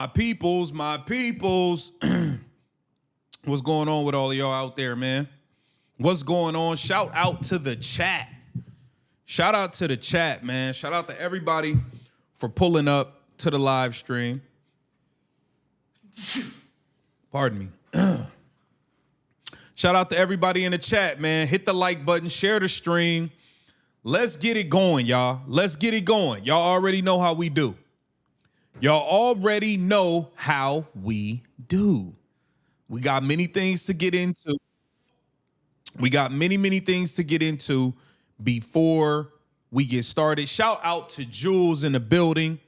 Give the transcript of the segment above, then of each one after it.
My peoples. What's going on with all of y'all out there, man? What's going on? Shout out to the chat. Shout out to the chat, man. Shout out to everybody for pulling up to the live stream. Pardon me. Shout out to everybody in the chat, man. Hit the like button, share the stream. Let's get it going, y'all. Let's get it going. Y'all already know how we do. Y'all already know how we do. We got many things to get into. We got many things to get into before we get started. Shout out to Jules in the building.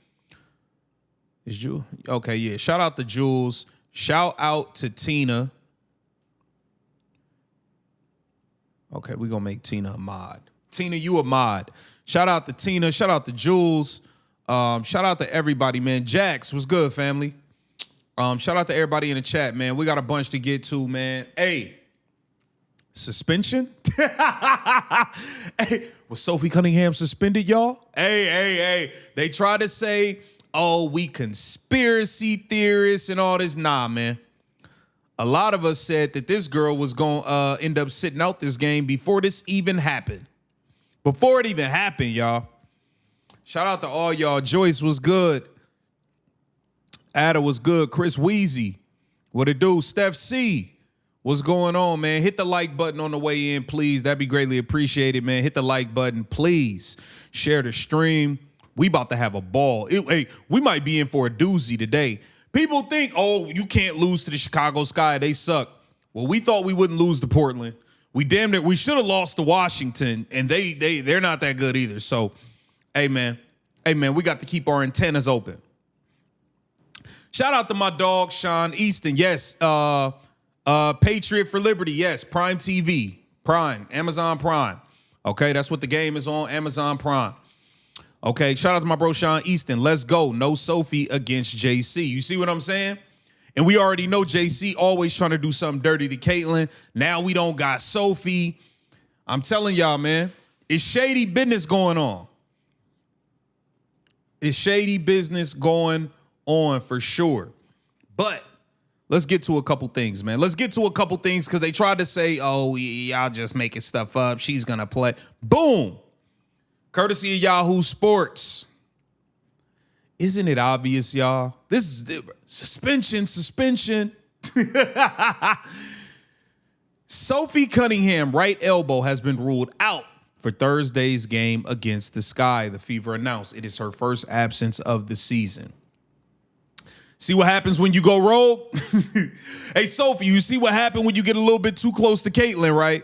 Is Jules? Okay, yeah. Shout out to Jules. Shout out to Tina. Okay, we're going to make Tina a mod. Tina, you a mod. Shout out to Tina. Shout out to Jules. Shout out to everybody, man. Jax, what's good, family? Shout out to everybody in the chat, man. We got a bunch to get to, man. Hey, suspension? Hey, was Sophie Cunningham suspended, y'all? Hey. They try to say, oh, we conspiracy theorists and all this. Nah, man. A lot of us said that this girl was going to end up sitting out this game before this even happened. Before it even happened, y'all. Shout out to all y'all. Joyce was good. Ada was good. Chris Wheezy. What it do? Steph C. What's going on, man? Hit the like button on the way in, please. That'd be greatly appreciated, man. Hit the like button, please. Share the stream. We about to have a ball. Hey, we might be in for a doozy today. People think, oh, you can't lose to the Chicago Sky. They suck. Well, we thought we wouldn't lose to Portland. We should have lost to Washington, and they're not that good either. So, hey, man, we got to keep our antennas open. Shout out to my dog, Sean Easton. Yes, Patriot for Liberty. Yes, Prime TV. Prime. Amazon Prime. Okay, that's what the game is on, Amazon Prime. Okay, shout out to my bro, Sean Easton. Let's go. No Sophie against JC. You see what I'm saying? And we already know JC always trying to do something dirty to Caitlyn. Now we don't got Sophie. I'm telling y'all, man, it's shady business going on. It's shady business going on for sure. But let's get to a couple things, man. Let's get to a couple things because they tried to say, oh, y'all just making stuff up. She's going to play. Boom. Courtesy of Yahoo Sports. Isn't it obvious, y'all? This is the suspension. Sophie Cunningham, right elbow, has been ruled out for Thursday's game against the Sky. The Fever announced it is her first absence of the season. See what happens when you go rogue? Hey, Sophie, you see what happened when you get a little bit too close to Caitlyn, right?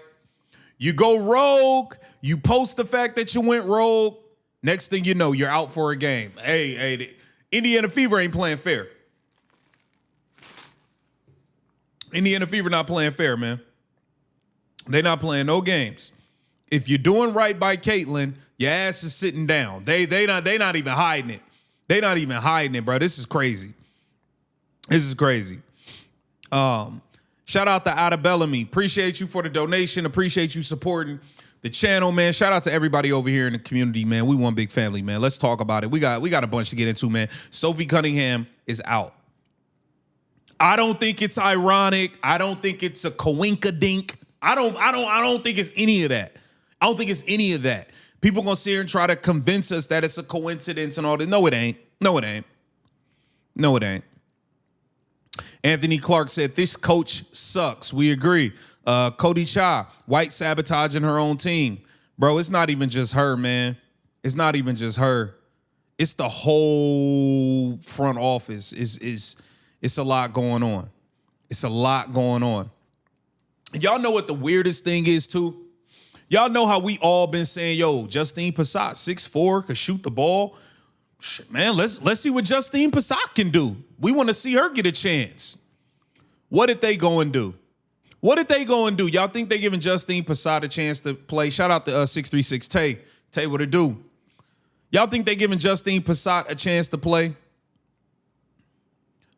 You go rogue, you post the fact that you went rogue. Next thing you know, you're out for a game. Hey, the Indiana Fever ain't playing fair. Indiana Fever not playing fair, man. They not playing no games. If you're doing right by Caitlyn, your ass is sitting down. They not even hiding it. They not even hiding it, bro. This is crazy. This is crazy. Shout out to Ada Bellamy. Appreciate you for the donation. Appreciate you supporting the channel, man. Shout out to everybody over here in the community, man. We one big family, man. Let's talk about it. We got a bunch to get into, man. Sophie Cunningham is out. I don't think it's ironic. I don't think it's a coinkadink. I don't think it's any of that. I don't think it's any of that. People gonna sit here and try to convince us that it's a coincidence and all that. No, it ain't. No, it ain't. No, it ain't. Anthony Clark said, this coach sucks. We agree. Cody Cha, white sabotaging her own team. Bro, it's not even just her, man. It's not even just her. It's the whole front office. It's a lot going on. It's a lot going on. And y'all know what the weirdest thing is, too? Y'all know how we all been saying, yo, Justine Passat, 6'4", could shoot the ball. Shit, man, let's see what Justine Passat can do. We want to see her get a chance. What did they go and do? What did they go and do? Y'all think they giving Justine Passat a chance to play? Shout out to 636 Tay. Tay, what it do? Y'all think they giving Justine Passat a chance to play?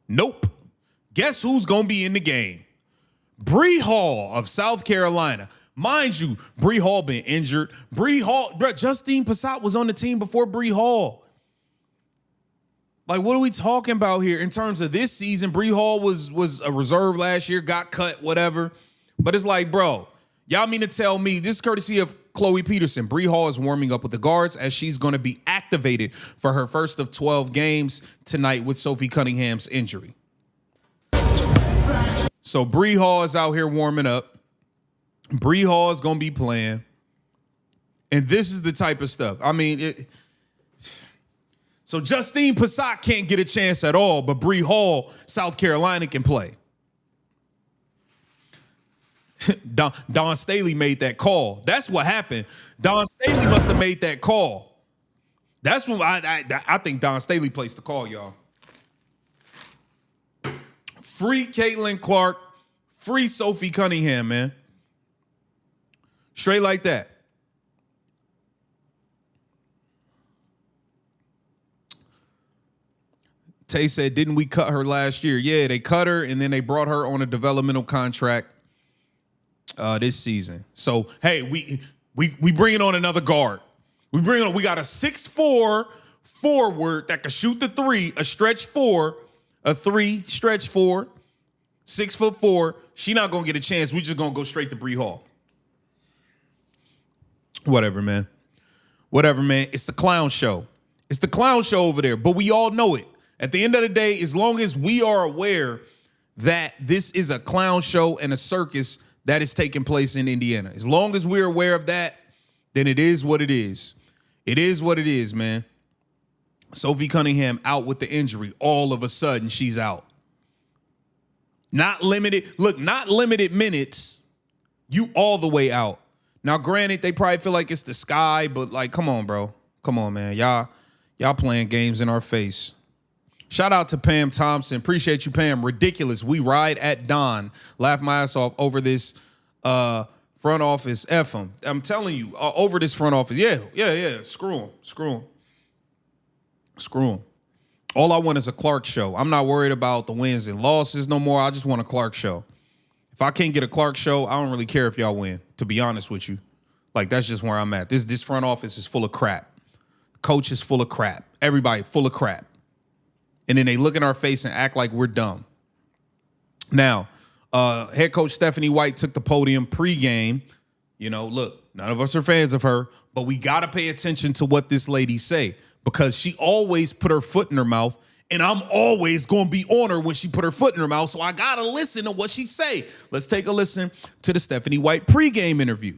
Nope. Guess who's going to be in the game? Bree Hall of South Carolina. Mind you, Bree Hall been injured. Justine Passat was on the team before Bree Hall. Like, what are we talking about here in terms of this season? Bree Hall was a reserve last year, got cut, whatever. But it's like, bro, y'all mean to tell me, this is courtesy of Chloe Peterson, Bree Hall is warming up with the guards as she's going to be activated for her first of 12 games tonight with Sophie Cunningham's injury. So Bree Hall is out here warming up. Bree Hall is going to be playing. And this is the type of stuff. I mean, so Justine Passat can't get a chance at all, but Bree Hall, South Carolina, can play. Don Staley made that call. That's what happened. Don Staley must have made that call. That's what I think Don Staley placed the call, y'all. Free Caitlin Clark, free Sophie Cunningham, man. Straight like that. Tay said, didn't we cut her last year? Yeah, they cut her, and then they brought her on a developmental contract this season. So, hey, we bringing on another guard. We got a 6'4" forward that can shoot the three, a stretch four, a three, stretch four, 6'4". She not going to get a chance. We just going to go straight to Bree Hall. Whatever, man. Whatever, man. It's the clown show. It's the clown show over there, but we all know it. At the end of the day, as long as we are aware that this is a clown show and a circus that is taking place in Indiana, as long as we're aware of that, then it is what it is. It is what it is, man. Sophie Cunningham out with the injury. All of a sudden, she's out. Not limited. Look, not limited minutes. You all the way out. Now, granted, they probably feel like it's the sky, but like, come on, bro. Come on, man. Y'all playing games in our face. Shout out to Pam Thompson. Appreciate you, Pam. Ridiculous. We ride at dawn. Laugh my ass off over this front office. F them. I'm telling you, over this front office. Yeah. Screw them. All I want is a Clark show. I'm not worried about the wins and losses no more. I just want a Clark show. If I can't get a Clark show, I don't really care if y'all win, to be honest with you. Like, that's just where I'm at. This front office is full of crap. Coach is full of crap. Everybody full of crap. And then they look in our face and act like we're dumb. Now, head coach Stephanie White took the podium pregame. You know, look, none of us are fans of her, but we got to pay attention to what this lady say, because she always put her foot in her mouth, and I'm always going to be on her when she put her foot in her mouth, so I got to listen to what she say. Let's take a listen to the Stephanie White pregame interview.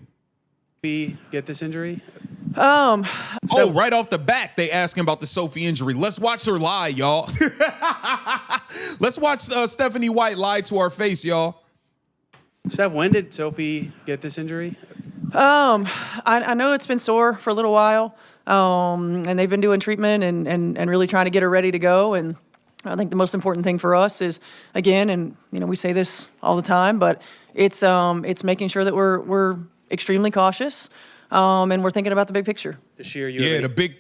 We get this injury? Right off the back, they asking about the Sophie injury. Let's watch her lie, y'all. Let's watch Stephanie White lie to our face, y'all. Steph, when did Sophie get this injury? I know it's been sore for a little while, and they've been doing treatment and really trying to get her ready to go. And I think the most important thing for us is, again, and you know we say this all the time, but it's making sure that we're extremely cautious. And we're thinking about the big picture. The big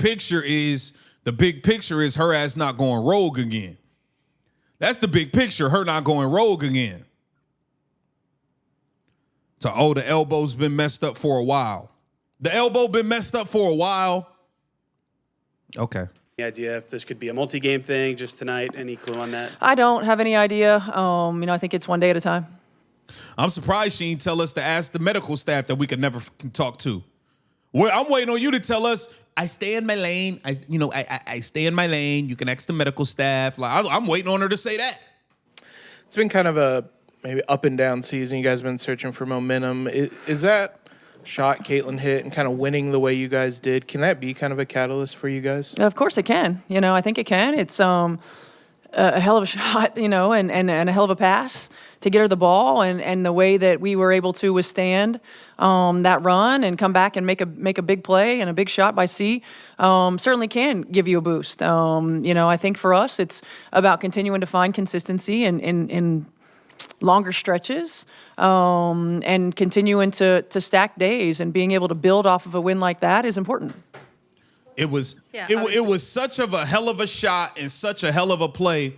picture is her ass not going rogue again. That's the big picture, her not going rogue again. So, the elbow's been messed up for a while. The elbow been messed up for a while. Okay. Any idea if this could be a multi-game thing just tonight? Any clue on that? I don't have any idea. I think it's one day at a time. I'm surprised she didn't tell us to ask the medical staff that we could never talk to. Well, I'm waiting on you to tell us, I stay in my lane. I stay in my lane. You can ask the medical staff. Like, I'm waiting on her to say that. It's been kind of a maybe up and down season. You guys have been searching for momentum. Is that shot Caitlin hit and kind of winning the way you guys did, can that be kind of a catalyst for you guys? Of course it can. I think it can. It's a hell of a shot, and a hell of a pass to get her the ball, and the way that we were able to withstand that run and come back and make a big play and a big shot by C certainly can give you a boost. I think for us it's about continuing to find consistency in longer stretches and continuing to stack days, and being able to build off of a win like that is important. It was such of a hell of a shot and such a hell of a play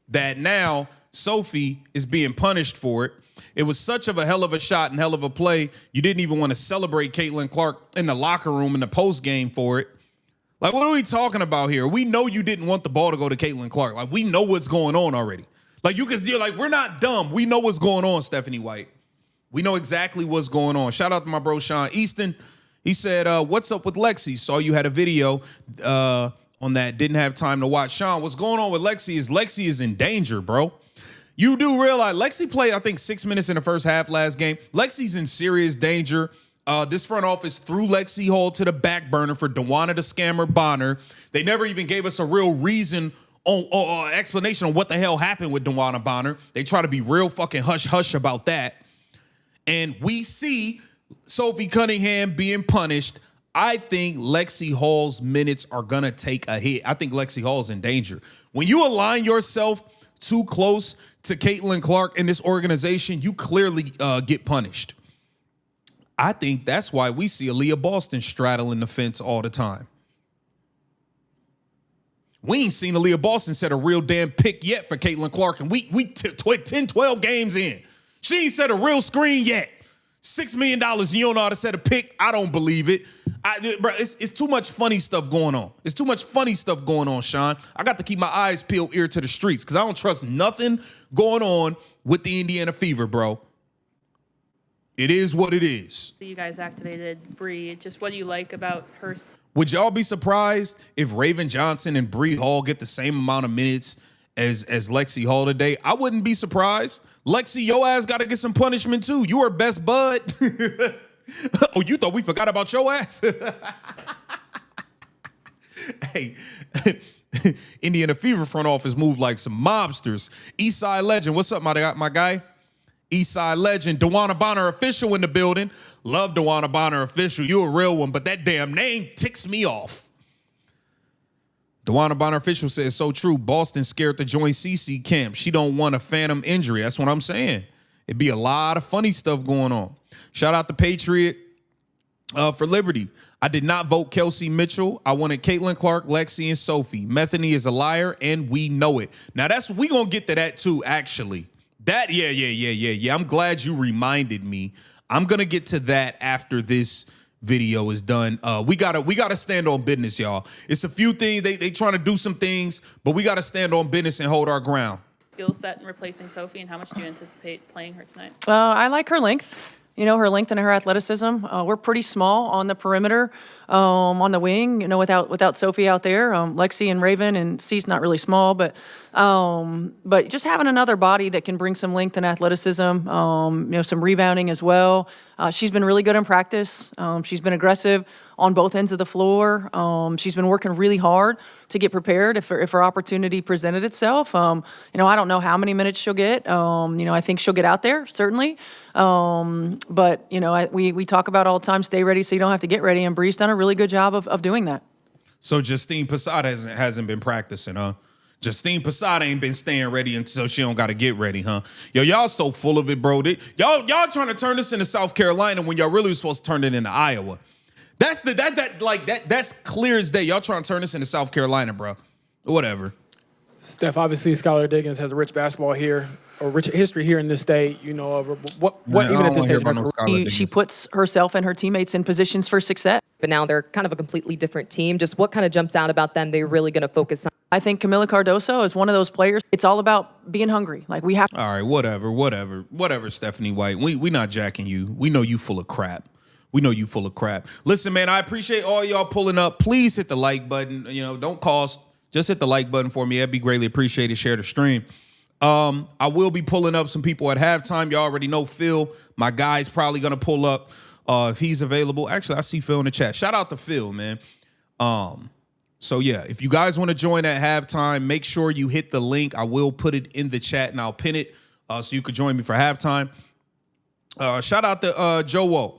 that now Sophie is being punished for it. It was such of a hell of a shot and hell of a play. You didn't even want to celebrate Caitlin Clark in the locker room in the post game for it. Like, what are we talking about here? We know you didn't want the ball to go to Caitlin Clark. Like, we know what's going on already. Like, you're like, we're not dumb. We know what's going on, Stephanie White. We know exactly what's going on. Shout out to my bro, Sean Easton. He said, what's up with Lexi? Saw you had a video on that. Didn't have time to watch. Sean, what's going on with Lexi is in danger, bro. You do realize Lexi played, I think, 6 minutes in the first half last game. Lexi's in serious danger. This front office threw Lexi Hall to the back burner for DeWanna the Scammer Bonner. They never even gave us a real reason or explanation on what the hell happened with DeWanna Bonner. They try to be real fucking hush-hush about that. And we see Sophie Cunningham being punished. I think Lexi Hall's minutes are going to take a hit. I think Lexi Hall's in danger. When you align yourself too close to Caitlin Clark in this organization, you clearly get punished. I think that's why we see Aaliyah Boston straddling the fence all the time. We ain't seen Aaliyah Boston set a real damn pick yet for Caitlin Clark, and we 10, 12 games in. She ain't set a real screen yet. $6 million and you don't know how to set a pick? I don't believe it. Bro, it's too much funny stuff going on. It's too much funny stuff going on, Sean. I got to keep my eyes peeled ear to the streets because I don't trust nothing going on with the Indiana Fever, bro. It is what it is. You guys activated Bree. Just what do you like about her? Would y'all be surprised if Raven Johnson and Bree Hall get the same amount of minutes as Lexi Hall today? I wouldn't be surprised. Lexi, your ass got to get some punishment too. You her best bud. Oh, you thought we forgot about your ass? Hey, Indiana Fever front office moved like some mobsters. Eastside Legend, what's up, my guy? Eastside Legend, DeWanna Bonner official in the building. Love DeWanna Bonner official. You a real one, but that damn name ticks me off. DeWanna Bonner official says so true. Boston scared to join CC camp. She don't want a phantom injury. That's what I'm saying. It'd be a lot of funny stuff going on. Shout out to Patriot for Liberty. I did not vote Kelsey Mitchell. I wanted Caitlin Clark, Lexi, and Sophie. Metheny is a liar, and we know it. Now we gonna get to that too, actually. Yeah. I'm glad you reminded me. I'm gonna get to that after this video is done. We gotta stand on business, y'all. It's a few things they trying to do some things, but we gotta stand on business and hold our ground. Skill set in replacing Sophie, and how much do you anticipate playing her tonight? I like her length. You know, her length and her athleticism. We're pretty small on the perimeter, on the wing, you know, without Sophie out there. Lexi and Raven, and C's not really small, but just having another body that can bring some length and athleticism, you know, some rebounding as well. She's been really good in practice. She's been aggressive on both ends of the floor. She's been working really hard to get prepared if her opportunity presented itself. You know, I don't know how many minutes she'll get. You know, I think she'll get out there, certainly. But, you know, we talk about all the time, stay ready so you don't have to get ready, and Bree's done a really good job of doing that. So Justine Posada hasn't been practicing, huh? Justine Posada ain't been staying ready until she don't got to get ready, huh? Yo, y'all so full of it, bro. Y'all trying to turn this into South Carolina when y'all really was supposed to turn it into Iowa. That's clear as day. Y'all trying to turn this into South Carolina, bro. Whatever. Steph, obviously, Skylar Diggins has a rich basketball here, or rich history here in this state. You know of what Man, even at this stage in her career. She puts herself and her teammates in positions for success. But now they're kind of a completely different team. Just what kind of jumps out about them they're really going to focus on? I think Camila Cardoso is one of those players. It's all about being hungry. Like, we have. All right, whatever, Stephanie White. We not jacking you. We know you full of crap. We know you full of crap. Listen, man, I appreciate all y'all pulling up. Please hit the like button. You know, don't cost. Just hit the like button for me. That'd be greatly appreciated. Share the stream. I will be pulling up some people at halftime. You already know Phil. My guy's probably going to pull up if he's available. Actually, I see Phil in the chat. Shout out to Phil, man. So, yeah, if you guys want to join at halftime, make sure you hit the link. I will put it in the chat, and I'll pin it so you could join me for halftime. Shout out to Joe Woe.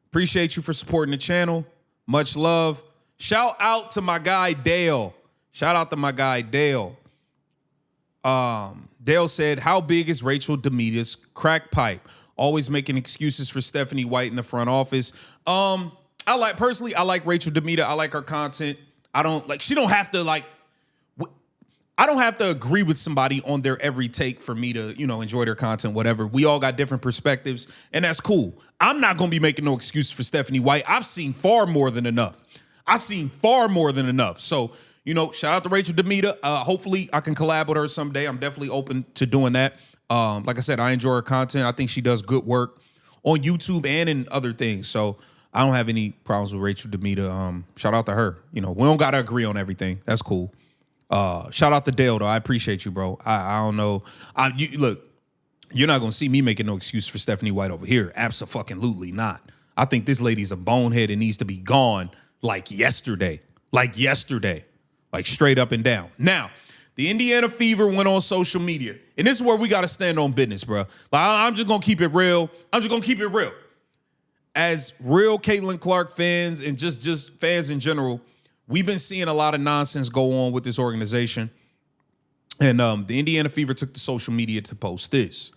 Appreciate you for supporting the channel. Much love. Shout out to my guy, Dale. Shout out to my guy, Dale. Dale said, how big is Rachel Demita's crack pipe? Always making excuses for Stephanie White in the front office. I like Rachel Demita. I like her content. I don't have to agree with somebody on their every take for me to, you know, enjoy their content, whatever. We all got different perspectives, and that's cool. I'm not going to be making no excuse for Stephanie White. I've seen far more than enough. I seen far more than enough. So, shout out to Rachel Demita. Hopefully I can collab with her someday. I'm definitely open to doing that. Like I said, I enjoy her content. I think she does good work on YouTube and in other things. So I don't have any problems with Rachel Demita. Shout out to her. We don't got to agree on everything. That's cool. Shout out to Dale, though. I appreciate you, bro. I don't know. Look, you're not going to see me making no excuse for Stephanie White over here. Abso-fucking-lutely not. I think this lady's a bonehead and needs to be gone like yesterday. Like straight up and down. Now, the Indiana Fever went on social media. And this is where we got to stand on business, bro. I'm just going to keep it real. As real Caitlin Clark fans and just fans in general, we've been seeing a lot of nonsense go on with this organization. And the Indiana Fever took to social media to post this.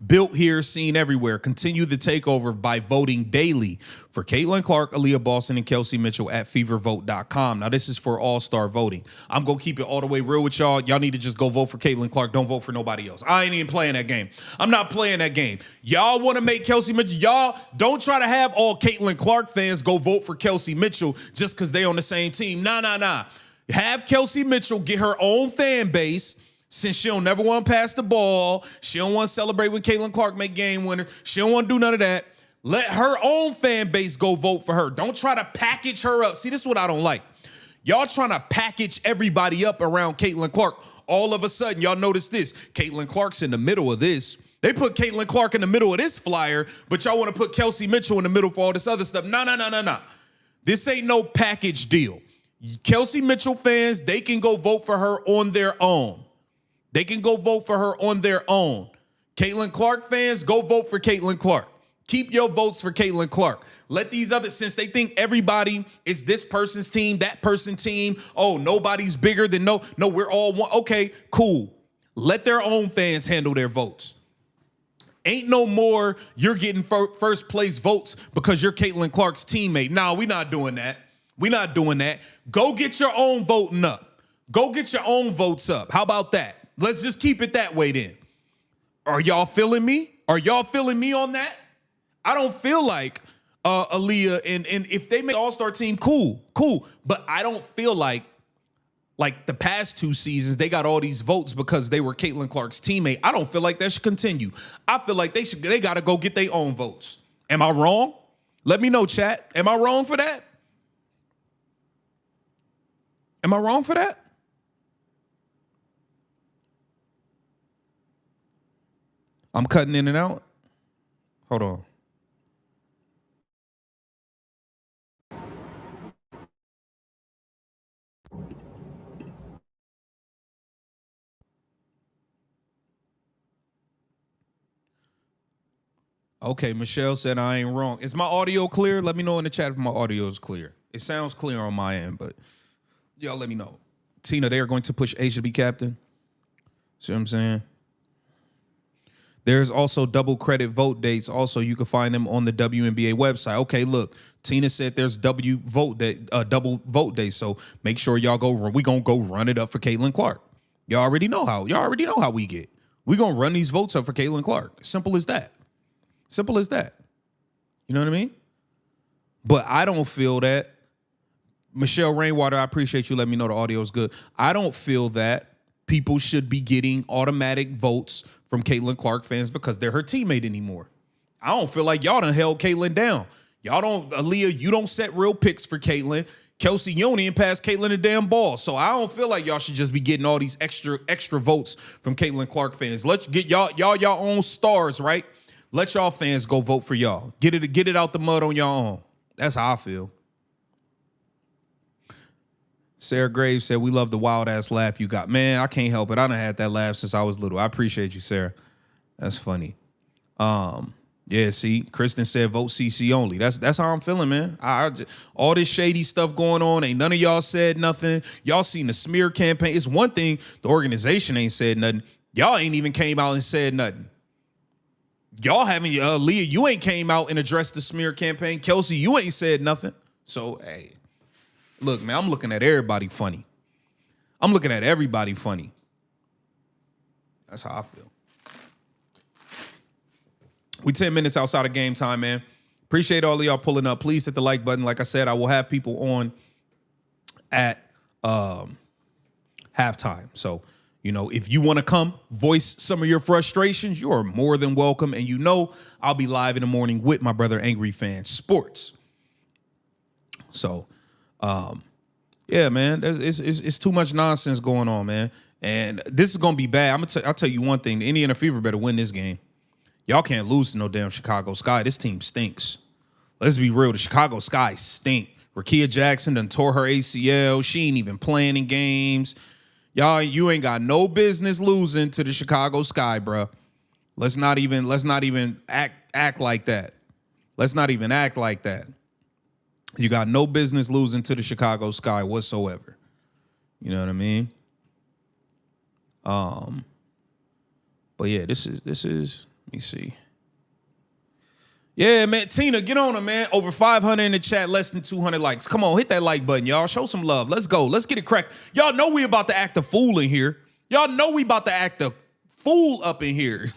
Built here, seen everywhere. Continue the takeover by voting daily for Caitlin Clark, Aaliyah Boston, and Kelsey Mitchell at fevervote.com. Now, this is for all-star voting. I'm going to keep it all the way real with y'all. Y'all need to just go vote for Caitlin Clark. Don't vote for nobody else. I ain't even playing that game. I'm not playing that game. Y'all want to make Kelsey Mitchell. Y'all don't try to have all Caitlin Clark fans go vote for Kelsey Mitchell just because they on the same team. Nah. Have Kelsey Mitchell get her own fan base. Since she don't never want to pass the ball, she don't want to celebrate when Caitlin Clark make game winner. She don't want to do none of that. Let her own fan base go vote for her. Don't try to package her up. See, this is what I don't like. Y'all trying to package everybody up around Caitlin Clark. All of a sudden, y'all notice this. Caitlin Clark's in the middle of this. They put Caitlin Clark in the middle of this flyer, but y'all want to put Kelsey Mitchell in the middle for all this other stuff. No. This ain't no package deal. Kelsey Mitchell fans, they can go vote for her on their own. Caitlin Clark fans, go vote for Caitlin Clark. Keep your votes for Caitlin Clark. Let these others, since they think everybody is this person's team, that person's team. Oh, nobody's bigger than no, we're all one. Okay, cool. Let their own fans handle their votes. Ain't no more you're getting first place votes because you're Caitlin Clark's teammate. No, we're not doing that. Go get your own voting up. Go get your own votes up. How about that? Let's just keep it that way then. Are y'all feeling me? On that? I don't feel like Aaliyah and if they make all-star team, cool. But I don't feel like the past 2 seasons, they got all these votes because they were Caitlin Clark's teammate. I don't feel like that should continue. I feel like they got to go get their own votes. Am I wrong? Let me know, chat. Am I wrong for that? I'm cutting in and out. Hold on. Okay, Michelle said I ain't wrong. Is my audio clear? Let me know in the chat if my audio is clear. It sounds clear on my end, but y'all let me know. Tina, they are going to push Asia to be captain. See what I'm saying? There's also double credit vote dates. Also, you can find them on the WNBA website. Okay, look, Tina said there's double vote days. So make sure y'all go. We gonna go run it up for Caitlin Clark. Y'all already know how we get. We gonna run these votes up for Caitlin Clark. Simple as that. You know what I mean? But I don't feel that. Michelle Rainwater, I appreciate you letting me know the audio is good. I don't feel that people should be getting automatic votes from Caitlin Clark fans because they're her teammate anymore. I don't feel like y'all done held Caitlin down. Y'all don't, Aaliyah, you don't set real picks for Caitlin. Kelsey, you don't even pass Caitlin a damn ball. So I don't feel like y'all should just be getting all these extra votes from Caitlin Clark fans. Let's get y'all own stars, right? Let y'all fans go vote for y'all. Get it out the mud on your own. That's how I feel. Sarah Graves said, we love the wild-ass laugh you got. Man, I can't help it. I done had that laugh since I was little. I appreciate you, Sarah. That's funny. Yeah, see, Kristen said, vote CC only. That's how I'm feeling, man. All this shady stuff going on, ain't none of y'all said nothing. Y'all seen the smear campaign. It's one thing the organization ain't said nothing. Y'all ain't even came out and said nothing. Y'all haven't, Leah, you ain't came out and addressed the smear campaign. Kelsey, you ain't said nothing. So, hey. Look, man, I'm looking at everybody funny. That's how I feel. We 10 minutes outside of game time, man. Appreciate all of y'all pulling up. Please hit the like button. Like I said, I will have people on at halftime. So, you know, if you want to come voice some of your frustrations, you are more than welcome. And you know, I'll be live in the morning with my brother Angry Fan Sports. So, yeah, man, it's too much nonsense going on, man. And this is gonna be bad. I'll tell you one thing: the Indiana Fever better win this game. Y'all can't lose to no damn Chicago Sky. This team stinks. Let's be real. The Chicago Sky stink. Rakia Jackson done tore her ACL. She ain't even playing in games. Y'all, you ain't got no business losing to the Chicago Sky, bruh. Let's not even act like that. Let's not even act like that. You got no business losing to the Chicago Sky whatsoever. You know what I mean? But yeah, this is. Let me see. Yeah, man, Tina, get on her, man. Over 500 in the chat, less than 200 likes. Come on, hit that like button, y'all. Show some love. Let's go. Let's get it cracked. Y'all know we about to act a fool in here. Y'all know we about to act a fool up in here.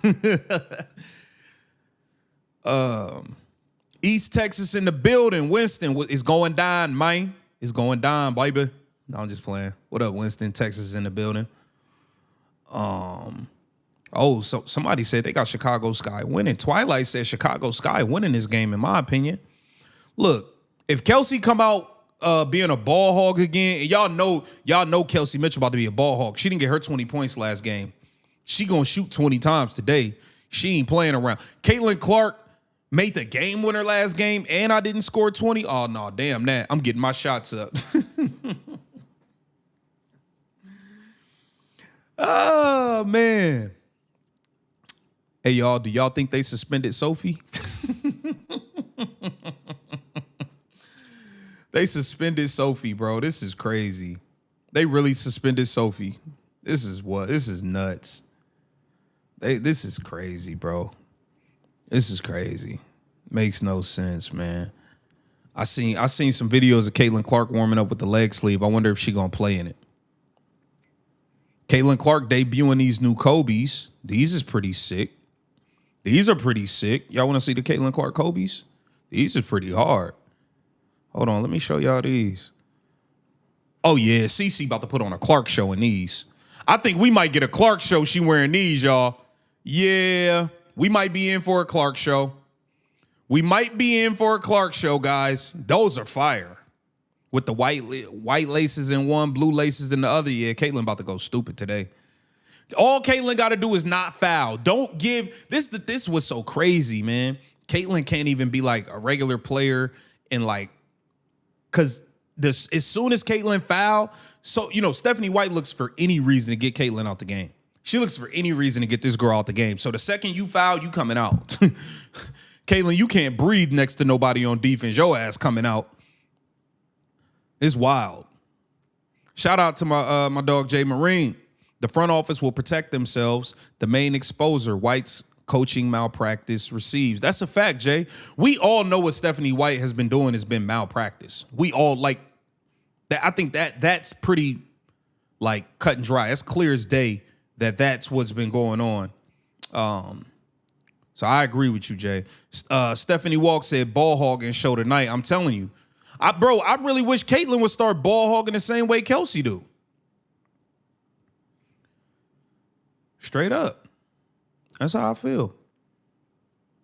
East Texas in the building. Winston is going down, man. It's going down, baby. No, I'm just playing. What up, Winston? Texas in the building. Oh, so somebody said they got Chicago Sky winning. Twilight said Chicago Sky winning this game, in my opinion. Look, if Kelsey come out being a ball hog again, and y'all know Kelsey Mitchell about to be a ball hog. She didn't get her 20 points last game. She gonna shoot 20 times today. She ain't playing around. Caitlin Clark made the game winner last game, and I didn't score 20. Oh, no, damn that. I'm getting my shots up. Oh, man. Hey, y'all, do y'all think they suspended Sophie? They suspended Sophie, bro. This is crazy. They really suspended Sophie. This is nuts. This is crazy, bro. This is crazy. Makes no sense, man. I seen some videos of Caitlin Clark warming up with the leg sleeve. I wonder if she gonna play in it. Caitlin Clark debuting these new Kobe's. These is pretty sick. These are pretty sick. Y'all want to see the Caitlin Clark Kobe's? These are pretty hard. Hold on, let me show y'all these. Oh yeah, Cece about to put on a Clark show in these. I think we might get a Clark show. She wearing these, y'all. Yeah, we might be in for a Clark show. We might be in for a Clark show, guys. Those are fire. With the white laces in one, blue laces in the other. Yeah, Caitlin about to go stupid today. All Caitlin got to do is not foul. Don't give this was so crazy, man. Caitlin can't even be like a regular player and like, cause as soon as Caitlin foul, so you know Stephanie White looks for any reason to get Caitlin out the game. She looks for any reason to get this girl out the game. So the second you foul, you coming out. Caitlin, you can't breathe next to nobody on defense. Your ass coming out. It's wild. Shout out to my dog Jay Marine. The front office will protect themselves. The main exposer, White's coaching malpractice receives. That's a fact, Jay. We all know what Stephanie White has been doing has been malpractice. We all like that. I think that's pretty like cut and dry. That's clear as day that's what's been going on. So I agree with you, Jay. Stephanie Walk said ball hogging show tonight. I'm telling you. I really wish Caitlin would start ball hogging the same way Kelsey do. Straight up. That's how I feel.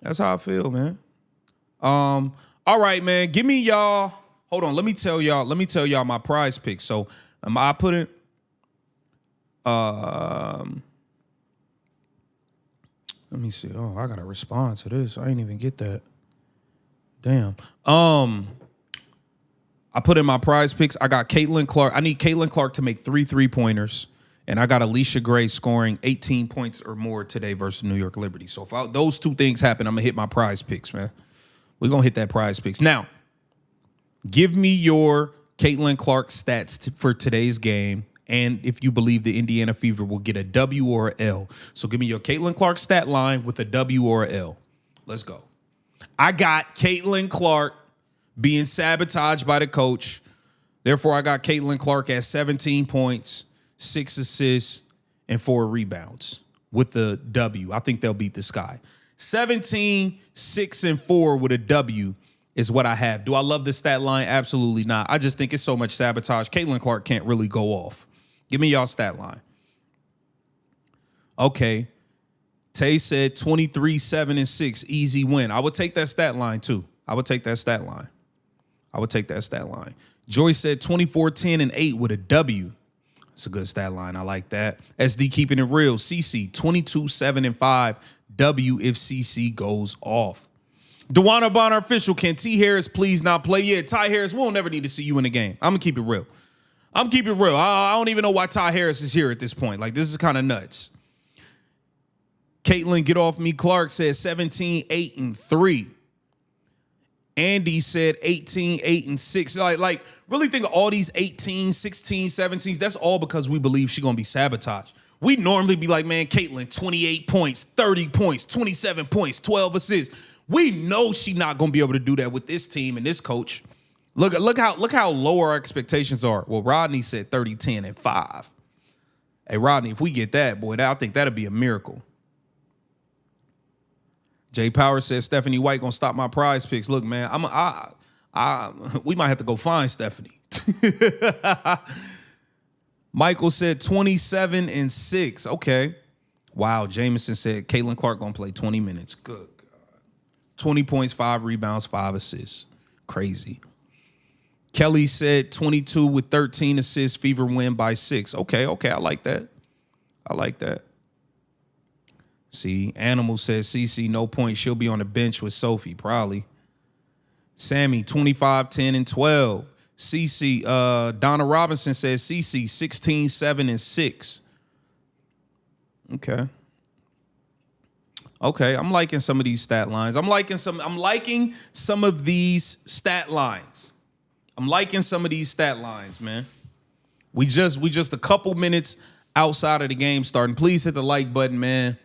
That's how I feel, man. All right, man. Give me y'all. Hold on. Let me tell y'all my prize pick. So I put in let me see. Oh, I gotta respond to this. I ain't even get that. Damn. I put in my prize picks. I got Caitlin Clark. I need Caitlin Clark to make 3 3-pointers. And I got Alicia Gray scoring 18 points or more today versus New York Liberty. So if those two things happen, I'm going to hit my prize picks, man. We're going to hit that prize picks. Now, give me your Caitlin Clark stats for today's game. And if you believe the Indiana Fever will get a W or a L. So give me your Caitlin Clark stat line with a W or a L. Let's go. I got Caitlin Clark being sabotaged by the coach. Therefore, I got Caitlin Clark at 17 points, 6 assists, and 4 rebounds with the W. I think they'll beat the Sky. 17, 6, and 4 with a W. is what I have. Do I love this stat line? Absolutely not. I just think it's so much sabotage. Caitlin Clark can't really go off. Give me y'all stat line. Okay. Tay said 23, 7, and 6. Easy win. I would take that stat line too. I would take that stat line. Joyce said 24, 10, and 8 with a W. It's a good stat line. I like that. SD keeping it real. CC 22, 7, and 5. W if CC goes off. Dewana Bonner official. Can T Harris please not play? Yeah, Ty Harris, we'll never need to see you in the game. I'm going to keep it real. I don't even know why Ty Harris is here at this point. Like, this is kind of nuts. Caitlin, get off me. Clark said 17, 8, and 3. Andy said 18, 8, and 6. Like really think of all these 18, 16, 17s. That's all because we believe she's going to be sabotaged. We normally be like, man, Caitlin, 28 points, 30 points, 27 points, 12 assists. We know she's not going to be able to do that with this team and this coach. Look how low our expectations are. Well, Rodney said 30, 10, and 5. Hey, Rodney, if we get that, boy, I think that'd be a miracle. Jay Power says Stephanie White gonna stop my prize picks. Look, man, we might have to go find Stephanie. Michael said 27 and 6. Okay. Wow. Jameson said Caitlin Clark gonna play 20 minutes. Good God. 20 points, 5 rebounds, 5 assists. Crazy. Kelly said 22 with 13 assists. Fever win by 6. Okay. I like that. See, Animal says CC, no point. She'll be on the bench with Sophie, probably. Sammy, 25, 10, and 12. CC, Donna Robinson says CC, 16, 7, and 6. Okay, I'm liking some of these stat lines. I'm liking some of these stat lines. Man. We just a couple minutes outside of the game starting. Please hit the like button, man.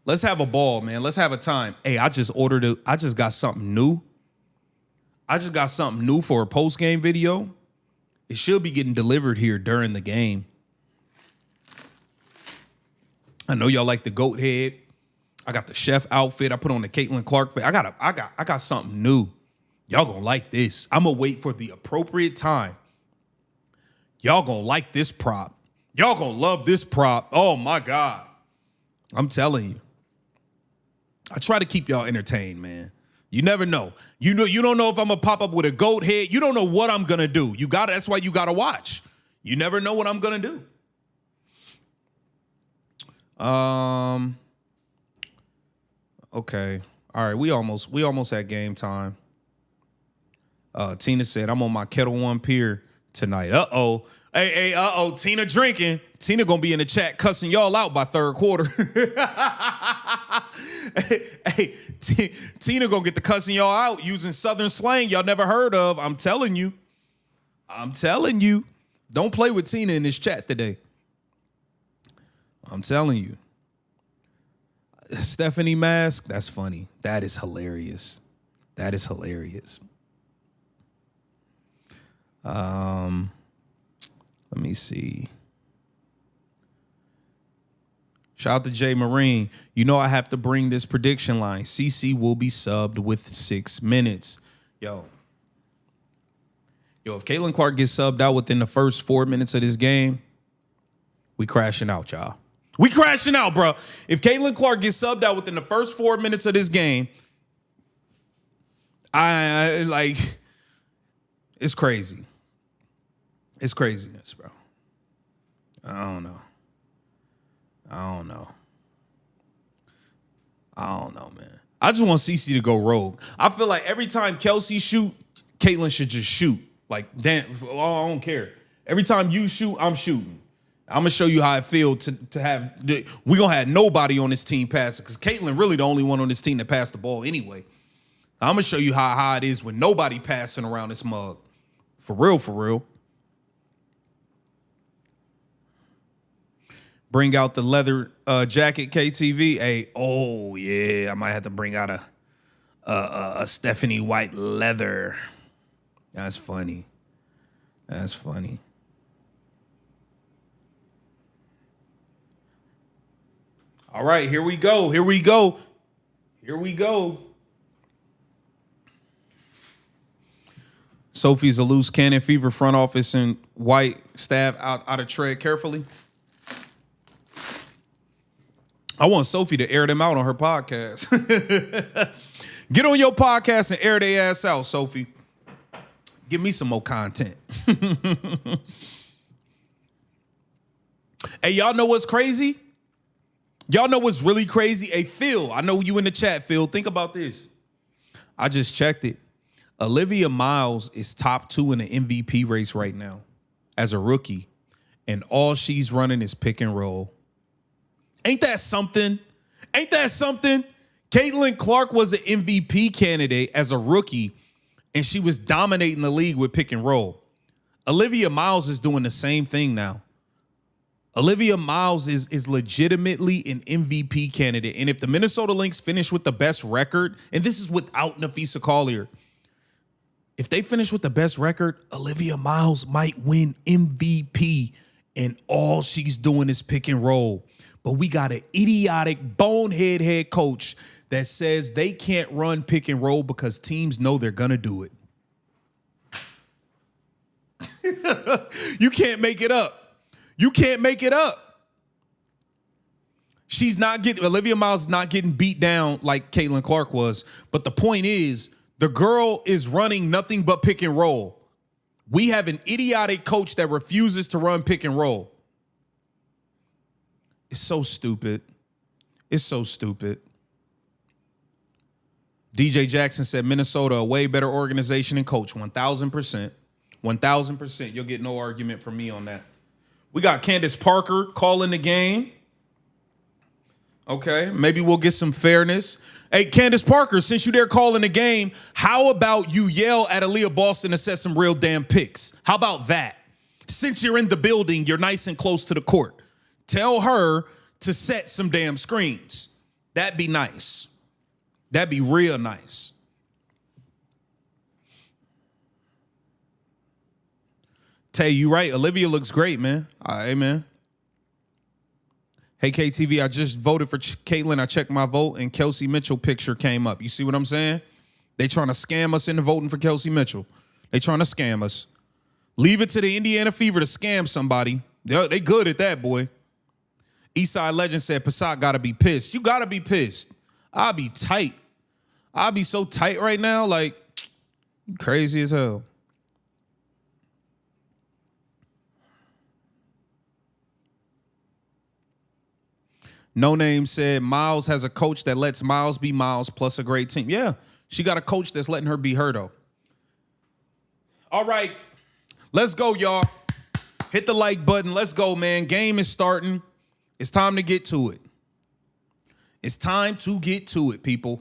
Let's have a ball, man. Let's have a time. Hey, I just got something new. For a post-game video. It should be getting delivered here during the game. I know y'all like the goat head. I got the chef outfit. I put on the Caitlin Clark fit. I got something new. Y'all gonna like this. I'm gonna wait for the appropriate time. Y'all gonna like this prop. Y'all gonna love this prop. Oh my God. I'm telling you. I try to keep y'all entertained, man. You never know. You don't know if I'm gonna pop up with a goat head. You don't know what I'm gonna do. That's why you gotta watch. You never know what I'm gonna do. Okay. All right. We almost at game time. Tina said, I'm on my Kettle One pier tonight. Uh-oh. Hey, Tina drinking. Tina gonna be in the chat cussing y'all out by third quarter. Tina gonna get the cussing y'all out using Southern slang y'all never heard of. I'm telling you. Don't play with Tina in this chat today. I'm telling you. Stephanie Mask, that's funny. That is hilarious. Let me see. Shout out to Jay Marine. You know I have to bring this prediction line. CC will be subbed with 6 minutes. Yo, if Caitlin Clark gets subbed out within the first 4 minutes of this game, we crashing out, y'all. We crashing out, bro. If Caitlin Clark gets subbed out within the first 4 minutes of this game, I like, it's crazy. It's craziness, bro. I don't know, man. I just want CC to go rogue. I feel like every time Kelsey shoot, Caitlin should just shoot. Like, damn, I don't care. Every time you shoot, I'm shooting. I'm gonna show you how I feel to have. We gonna have nobody on this team passing because Caitlin really the only one on this team that passed the ball anyway. I'm gonna show you how it is with nobody passing around this mug. For real. Bring out the leather jacket, KTV. Hey, oh yeah, I might have to bring out a Stephanie White leather. That's funny. All right, here we go. Sophie's a loose cannon. Fever front office and white stab out of tread carefully. I want Sophie to air them out on her podcast. Get on your podcast and air their ass out, Sophie. Give me some more content. Hey, y'all know what's crazy? Y'all know what's really crazy? Hey, Phil, I know you in the chat, Phil. Think about this. I just checked it. Olivia Miles is top 2 in the MVP race right now as a rookie, and all she's running is pick and roll. Ain't that something? Ain't that something? Caitlin Clark was an MVP candidate as a rookie, and she was dominating the league with pick and roll. Olivia Miles is doing the same thing now. Olivia Miles is legitimately an MVP candidate. And if the Minnesota Lynx finish with the best record, and this is without Nafisa Collier, if they finish with the best record, Olivia Miles might win MVP, and all she's doing is pick and roll. But we got an idiotic bonehead head coach that says they can't run pick and roll because teams know they're going to do it. You can't make it up. You can't make it up. Olivia Miles is not getting beat down like Caitlin Clark was. But the point is, the girl is running nothing but pick and roll. We have an idiotic coach that refuses to run pick and roll. It's so stupid. It's so stupid. DJ Jackson said Minnesota, a way better organization and coach. 1,000%. 1,000%. You'll get no argument from me on that. We got Candace Parker calling the game. Okay, maybe we'll get some fairness. Hey, Candace Parker, since you're there calling the game, how about you yell at Aaliyah Boston to set some real damn picks? How about that? Since you're in the building, you're nice and close to the court. Tell her to set some damn screens. That'd be nice. That'd be real nice. Tay, you right. Olivia looks great, man. Hey, man. Hey, KTV, I just voted for Caitlin. I checked my vote, and Kelsey Mitchell picture came up. You see what I'm saying? They trying to scam us into voting for Kelsey Mitchell. They trying to scam us. Leave it to the Indiana Fever to scam somebody. They good at that, boy. Eastside Legend said, Passat got to be pissed. You got to be pissed. I'll be tight. I'll be so tight right now, like, crazy as hell. No Name said Miles has a coach that lets Miles be Miles plus a great team. Yeah, she got a coach that's letting her be her, though. All right, let's go, y'all. Hit the like button. Let's go, man. Game is starting. It's time to get to it. It's time to get to it, people.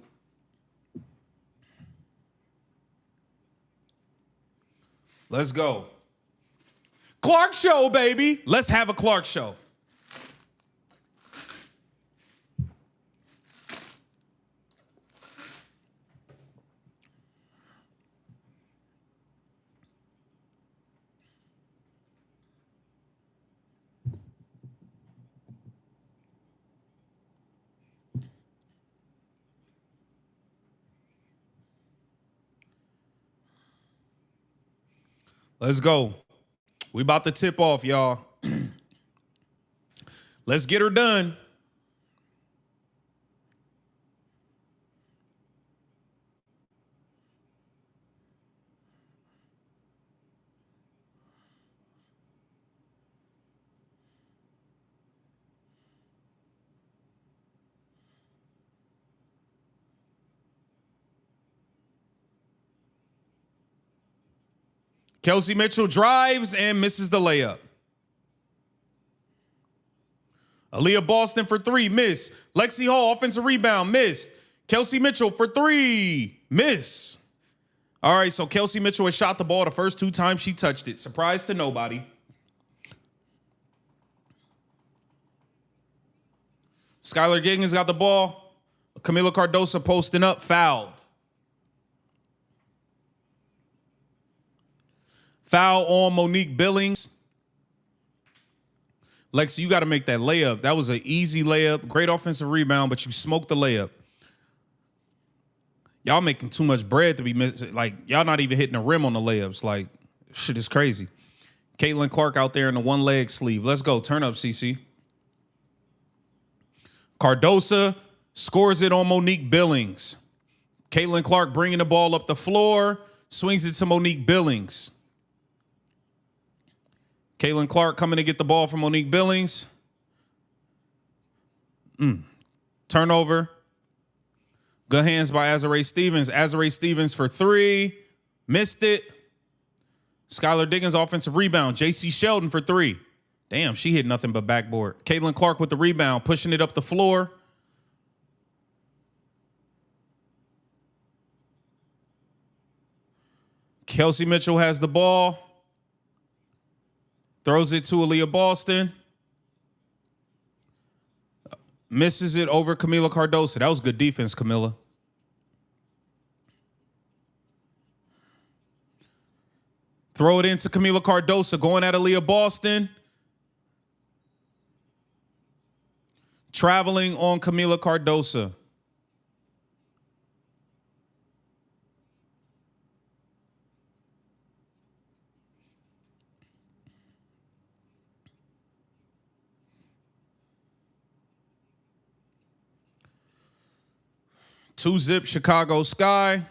Let's go. Clark Show, baby. Let's have a Clark Show. Let's go. We about to tip off, y'all. Let's get her done. Kelsey Mitchell drives and misses the layup. Aaliyah Boston for 3, miss. Lexi Hall, offensive rebound, missed. Kelsey Mitchell for 3, miss. All right, so Kelsey Mitchell has shot the ball the first 2 times she touched it. Surprise to nobody. Skylar Giggins got the ball. Camila Cardoso posting up, fouled. Foul on Monique Billings. Lexi, you got to make that layup. That was an easy layup. Great offensive rebound, but you smoked the layup. Y'all making too much bread to be like y'all not even hitting the rim on the layups. Like shit is crazy. Caitlin Clark out there in the one leg sleeve. Let's go. Turn up, CC. Cardosa scores it on Monique Billings. Caitlin Clark bringing the ball up the floor, swings it to Monique Billings. Caitlin Clark coming to get the ball from Monique Billings. Turnover. Good hands by Azare Stevens. Azare Stevens for three. Missed it. Skylar Diggins offensive rebound. JC Sheldon for three. Damn, she hit nothing but backboard. Caitlin Clark with the rebound, pushing it up the floor. Kelsey Mitchell has the ball. Throws it to Aaliyah Boston. Misses it over Camila Cardosa. That was good defense, Camila. Throw it into Camila Cardosa, going at Aaliyah Boston. Traveling on Camila Cardosa. Two-zip Chicago Sky.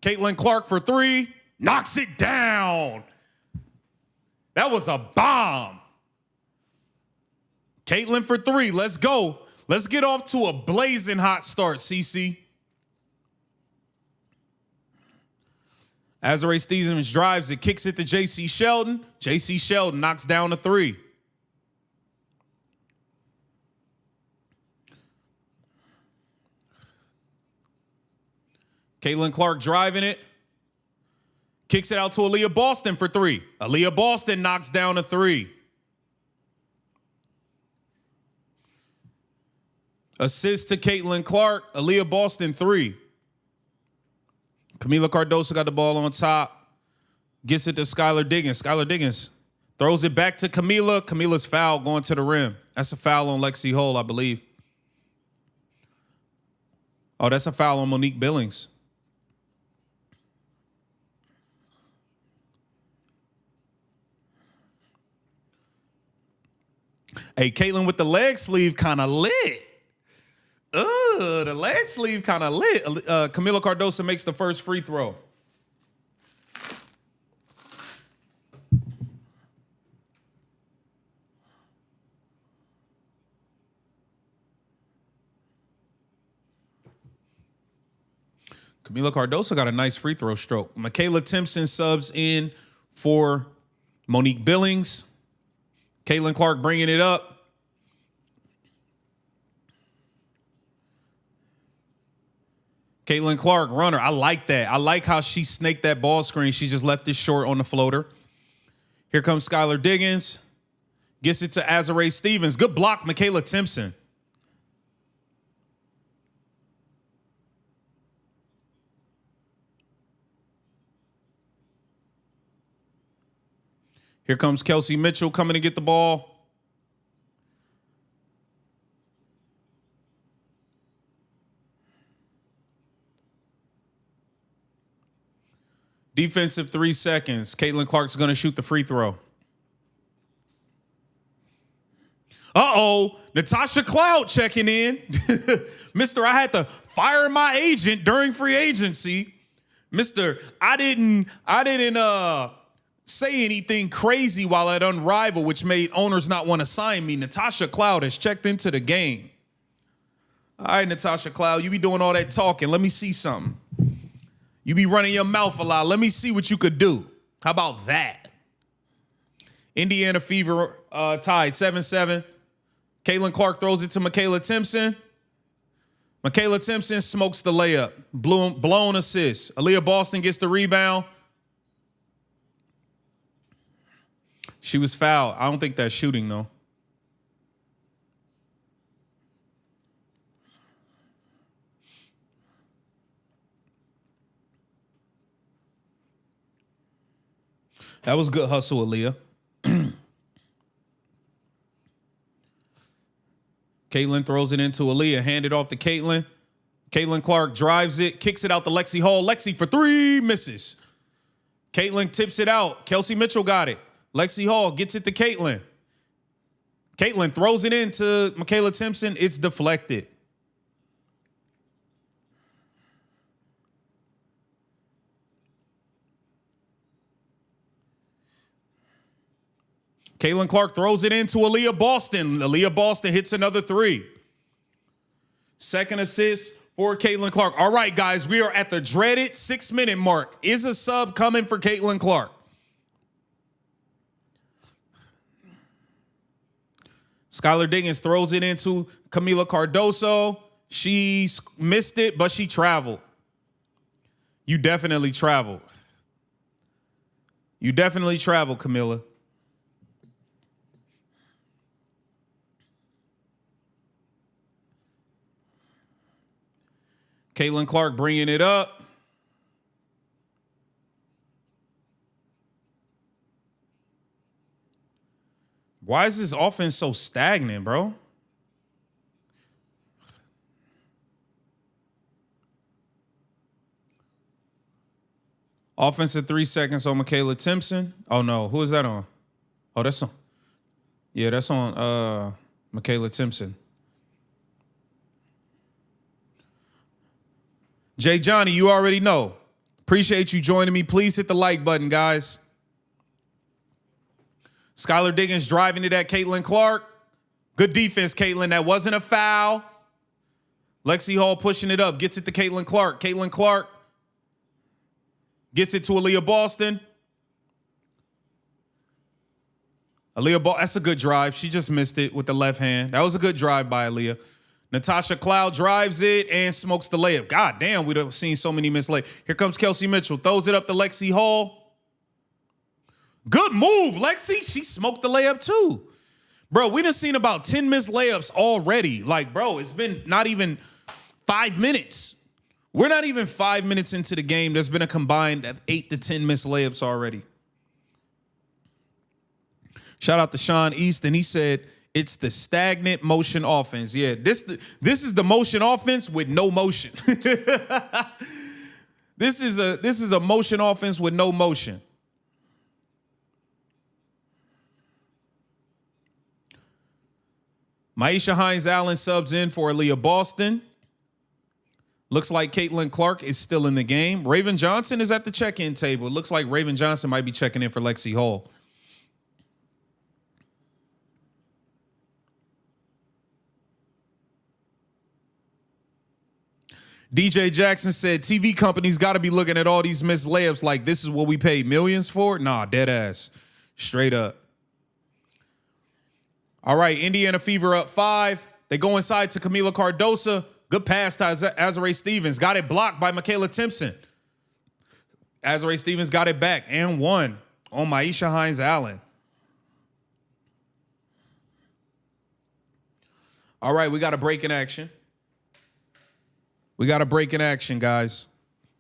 Caitlin Clark for three. Knocks it down. That was a bomb. Caitlin for three. Let's go. Let's get off to a blazing hot start, CC. Azare Stevens drives it, kicks it to JC Sheldon. JC Sheldon knocks down a three. Caitlin Clark driving it. Kicks it out to Aaliyah Boston for three. Aaliyah Boston knocks down a three. Assist to Caitlin Clark. Aaliyah Boston three. Camila Cardosa got the ball on top. Gets it to Skylar Diggins. Skylar Diggins throws it back to Camila. Camila's foul going to the rim. That's a foul on Lexi Hull, I believe. Oh, that's a foul on Monique Billings. Hey, Caitlin with the leg sleeve kind of lit. The leg sleeve kind of lit. Camila Cardosa makes the first free throw. Camila Cardosa got a nice free throw stroke. Michaela Timpson subs in for Monique Billings. Caitlin Clark bringing it up. Caitlin Clark, runner. I like that. I like how she snaked that ball screen. She just left it short on the floater. Here comes Skylar Diggins. Gets it to Azare Stevens. Good block, Michaela Timpson. Here comes Kelsey Mitchell coming to get the ball. Defensive 3 seconds. Caitlin Clark's going to shoot the free throw. Uh-oh, Natasha Cloud checking in. Mister, I had to fire my agent during free agency. Mister, I didn't say anything crazy while at Unrivaled, which made owners not want to sign me. Natasha Cloud has checked into the game. All right, Natasha Cloud, you be doing all that talking. Let me see something. You be running your mouth a lot. Let me see what you could do. How about that? Indiana Fever tied 7-7. Caitlin Clark throws it to Michaela Timpson. Michaela Timpson smokes the layup. Blown assist. Aaliyah Boston gets the rebound. She was fouled. I don't think that's shooting, though. That was good hustle, Aaliyah. Caitlin throws it into Aaliyah. Hand it off to Caitlin. Caitlin Clark drives it, kicks it out to Lexi Hall. Lexi for 3, misses. Caitlin tips it out. Kelsey Mitchell got it. Lexi Hall gets it to Caitlin. Caitlin throws it into Michaela Timpson. It's deflected. Caitlin Clark throws it into Aaliyah Boston. Aaliyah Boston hits another 3. Second assist for Caitlin Clark. All right, guys, we are at the dreaded 6-minute mark. Is a sub coming for Caitlin Clark? Skylar Diggins throws it into Camila Cardoso. She missed it, but she traveled. You definitely traveled. You definitely traveled, Camila. Caitlin Clark bringing it up. Why is this offense so stagnant, bro? Offensive 3 seconds on Michaela Timpson. Oh, no. Who is that on? Oh, that's on. Yeah, that's on Michaela Timpson. Jay Johnny, you already know. Appreciate you joining me. Please hit the like button, guys. Skylar Diggins driving it at Caitlin Clark. Good defense, Caitlin. That wasn't a foul. Lexi Hall pushing it up. Gets it to Caitlin Clark. Caitlin Clark gets it to Aaliyah Boston. That's a good drive. She just missed it with the left hand. That was a good drive by Aaliyah. Natasha Cloud drives it and smokes the layup. God damn, we've seen so many missed layups. Here comes Kelsey Mitchell. Throws it up to Lexi Hall. Good move, Lexi. She smoked the layup too. Bro, we done seen about 10 missed layups already. Like, bro, it's been not even 5 minutes. We're not even 5 minutes into the game. There's been a combined 8 to 10 missed layups already. Shout out to Sean Easton. He said, it's the stagnant motion offense. Yeah, this is the motion offense with no motion. This is a motion offense with no motion. Maisha Hines-Allen subs in for Aaliyah Boston. Looks like Caitlin Clark is still in the game. Raven Johnson is at the check-in table. It looks like Raven Johnson might be checking in for Lexi Hall. DJ Jackson said, TV companies got to be looking at all these missed layups like this is what we paid millions for? Nah, dead ass. Straight up. All right, Indiana Fever up 5. They go inside to Camila Cardoso. Good pass to Azare Stevens. Got it blocked by Michaela Timpson. Azare Stevens got it back and 1 on Maisha Hines-Allen. All right, we got a break in action. We got a break in action, guys.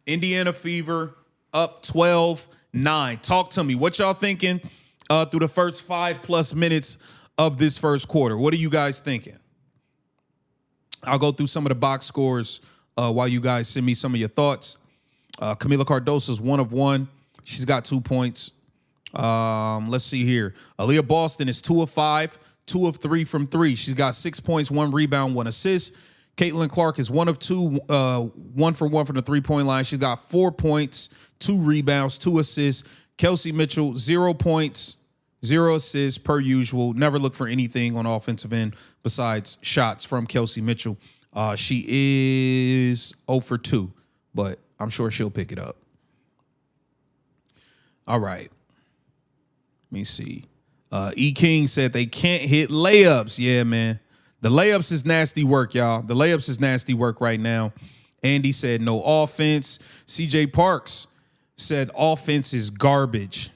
Indiana Fever up 12-9. Talk to me. What y'all thinking through the first 5+ minutes of this first quarter? What are you guys thinking? I'll go through some of the box scores while you guys send me some of your thoughts. Camila Cardoso's 1 of 1. She's got 2 points. Let's see here. Aaliyah Boston is 2 of 5, 2 of 3 from 3. She's got 6 points, 1 rebound, 1 assist. Caitlin Clark is 1 of 2, 1 for 1 from the 3-point line. She's got 4 points, 2 rebounds, 2 assists. Kelsey Mitchell, 0 points, 0 assists per usual. Never look for anything on offensive end besides shots from Kelsey Mitchell. She is 0 for 2, but I'm sure she'll pick it up. All right. Let me see. E. King said they can't hit layups. Yeah, man. The layups is nasty work, y'all. The layups is nasty work right now. Andy said no offense. CJ Parks said offense is garbage.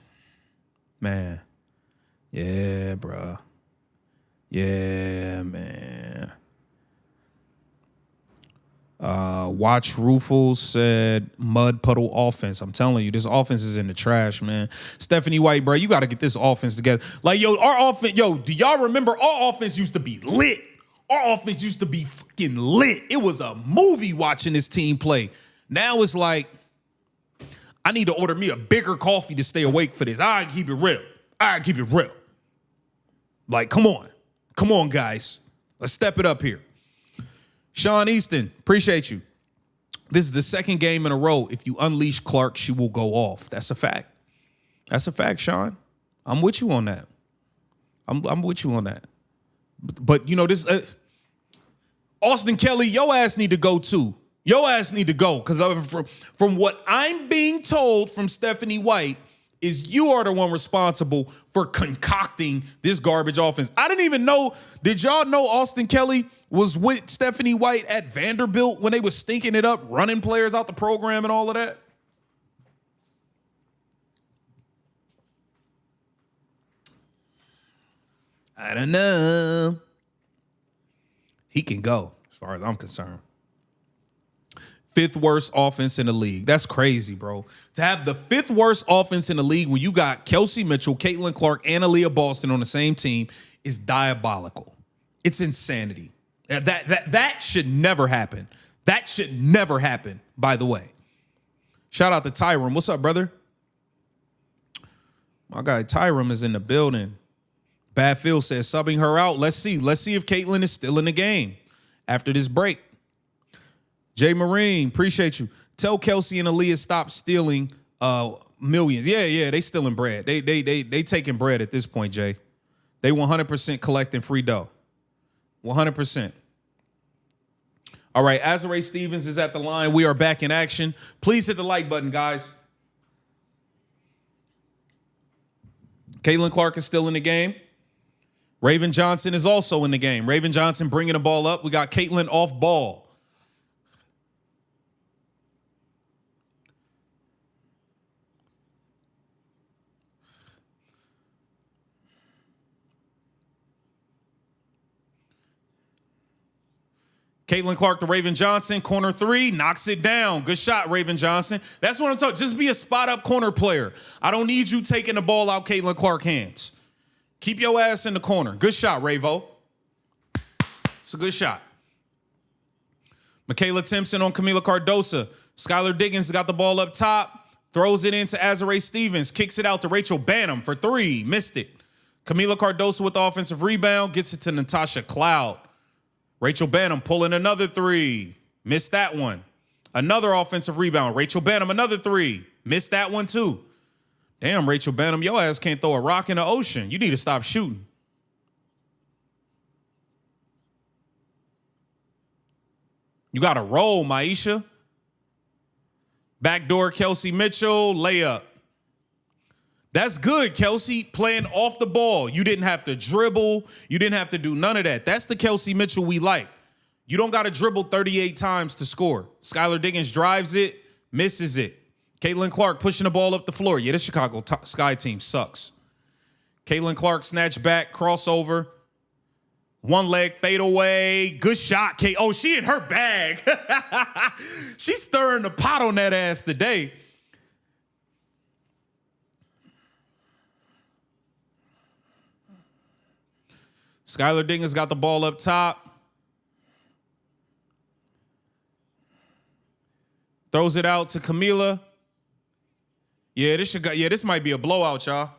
Man. Yeah, bro. Yeah, man. Watch Rufus said mud puddle offense. I'm telling you, this offense is in the trash, man. Stephanie White, bro, you got to get this offense together. Like, yo, our offense, yo, do y'all remember our offense used to be lit? Our offense used to be fucking lit. It was a movie watching this team play. Now it's like, I need to order me a bigger coffee to stay awake for this. I keep it real. Like, come on. Come on, guys. Let's step it up here. Sean Easton, appreciate you. This is the second game in a row. If you unleash Clark, she will go off. That's a fact. That's a fact, Sean. I'm with you on that. I'm with you on that. But you know, this Austin Kelly, your ass need to go too. Your ass need to go. Because from what I'm being told from Stephanie White, is you are the one responsible for concocting this garbage offense. I didn't even know. Did y'all know Austin Kelly was with Stephanie White at Vanderbilt when they was stinking it up, running players out the program and all of that? I don't know. He can go, as far as I'm concerned. 5th worst offense in the league. That's crazy, bro. To have the 5th worst offense in the league when you got Kelsey Mitchell, Caitlin Clark, and Aaliyah Boston on the same team is diabolical. It's insanity. That should never happen. That should never happen, by the way. Shout out to Tyrum. What's up, brother? My guy Tyrum is in the building. Bad Phil says subbing her out. Let's see. Let's see if Caitlin is still in the game after this break. Jay Marine, appreciate you. Tell Kelsey and Aaliyah stop stealing millions. Yeah, they stealing bread. They taking bread at this point, Jay. They 100% collecting free dough. 100%. All right, Azare Stevens is at the line. We are back in action. Please hit the like button, guys. Caitlin Clark is still in the game. Raven Johnson is also in the game. Raven Johnson bringing the ball up. We got Caitlin off ball. Caitlin Clark to Raven Johnson, corner 3, knocks it down. Good shot, Raven Johnson. That's what I'm talking. Just be a spot-up corner player. I don't need you taking the ball out Caitlin Clark's hands. Keep your ass in the corner. Good shot, Ravo. It's a good shot. Michaela Timpson on Camila Cardosa. Skylar Diggins got the ball up top, throws it into Azare Stevens, kicks it out to Rachel Banham for 3, missed it. Camila Cardosa with the offensive rebound, gets it to Natasha Cloud. Rachel Banham pulling another 3. Missed that one. Another offensive rebound. Rachel Banham, another 3. Missed that one too. Damn, Rachel Banham, your ass can't throw a rock in the ocean. You need to stop shooting. You got to roll, Maisha. Backdoor Kelsey Mitchell, layup. That's good, Kelsey, playing off the ball. You didn't have to dribble. You didn't have to do none of that. That's the Kelsey Mitchell we like. You don't got to dribble 38 times to score. Skylar Diggins drives it, misses it. Caitlin Clark pushing the ball up the floor. Yeah, this Chicago Sky team sucks. Caitlin Clark snatch back, crossover. One leg fade away. Good shot, Kate. Oh, she in her bag. She's stirring the pot on that ass today. Skylar Diggins got the ball up top. Throws it out to Camila. Yeah, this might be a blowout, y'all.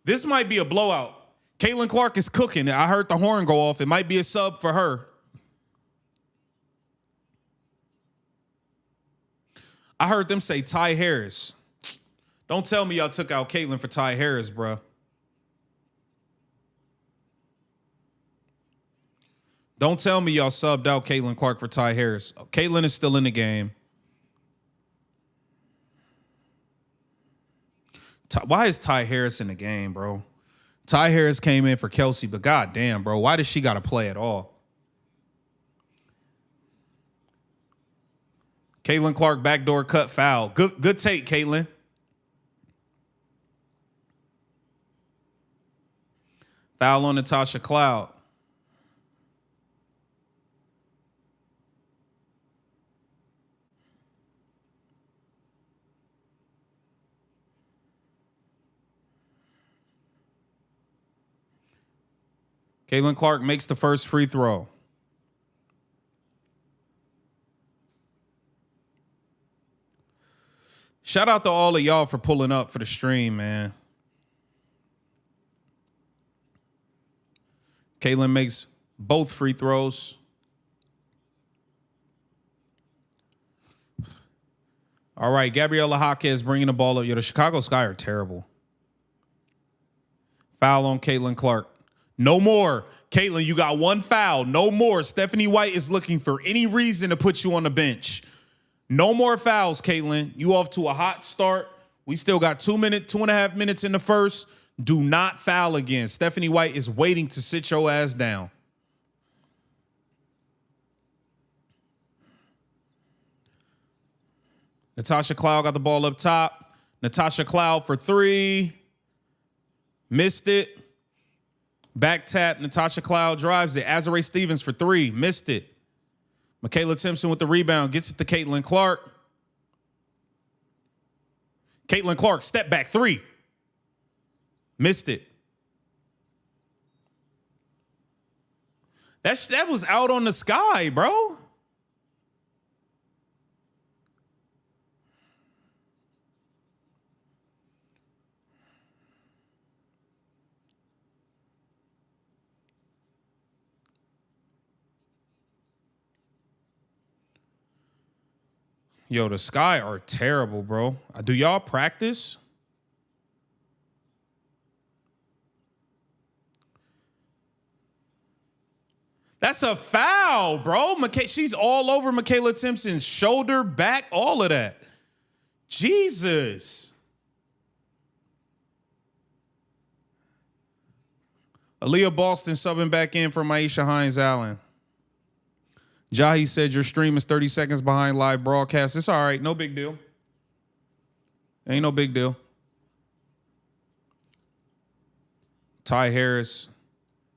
This might be a blowout. Caitlin Clark is cooking. I heard the horn go off. It might be a sub for her. I heard them say Ty Harris. Don't tell me y'all took out Caitlin for Ty Harris, bro. Don't tell me y'all subbed out Caitlin Clark for Ty Harris. Caitlin is still in the game. Why is Ty Harris in the game, bro? Ty Harris came in for Kelsey, but goddamn, bro, why does she got to play at all? Caitlin Clark backdoor cut foul. Good take, Caitlin. Foul on Natasha Cloud. Caitlin Clark makes the first free throw. Shout out to all of y'all for pulling up for the stream, man. Caitlin makes both free throws. All right, Gabriela Jaquez bringing the ball up. Yo, the Chicago Sky are terrible. Foul on Caitlin Clark. No more. Caitlin, you got one foul. No more. Stephanie White is looking for any reason to put you on the bench. No more fouls, Caitlin. You off to a hot start. We still got 2.5 minutes in the first. Do not foul again. Stephanie White is waiting to sit your ass down. Natasha Cloud got the ball up top. Natasha Cloud for three. Missed it. Back tap. Natasha Cloud drives it. Azare Stevens for three. Missed it. Michaela Timpson with the rebound. Gets it to Caitlin Clark. Caitlin Clark, step back three. Missed it. That was out on the Sky, bro. Yo, the Sky are terrible, bro. Do y'all practice? That's a foul, bro. She's all over Michaela Timpson's shoulder, back, all of that. Jesus. Aaliyah Boston subbing back in for Maisha Hines-Allen. Jahi said your stream is 30 seconds behind live broadcast. It's all right. No big deal. Ain't no big deal. Ty Harris.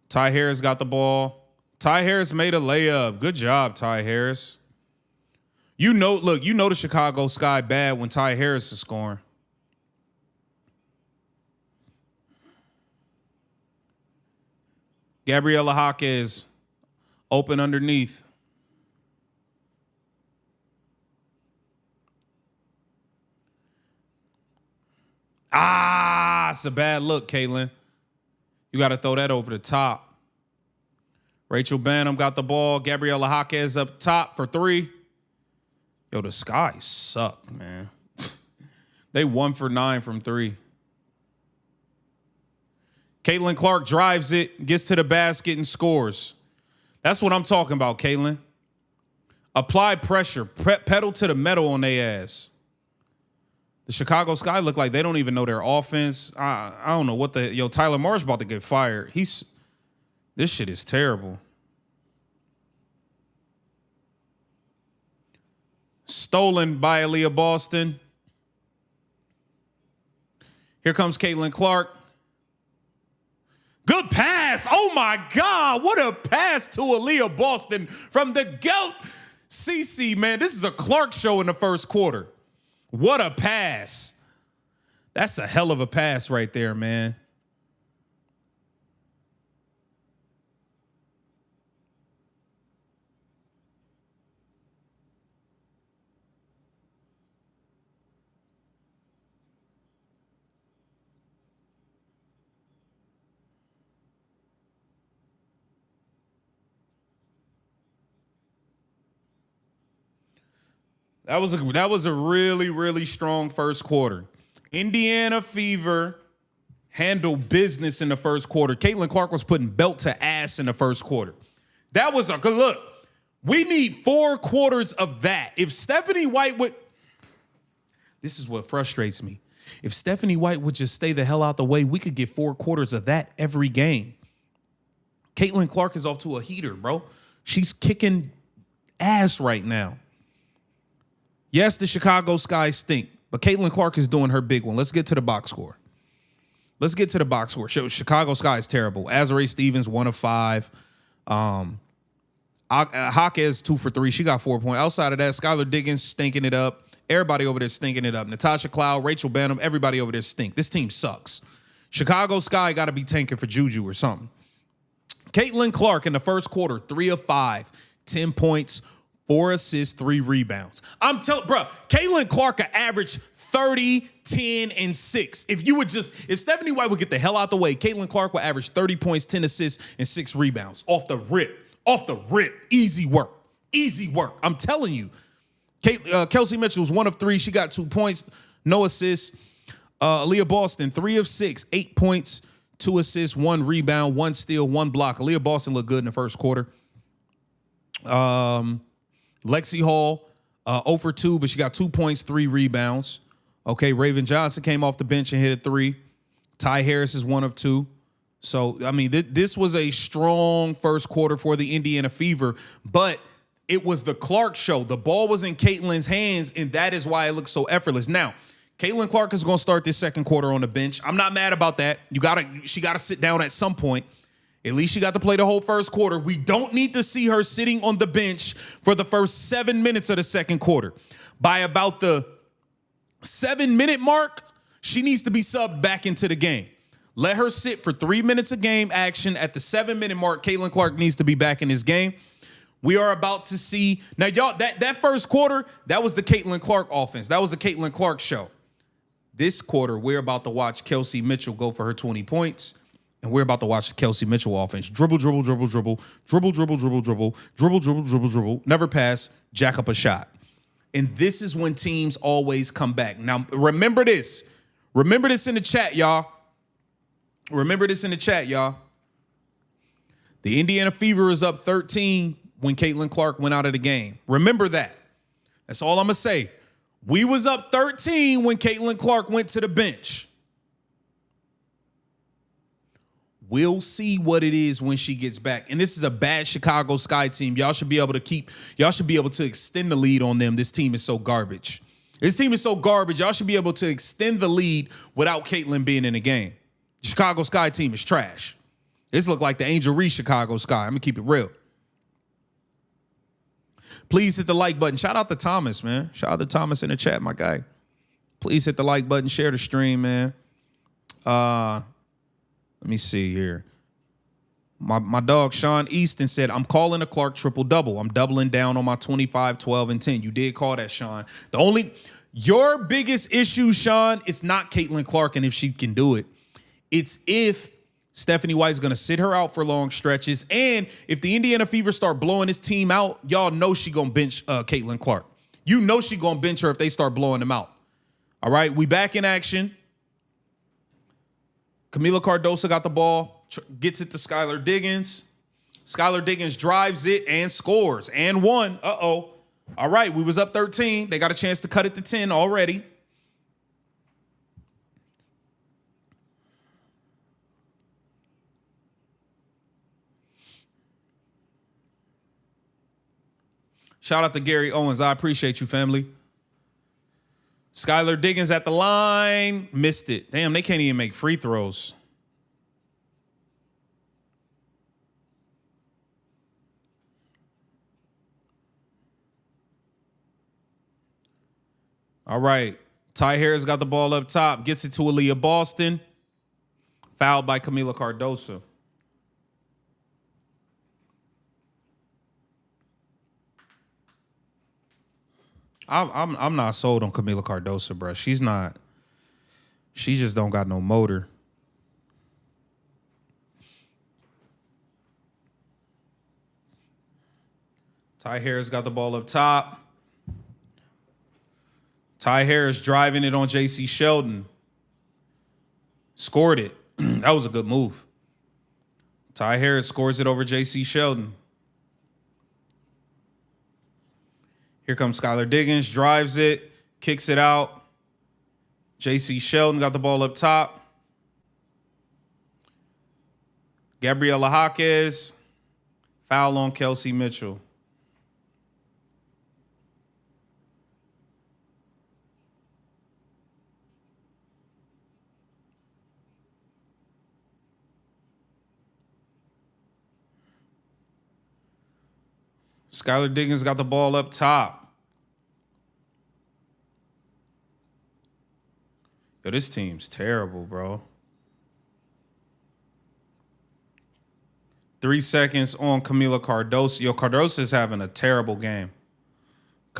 Ty Harris got the ball. Ty Harris made a layup. Good job, Ty Harris. You know, look, you know the Chicago Sky bad when Ty Harris is scoring. Gabriela Jaquez open underneath. It's a bad look, Caitlin. You got to throw that over the top. Rachel Banham got the ball. Gabriela Jaquez up top for three. Yo, the Sky suck, man. They 1 for 9 from three. Caitlin Clark drives it, gets to the basket, and scores. That's what I'm talking about, Caitlin. Apply pressure. Pedal to the metal on their ass. The Chicago Sky look like they don't even know their offense. I don't know what the... Yo, Tyler Marsh about to get fired. This shit is terrible. Stolen by Aaliyah Boston. Here comes Caitlin Clark. Good pass. Oh, my God. What a pass to Aaliyah Boston from the GOAT. CC, man, this is a Clark show in the first quarter. What a pass. That's a hell of a pass right there, man. That was a really, really strong first quarter. Indiana Fever handled business in the first quarter. Caitlin Clark was putting belt to ass in the first quarter. That was a good look. We need 4 quarters of that. If Stephanie White would, this is what frustrates me. If Stephanie White would just stay the hell out the way, we could get 4 quarters of that every game. Caitlin Clark is off to a heater, bro. She's kicking ass right now. Yes, the Chicago Sky stink, but Caitlin Clark is doing her big one. Let's get to the box score. Chicago Sky is terrible. Azare Stevens, 1 of 5. Jaquez, 2 for 3. She got 4 points. Outside of that, Skylar Diggins stinking it up. Everybody over there stinking it up. Natasha Cloud, Rachel Banham, everybody over there stink. This team sucks. Chicago Sky got to be tanking for Juju or something. Caitlin Clark in the first quarter, 3 of 5, 10 points, 4 assists, 3 rebounds. I'm telling, bro, Caitlin Clark averaged 30, 10, and 6. If Stephanie White would get the hell out the way, Caitlin Clark would average 30 points, 10 assists, and 6 rebounds. Off the rip. Easy work. I'm telling you. Kelsey Mitchell was 1 of 3. She got 2 points, no assists. Aaliyah Boston, 3 of 6, 8 points, 2 assists, 1 rebound, 1 steal, 1 block. Aaliyah Boston looked good in the first quarter. Lexi Hall, 0 for 2, but she got 2 points, 3 rebounds. Okay, Raven Johnson came off the bench and hit a 3. Ty Harris is 1 of 2. So, I mean, this was a strong first quarter for the Indiana Fever, but it was the Clark show. The ball was in Caitlin's hands, and that is why it looked so effortless. Now, Caitlin Clark is going to start this second quarter on the bench. I'm not mad about that. She got to sit down at some point. At least she got to play the whole first quarter. We don't need to see her sitting on the bench for the first 7 minutes of the second quarter. By about the 7-minute mark, she needs to be subbed back into the game. Let her sit for 3 minutes of game action. At the 7-minute mark, Caitlin Clark needs to be back in this game. We are about to see now, y'all. That first quarter, that was the Caitlin Clark offense. That was the Caitlin Clark show. This quarter, we're about to watch Kelsey Mitchell go for her 20 points. And we're about to watch the Kelsey Mitchell offense. Dribble, never pass, jack up a shot. And this is when teams always come back. Now, remember this. Remember this in the chat, y'all. The Indiana Fever is up 13 when Caitlin Clark went out of the game. Remember that. That's all I'm going to say. We was up 13 when Caitlin Clark went to the bench. We'll see what it is when she gets back. And this is a bad Chicago Sky team. Y'all should be able to extend the lead on them. This team is so garbage. Y'all should be able to extend the lead without Caitlin being in the game. Chicago Sky team is trash. This look like the Angel Reese Chicago Sky. I'm going to keep it real. Please hit the like button. Shout out to Thomas, man. Shout out to Thomas in the chat, my guy. Please hit the like button. Share the stream, man. Let me see here. My dog Sean Easton said, I'm calling a Clark triple-double. I'm doubling down on my 25, 12, and 10. You did call that, Sean. Your biggest issue, Sean, it's not Caitlin Clark and if she can do it. It's if Stephanie White's going to sit her out for long stretches. And if the Indiana Fever start blowing this team out, y'all know she going to bench Caitlin Clark. You know she going to bench her if they start blowing them out. All right, we back in action. Camila Cardoso got the ball, gets it to Skylar Diggins. Skylar Diggins drives it and scores and won. Uh-oh. All right, we was up 13. They got a chance to cut it to 10 already. Shout out to Gary Owens. I appreciate you, family. Skylar Diggins at the line. Missed it. Damn, they can't even make free throws. All right. Ty Harris got the ball up top. Gets it to Aaliyah Boston. Fouled by Camila Cardoso. I'm not sold on Camila Cardoso, bro. She's not. She just don't got no motor. Ty Harris got the ball up top. Ty Harris driving it on J.C. Sheldon. Scored it. That was a good move. Ty Harris scores it over J.C. Sheldon. Here comes Skylar Diggins, drives it, kicks it out. J.C. Sheldon got the ball up top. Gabriela Jaquez, foul on Kelsey Mitchell. Skylar Diggins got the ball up top. Yo, this team's terrible, bro. 3 seconds on Camila Cardoso. Yo, Cardoso's having a terrible game.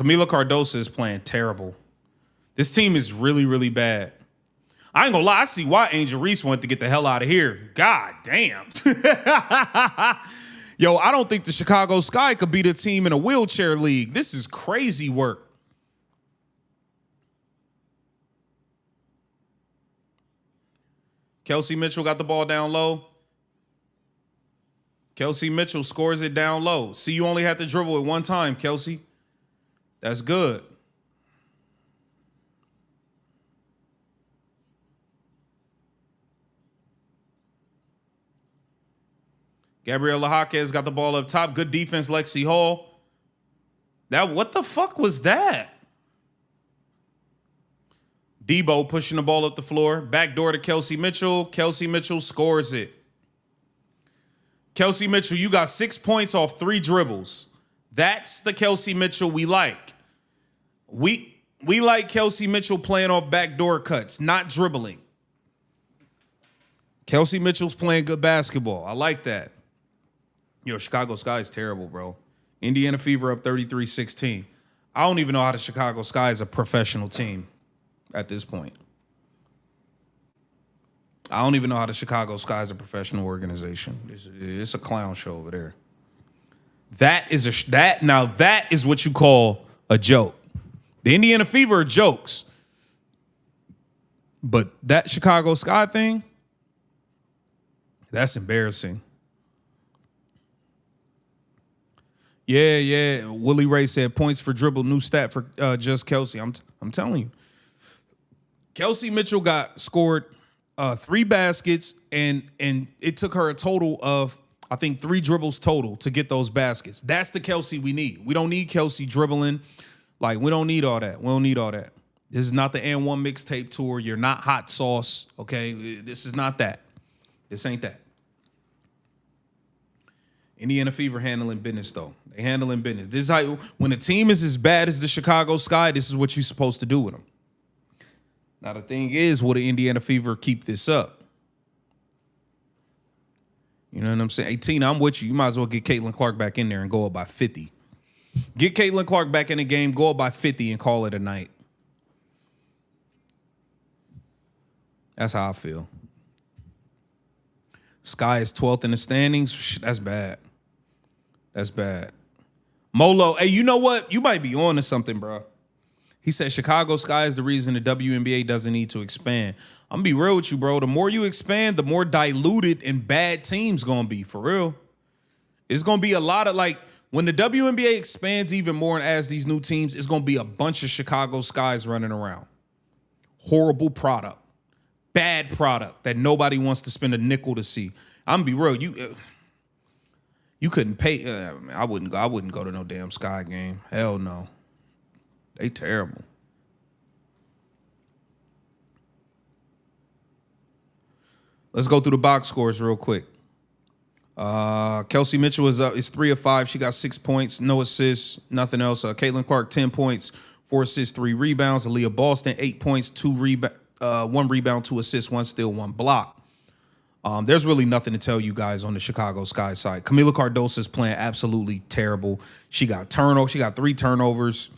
Camila Cardoso is playing terrible. This team is really, really bad. I ain't gonna lie, I see why Angel Reese wanted to get the hell out of here. God damn. Yo, I don't think the Chicago Sky could beat a team in a wheelchair league. This is crazy work. Kelsey Mitchell got the ball down low. Kelsey Mitchell scores it down low. See, you only had to dribble it one time, Kelsey. That's good. Gabriela Jaquez got the ball up top. Good defense, Lexi Hall. What the fuck was that? Debo pushing the ball up the floor. Backdoor to Kelsey Mitchell. Kelsey Mitchell scores it. Kelsey Mitchell, you got 6 points off 3 dribbles. That's the Kelsey Mitchell we like. We like Kelsey Mitchell playing off backdoor cuts, not dribbling. Kelsey Mitchell's playing good basketball. I like that. Yo, Chicago Sky is terrible, bro. Indiana Fever up 33-16. I don't even know how the Chicago Sky is a professional team at this point. I don't even know how the Chicago Sky is a professional organization. It's a clown show over there. That is what you call a joke. The Indiana Fever are jokes. But that Chicago Sky thing, that's embarrassing. Yeah. Willie Ray said points for dribble, new stat for just Kelsey. I'm telling you. Kelsey Mitchell got scored 3 baskets, and it took her a total of, I think, 3 dribbles total to get those baskets. That's the Kelsey we need. We don't need Kelsey dribbling. Like, we don't need all that. We don't need all that. This is not the N1 mixtape tour. You're not hot sauce, okay? This is not that. This ain't that. Indiana Fever handling business, though. They handling business. This is how, when a team is as bad as the Chicago Sky, this is what you're supposed to do with them. Now, the thing is, will the Indiana Fever keep this up? You know what I'm saying? 18, I'm with you. You might as well get Caitlin Clark back in there and go up by 50. Get Caitlin Clark back in the game, go up by 50, and call it a night. That's how I feel. Sky is 12th in the standings. That's bad. That's bad. Molo, hey, you know what? You might be on to something, bro. He said Chicago Sky is the reason the WNBA doesn't need to expand. I'm going to be real with you, bro. The more you expand, the more diluted and bad teams going to be, for real. It's going to be a lot of, like, when the WNBA expands even more and adds these new teams, it's going to be a bunch of Chicago Skies running around. Horrible product. Bad product that nobody wants to spend a nickel to see. I'm going to be real. You couldn't pay. I wouldn't go to no damn Sky game. Hell no. They terrible. Let's go through the box scores real quick. Kelsey Mitchell is 3 of 5. She got 6 points, no assists, nothing else. Caitlin Clark, 10 points, 4 assists, 3 rebounds. Aaliyah Boston, 8 points, 1 rebound, 2 assists, 1 steal, 1 block. There's really nothing to tell you guys on the Chicago Sky side. Camila Cardoso is playing absolutely terrible. She got 3 turnovers.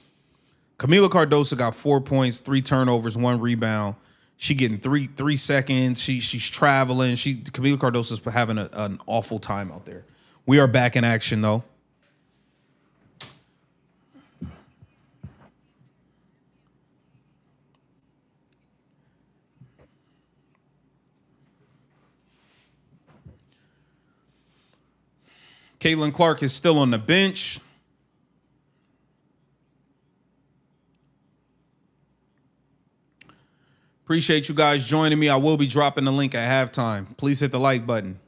Camila Cardoso got 4 points, 3 turnovers, 1 rebound. She getting 3 seconds. She's traveling. Camila Cardoso's having an awful time out there. We are back in action though. Caitlin Clark is still on the bench. Appreciate you guys joining me. I will be dropping the link at halftime. Please hit the like button.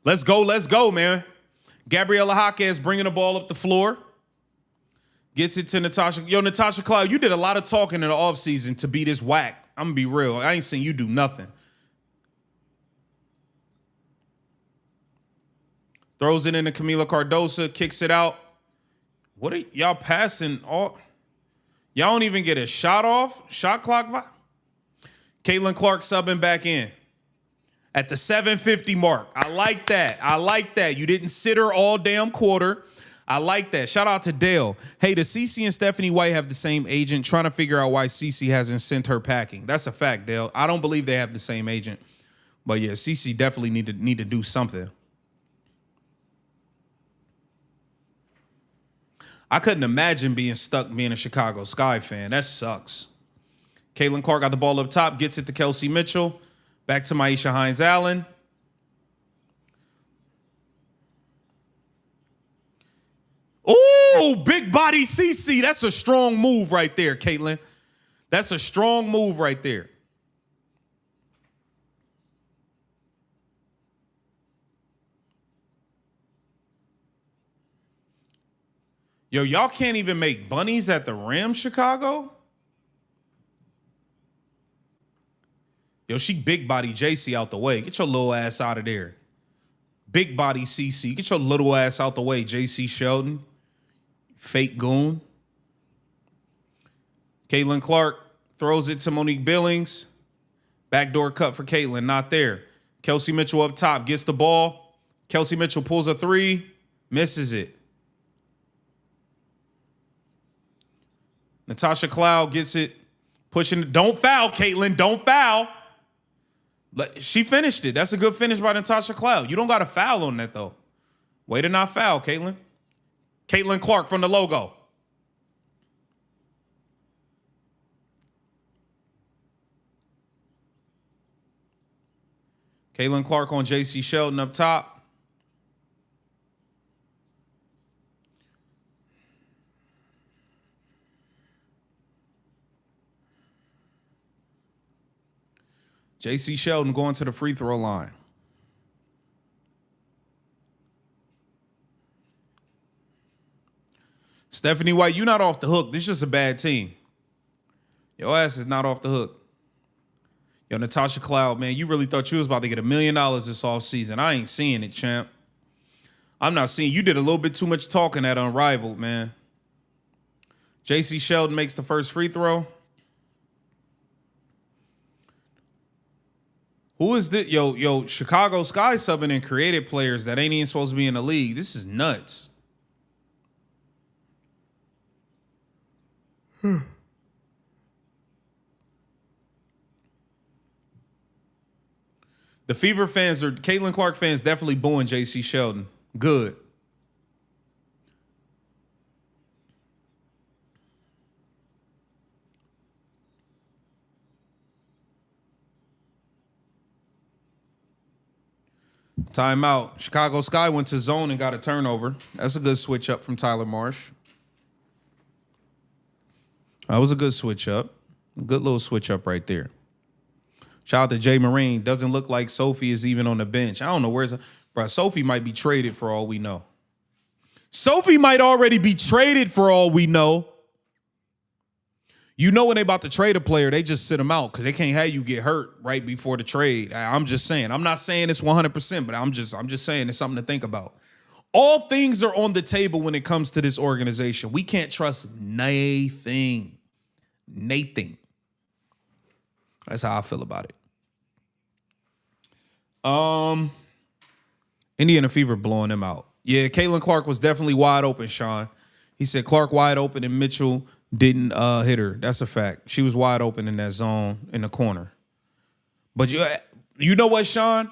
Let's go, man. Gabriela Jaquez bringing the ball up the floor. Gets it to Natasha. Yo, Natasha Cloud, you did a lot of talking in the offseason to be this whack. I'm going to be real. I ain't seen you do nothing. Throws it into Camila Cardoso, kicks it out. What are y'all passing? Y'all don't even get a shot off? Shot clock? Caitlin Clark subbing back in at the 7:50 mark. I like that. You didn't sit her all damn quarter. I like that. Shout out to Dale. Hey, does Cece and Stephanie White have the same agent? Trying to figure out why Cece hasn't sent her packing. That's a fact, Dale. I don't believe they have the same agent. But yeah, Cece definitely need to do something. I couldn't imagine being stuck being a Chicago Sky fan. That sucks. Caitlin Clark got the ball up top, gets it to Kelsey Mitchell. Back to Maisha Hines-Allen. Oh, big body CC. That's a strong move right there, Caitlin. That's a strong move right there. Yo, y'all can't even make bunnies at the rim, Chicago? Yo, she big body JC out the way. Get your little ass out of there. Big body CC. Get your little ass out the way, JC Sheldon. Fake goon. Caitlin Clark throws it to Monique Billings. Backdoor cut for Caitlin, not there. Kelsey Mitchell up top, gets the ball. Kelsey Mitchell pulls a three, misses it. Natasha Cloud gets it, pushing. Don't foul, Caitlin. Don't foul. She finished it. That's a good finish by Natasha Cloud. You don't got to foul on that, though. Way to not foul, Caitlin. Caitlin Clark from the logo. Caitlin Clark on JC Sheldon up top. JC Sheldon going to the free throw line. Stephanie White, you're not off the hook. This is just a bad team. Your ass is not off the hook. Yo, Natasha Cloud, man, you really thought you was about to get $1 million this offseason. I ain't seeing it, champ. I'm not seeing. You did a little bit too much talking at Unrivaled, man. JC Sheldon makes the first free throw. Who is this? Yo, Chicago Sky subbing in creative players that ain't even supposed to be in the league. This is nuts. The Fever fans or Caitlin Clark fans definitely booing JC Sheldon. Good. Timeout. Chicago Sky went to zone and got a turnover. That's a good switch up from Tyler Marsh. That was a good switch up. A good little switch up right there. Shout out to Jay Marine. Doesn't look like Sophie is even on the bench. I don't know where's... Bro, Sophie might be traded for all we know. Sophie might already be traded for all we know. You know when they about to trade a player, they just sit them out because they can't have you get hurt right before the trade. I'm just saying. I'm not saying it's 100%, but I'm just saying it's something to think about. All things are on the table when it comes to this organization. We can't trust nothing. Nothing. That's how I feel about it. Indiana Fever blowing them out. Yeah, Caitlin Clark was definitely wide open, Sean. He said Clark wide open and Mitchell didn't hit her. That's a fact. She was wide open in that zone in the corner. But you know what, Sean?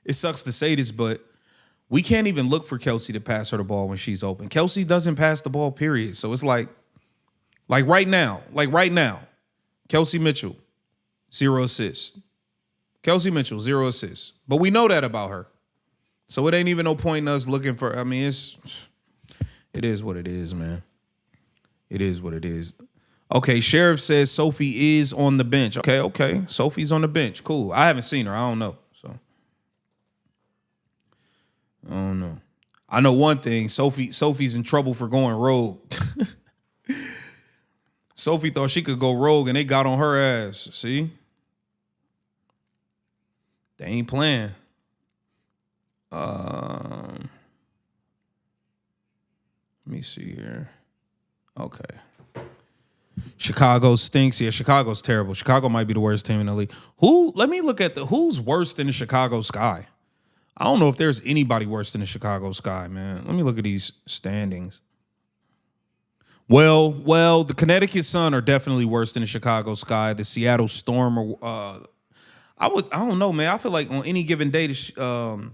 It sucks to say this, but we can't even look for Kelsey to pass her the ball when she's open. Kelsey doesn't pass the ball, period. So it's like right now, Kelsey Mitchell, 0 assists. Kelsey Mitchell, 0 assists. But we know that about her. So it ain't even no point in us looking for, I mean, it is what it is, man. It is what it is. Okay, Sheriff says Sophie is on the bench. Okay. Sophie's on the bench. Cool. I haven't seen her. I don't know. So I don't know. I know one thing. Sophie's in trouble for going rogue. Sophie thought she could go rogue and they got on her ass. See? They ain't playing. Let me see here. Okay. Chicago stinks. Yeah, Chicago's terrible. Chicago might be the worst team in the league. Let me look at who's worse than the Chicago Sky? I don't know if there's anybody worse than the Chicago Sky, man. Let me look at these standings. Well, the Connecticut Sun are definitely worse than the Chicago Sky. The Seattle Storm are. I don't know, man. I feel like on any given day, the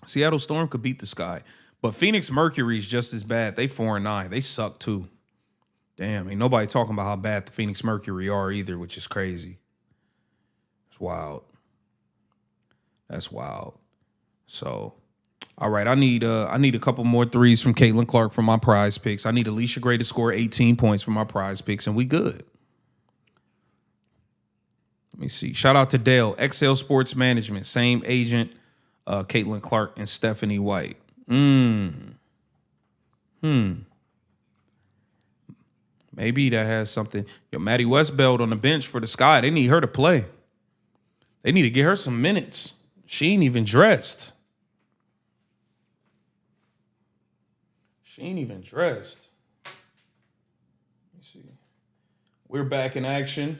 Seattle Storm could beat the Sky, but Phoenix Mercury is just as bad. They 4-9. They suck too. Damn, ain't nobody talking about how bad the Phoenix Mercury are either, which is crazy. It's wild. That's wild. So, all right, I need a couple more threes from Caitlin Clark for my prize picks. I need Alicia Gray to score 18 points for my prize picks, and we good. Let me see. Shout out to Dale, XL Sports Management, same agent, Caitlin Clark and Stephanie White. Maybe that has something. Yo, Maddie Westbeld on the bench for the Sky. They need her to play. They need to get her some minutes. She ain't even dressed. She ain't even dressed. Let me see. We're back in action.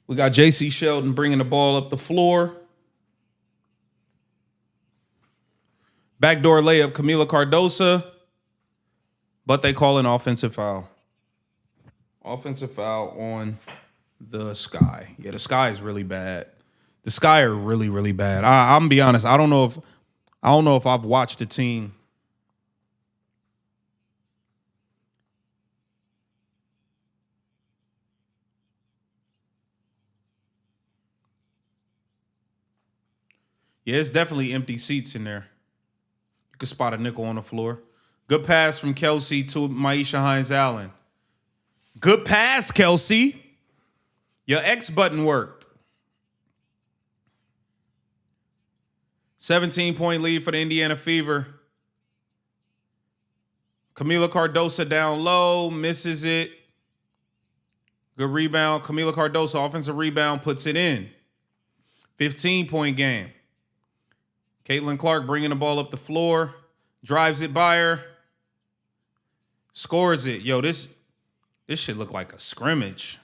We got J.C. Sheldon bringing the ball up the floor. Backdoor layup, Camila Cardosa. But they call an offensive foul. Offensive foul on the Sky. Yeah, the Sky is really bad. The Sky are really, really bad. I'm gonna be honest. I don't know if I've watched a team. Yeah, it's definitely empty seats in there. You could spot a nickel on the floor. Good pass from Kelsey to Maisha Hines-Allen. Good pass, Kelsey. Your X button worked. 17-point lead for the Indiana Fever. Camila Cardosa down low, misses it. Good rebound. Camila Cardosa, offensive rebound, puts it in. 15-point game. Caitlin Clark bringing the ball up the floor, drives it by her, scores it. Yo, this should look like a scrimmage.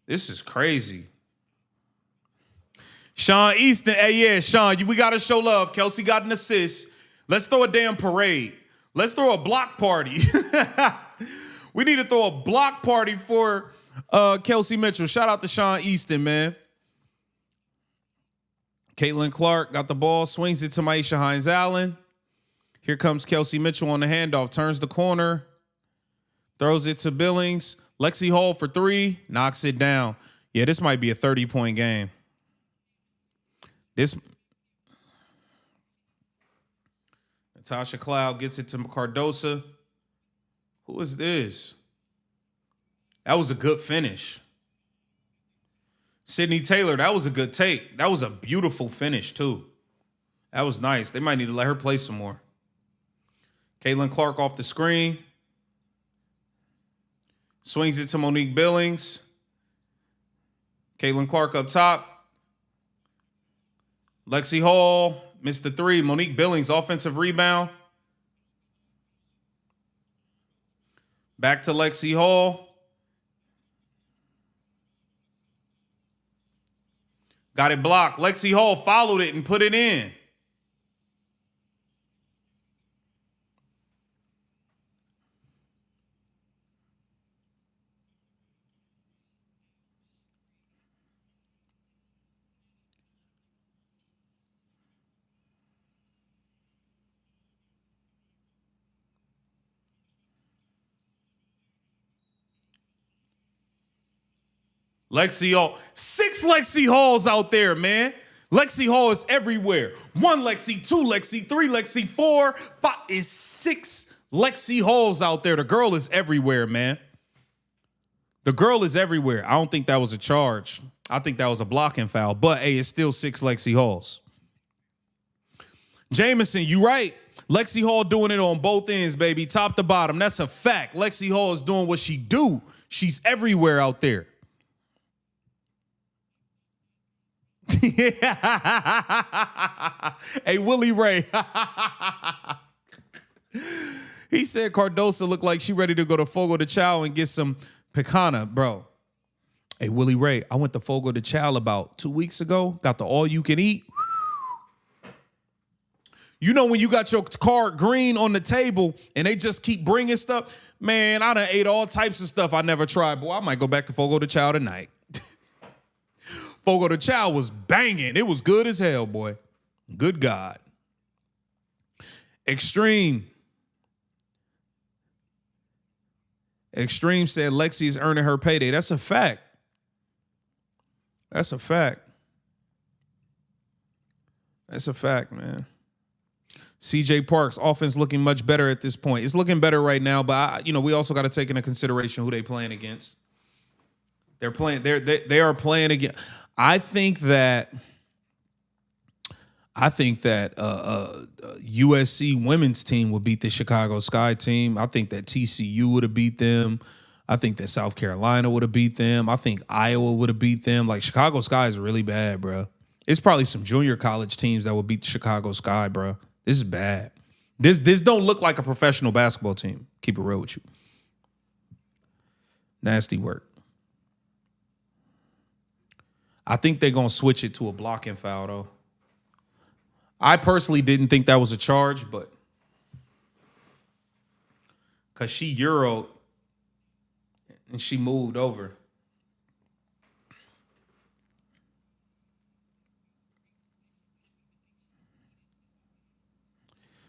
This is crazy. Sean Easton, hey, yeah, Sean, we got to show love. Kelsey got an assist. Let's throw a damn parade. Let's throw a block party. We need to throw a block party for Kelsey Mitchell. Shout out to Sean Easton, man. Caitlin Clark got the ball, swings it to Maisha Hines-Allen. Here comes Kelsey Mitchell on the handoff, turns the corner, throws it to Billings. Lexi Hall for three, knocks it down. Yeah, this might be a 30-point game. Natasha Cloud gets it to Cardosa. Who is this? That was a good finish. Sydney Taylor, that was a good take. That was a beautiful finish, too. That was nice. They might need to let her play some more. Caitlin Clark off the screen. Swings it to Monique Billings. Caitlin Clark up top. Lexi Hall missed the three. Monique Billings, offensive rebound. Back to Lexi Hall. Got it blocked. Lexi Hall followed it and put it in. Lexi Hall. 6 Lexi Halls out there, man. Lexi Hall is everywhere. 1 Lexi, 2 Lexi, 3 Lexi, 4, 5 is 6 Lexi Halls out there. The girl is everywhere, man. The girl is everywhere. I don't think that was a charge. I think that was a blocking foul. But, hey, it's still 6 Lexi Halls. Jameson, you right. Lexi Hall doing it on both ends, baby. Top to bottom. That's a fact. Lexi Hall is doing what she do. She's everywhere out there. Hey, Willie Ray. He said Cardosa looked like she ready to go to Fogo de Chao and get some picana, bro. Hey, Willie Ray, I went to Fogo de Chao about 2 weeks ago. Got the all you can eat. You know when you got your card green on the table and they just keep bringing stuff? Man, I done ate all types of stuff I never tried. Boy, I might go back to Fogo de Chao tonight. Fogo de Chao was banging. It was good as hell, boy. Good God. Extreme said Lexi is earning her payday. That's a fact. That's a fact. That's a fact, man. CJ Parks, offense looking much better at this point. It's looking better right now, but we also got to take into consideration who they playing against. They are playing against. I think that USC women's team would beat the Chicago Sky team. I think that TCU would have beat them. I think that South Carolina would have beat them. I think Iowa would have beat them. Like, Chicago Sky is really bad, bro. It's probably some junior college teams that would beat the Chicago Sky, bro. This is bad. This don't look like a professional basketball team. Keep it real with you. Nasty work. I think they're going to switch it to a blocking foul, though. I personally didn't think that was a charge, but because she Euroed and she moved over.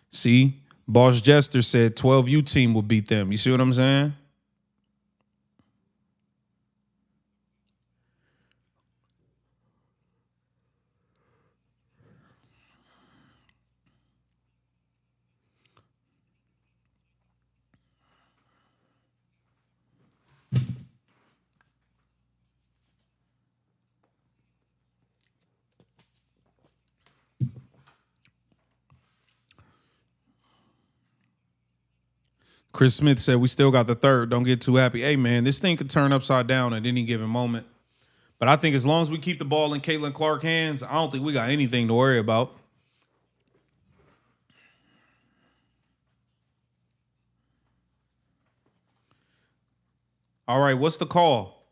See, Boss Jester said 12U team will beat them. You see what I'm saying? Chris Smith said, we still got the third. Don't get too happy. Hey, man, this thing could turn upside down at any given moment. But I think as long as we keep the ball in Caitlin Clark's hands, I don't think we got anything to worry about. All right, what's the call?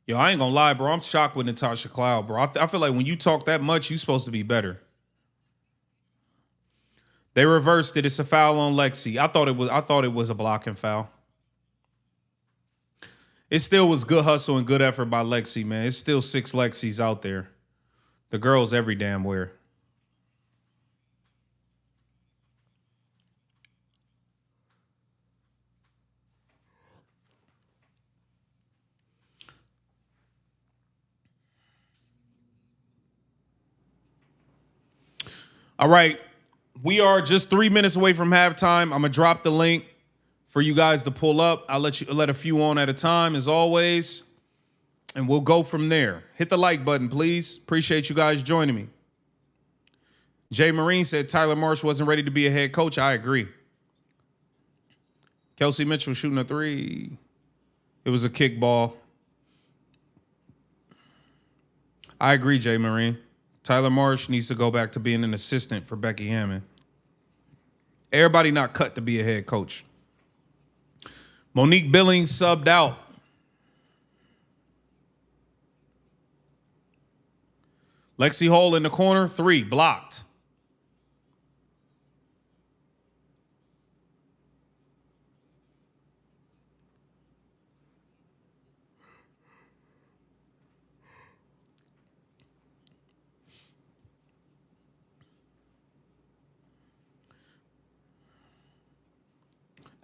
Yo, I ain't gonna lie, bro. I'm shocked with Natasha Cloud, bro. I feel like when you talk that much, you're supposed to be better. They reversed it. It's a foul on Lexi. I thought it was a blocking foul. It still was good hustle and good effort by Lexi, man. It's still 6 Lexis out there. The girl's every damn where. All right. We are just 3 minutes away from halftime. I'm gonna drop the link for you guys to pull up. I'll let a few on at a time, as always, and we'll go from there. Hit the like button, please. Appreciate you guys joining me. Jay Marine said Tyler Marsh wasn't ready to be a head coach. I agree. Kelsey Mitchell shooting a 3. It was a kickball. I agree, Jay Marine. Tyler Marsh needs to go back to being an assistant for Becky Hammond. Everybody not cut to be a head coach. Monique Billings subbed out. Lexi Hall in the corner, 3, blocked.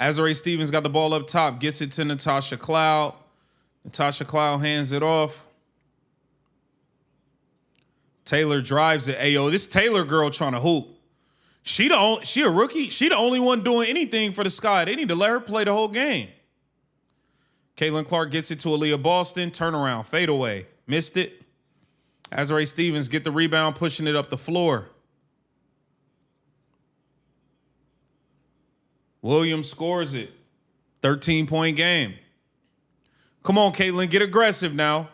Azare Stevens got the ball up top, gets it to Natasha Cloud. Natasha Cloud hands it off. Taylor drives it. Ayo, this Taylor girl trying to hoop. She a rookie. She the only one doing anything for the Sky. They need to let her play the whole game. Caitlin Clark gets it to Aaliyah Boston. Turnaround, fade away. Missed it. Azare Stevens get the rebound, pushing it up the floor. Williams scores it. 13-point game. Come on, Caitlin, get aggressive now.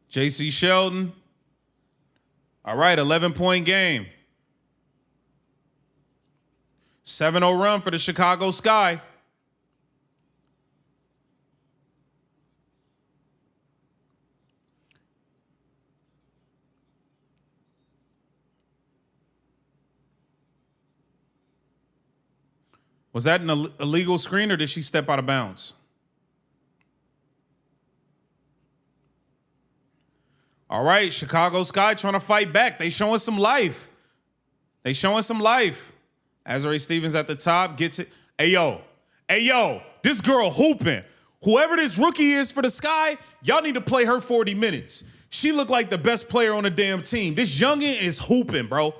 J.C. Sheldon. All right, 11-point game. 7-0 run for the Chicago Sky. Was that an illegal screen or did she step out of bounds? All right, Chicago Sky trying to fight back. They showing some life. Azare Stevens at the top gets it. Hey, yo, this girl hooping. Whoever this rookie is for the Sky, y'all need to play her 40 minutes. She looked like the best player on the damn team. This youngin' is hooping, bro.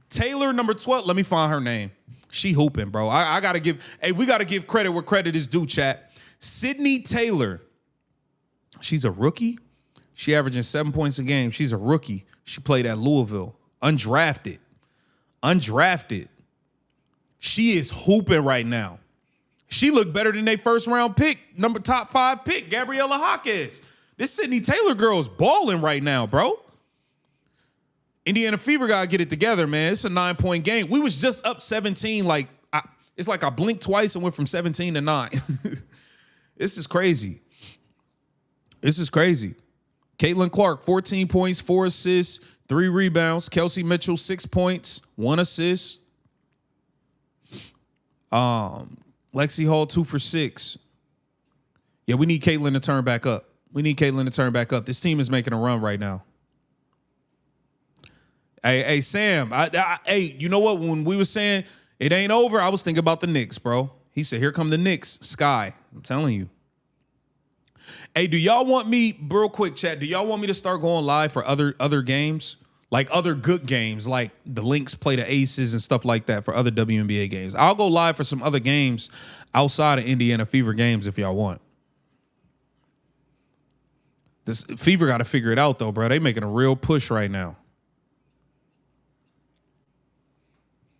Taylor, number 12. Let me find her name. She hooping, bro. We gotta give credit where credit is due, chat. Sydney Taylor. She's a rookie. She averaging 7 points a game. She's a rookie. She played at Louisville. Undrafted. She is hooping right now. She looked better than their first round pick, top 5 pick, Gabriella Hawkins. This Sydney Taylor girl is balling right now, bro. Indiana Fever gotta get it together, man. It's a 9-point game. We was just up 17. It's like I blinked twice and went from 17 to 9. This is crazy. Caitlin Clark, 14 points, 4 assists, 3 rebounds. Kelsey Mitchell, 6 points, 1 assist. Lexi Hall, 2 for 6. Yeah, we need Caitlin to turn back up. This team is making a run right now. Hey, Sam. Hey, you know what? When we were saying it ain't over, I was thinking about the Knicks, bro. He said, "Here come the Knicks, Sky." I'm telling you. Hey, do y'all want me, real quick, chat? Do y'all want me to start going live for other games, like other good games, like the Lynx play the Aces and stuff like that for other WNBA games? I'll go live for some other games outside of Indiana Fever games if y'all want. This Fever got to figure it out though, bro. They making a real push right now.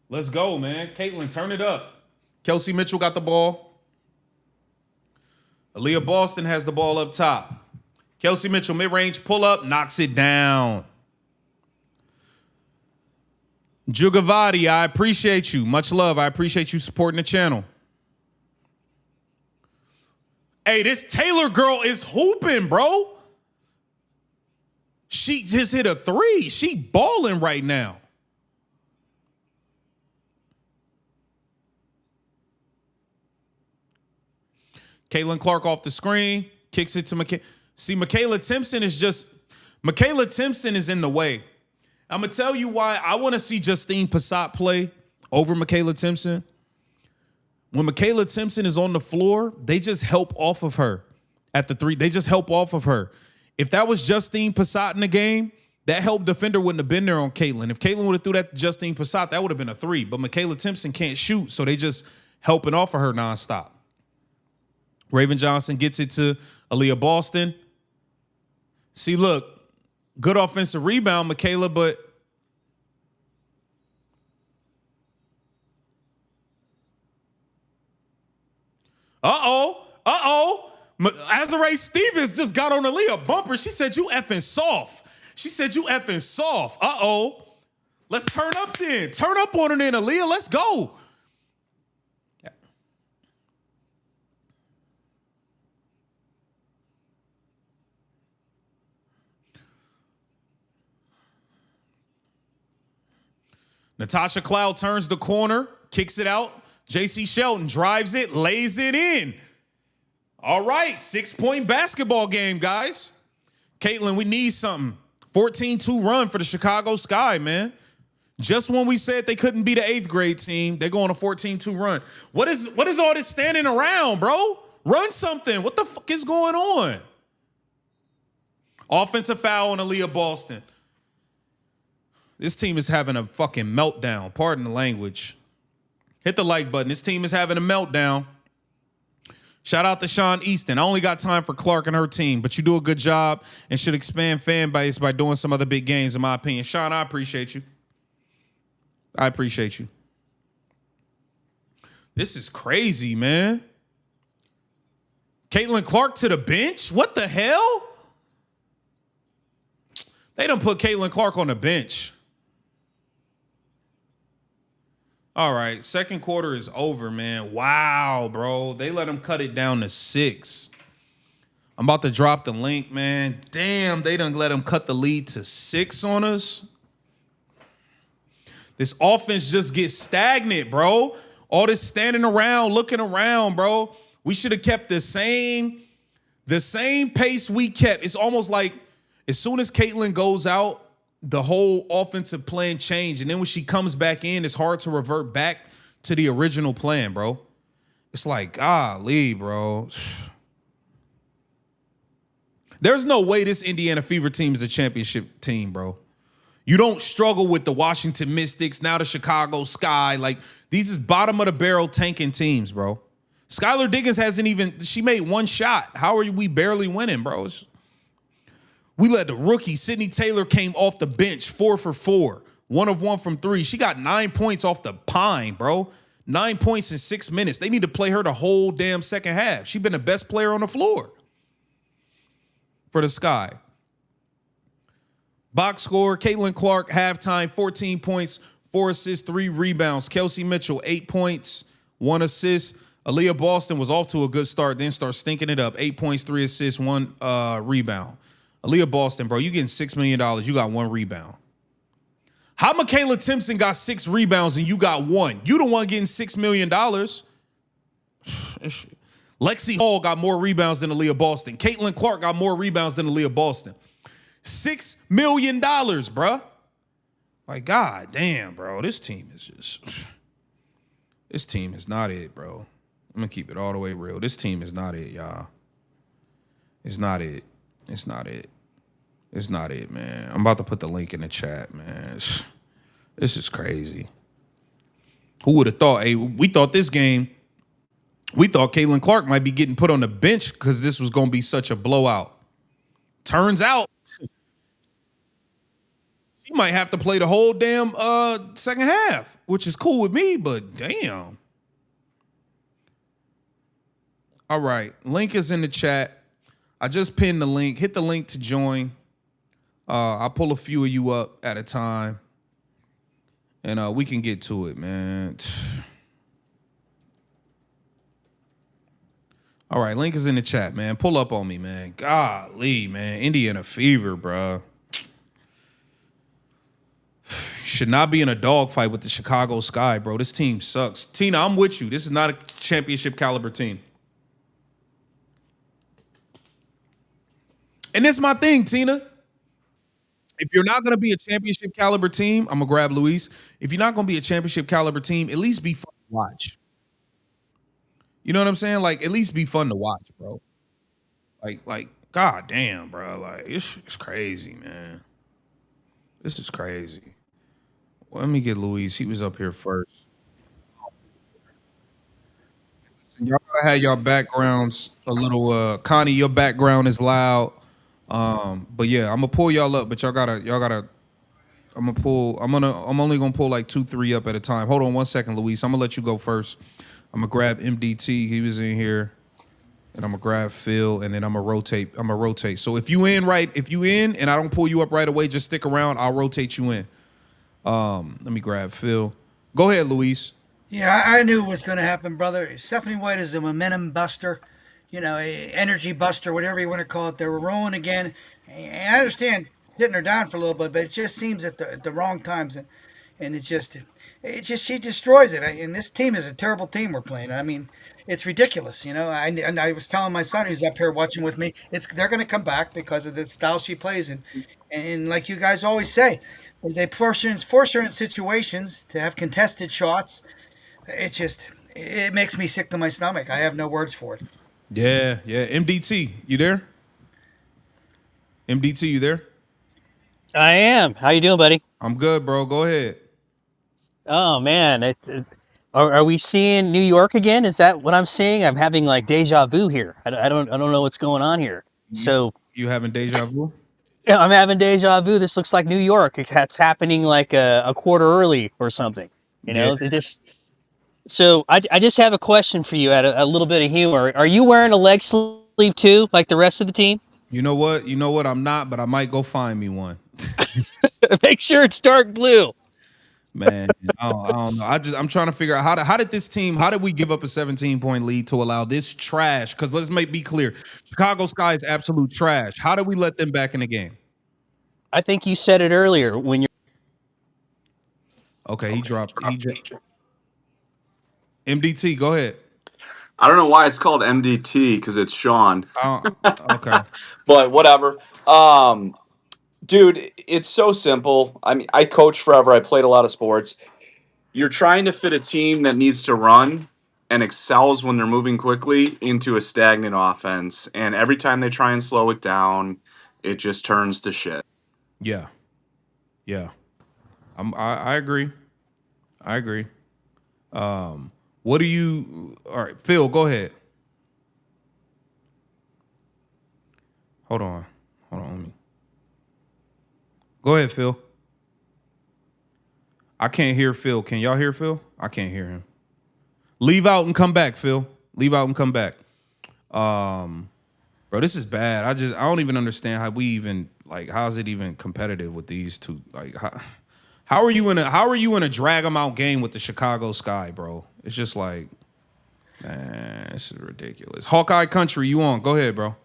Let's go, man. Caitlin, turn it up. Kelsey Mitchell got the ball. Aaliyah Boston has the ball up top. Kelsey Mitchell, mid-range pull-up, knocks it down. Jugavati, I appreciate you. Much love. I appreciate you supporting the channel. Hey, this Taylor girl is hooping, bro. She just hit a 3. She balling right now. Caitlin Clark off the screen, kicks it to Michaela. See, Michaela Timpson is in the way. I'm going to tell you why I want to see Justine Passat play over Michaela Timpson. When Michaela Timpson is on the floor, they just help off of her at the 3. They just help off of her. If that was Justine Passat in the game, that help defender wouldn't have been there on Caitlin. If Caitlin would have threw that to Justine Passat, that would have been a 3. But Michaela Timpson can't shoot, so they just helping off of her nonstop. Raven Johnson gets it to Aaliyah Boston. See, look, good offensive rebound, Michaela, but Azare Stevens just got on Aaliyah bumper. She said, "You effing soft." Let's turn up then. Turn up on her then, Aaliyah. Let's go. Natasha Cloud turns the corner, kicks it out. J.C. Shelton drives it, lays it in. All right, 6-point basketball game, guys. Caitlin, we need something. 14-2 run for the Chicago Sky, man. Just when we said they couldn't be the 8th grade team, they go on a 14-2 run. What is all this standing around, bro? Run something. What the fuck is going on? Offensive foul on Aaliyah Boston. This team is having a fucking meltdown. Pardon the language. Hit the like button. This team is having a meltdown. Shout out to Sean Easton. I only got time for Clark and her team, but you do a good job and should expand fan base by doing some other big games, in my opinion. Sean, I appreciate you. This is crazy, man. Caitlin Clark to the bench? What the hell? They done put Caitlin Clark on the bench. All right, second quarter is over, man. Wow, bro. They let them cut it down to 6. I'm about to drop the link, man. Damn, they done let them cut the lead to 6 on us. This offense just gets stagnant, bro. All this standing around, looking around, bro. We should have kept the same pace we kept. It's almost like as soon as Caitlin goes out, the whole offensive plan changed. And then when she comes back in, it's hard to revert back to the original plan, bro. It's like, golly, bro. There's no way this Indiana Fever team is a championship team, bro. You don't struggle with the Washington Mystics, now the Chicago Sky. Like, these is bottom of the barrel tanking teams, bro. Skylar Diggins she made 1 shot. How are we barely winning, bro? We let the rookie, Sydney Taylor, came off the bench 4 for 4. 1 of 1 from 3. She got 9 points off the pine, bro. 9 points in 6 minutes. They need to play her the whole damn second half. She's been the best player on the floor for the Sky. Box score, Caitlin Clark, halftime, 14 points, 4 assists, 3 rebounds. Kelsey Mitchell, 8 points, 1 assist. Aaliyah Boston was off to a good start, then starts stinking it up. 8 points, 3 assists, 1 rebound. Aaliyah Boston, bro, you getting $6 million. You got 1 rebound. How Michaela Timpson got 6 rebounds and you got 1? You the one getting $6 million. Lexi Hall got more rebounds than Aaliyah Boston. Caitlin Clark got more rebounds than Aaliyah Boston. $6 million, bruh. Like, god damn, bro. This team is not it, bro. I'm gonna keep it all the way real. This team is not it, y'all. It's not it. It's not it. It's not it, man. I'm about to put the link in the chat, man. This is crazy. Who would have thought? Hey, we thought Caitlin Clark might be getting put on the bench because this was gonna be such a blowout. Turns out she might have to play the whole damn second half, which is cool with me, but damn. All right, link is in the chat. I just pinned the link. Hit the link to join. I'll pull a few of you up at a time, and we can get to it, man. All right, link is in the chat, man. Pull up on me, man. Golly, man. Indiana Fever, bro. Should not be in a dogfight with the Chicago Sky, bro. This team sucks. Tina, I'm with you. This is not a championship caliber team. And it's my thing, Tina. If you're not going to be a championship caliber team, I'm going to grab Luis. If you're not going to be a championship caliber team, at least be fun to watch. You know what I'm saying? Like, at least be fun to watch, bro. Like, god damn, bro. Like, it's crazy, man. This is crazy. Well, let me get Luis. He was up here first. Listen, y'all gotta have y'all backgrounds a little. Connie, your background is loud. But yeah, I'm gonna pull y'all up, but y'all gotta. I'm only gonna pull like 2, 3 up at a time. Hold on 1 second, Luis. I'm gonna let you go first. I'm gonna grab MDT. He was in here. And I'm gonna grab Phil, and then I'm gonna rotate. So if you in, and I don't pull you up right away, just stick around. I'll rotate you in. Let me grab Phil. Go ahead, Luis. Yeah, I knew it was going to happen, brother. Stephanie White is a momentum buster, a energy buster, whatever you want to call it. They were rolling again. And I understand hitting her down for a little bit, but it just seems at the wrong times, and it just she destroys it. And this team is a terrible team we're playing. I mean, it's ridiculous, And I was telling my son who's up here watching with me, they're going to come back because of the style she plays, and like you guys always say, they force her in situations to have contested shots. It makes me sick to my stomach. I have no words for it. Yeah. MDT, you there? MDT, you there? I am. How you doing, buddy? I'm good, bro. Go ahead. Oh man, are we seeing New York again? Is that what I'm seeing? I'm having like deja vu here. I don't know what's going on here. So you having deja vu? Yeah, I'm having deja vu. This looks like New York. It's happening like a quarter early or something. Yeah. So I just have a question for you. At a little bit of humor. Are you wearing a leg sleeve too, like the rest of the team? You know what? I'm not, but I might go find me one. Make sure it's dark blue. Man, I don't know. I'm trying to figure out how did we give up a 17-point lead to allow this trash? Because be clear, Chicago Sky is absolute trash. How did we let them back in the game? I think you said it earlier when you're. Okay, he dropped. MDT, go ahead. I don't know why it's called MDT because it's Sean, Okay. but whatever. Dude, it's so simple. I mean, I coached forever. I played a lot of sports. You're trying to fit a team that needs to run and excels when they're moving quickly into a stagnant offense. And every time they try and slow it down, it just turns to shit. Yeah. I agree. What do you? All right, Phil, go ahead. Hold on. Let me. Go ahead, Phil. I can't hear Phil. Can y'all hear Phil? I can't hear him. Leave out and come back, Phil. Leave out and come back. Bro, this is bad. I don't even understand how is it even competitive with these two? Like, how are you in a drag them out game with the Chicago Sky, bro? It's just like, man, this is ridiculous. Hawkeye Country, you on? Go ahead, bro.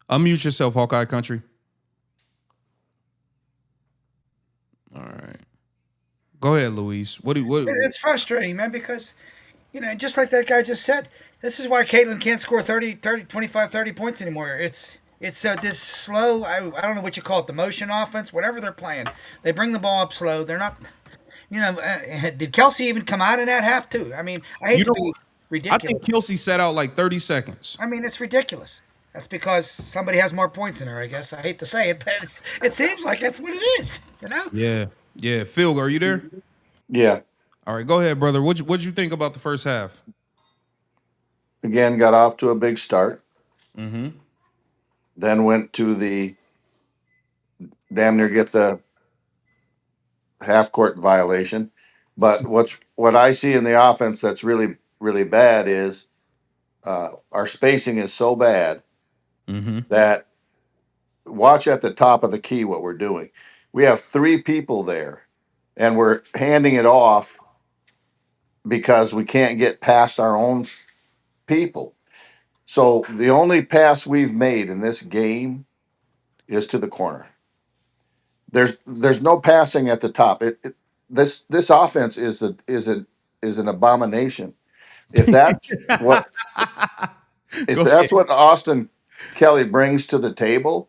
Unmute yourself, Hawkeye Country. All right. Go ahead, Luis. What? It's frustrating, man, because, just like that guy just said, this is why Caitlin can't score 25, 30 points anymore. It's this slow, I don't know what you call it, the motion offense, whatever they're playing. They bring the ball up slow. They're not, did Kelsey even come out in that half too? I mean, I hate to be ridiculous. I think Kelsey sat out like 30 seconds. I mean, it's ridiculous. That's because somebody has more points than her, I guess. I hate to say it, but it seems like that's what it is, Yeah. Phil, are you there? Yeah. All right, go ahead, brother. What'd you think about the first half? Again, got off to a big start. Mm-hmm. Then went to the damn near get the half court violation. But what I see in the offense that's really, really bad is our spacing is so bad that watch at the top of the key what we're doing. We have 3 people there and we're handing it off because we can't get past our own people. So the only pass we've made in this game is to the corner. There's no passing at the top. This offense is an abomination. If that's what what Austin Kelly brings to the table,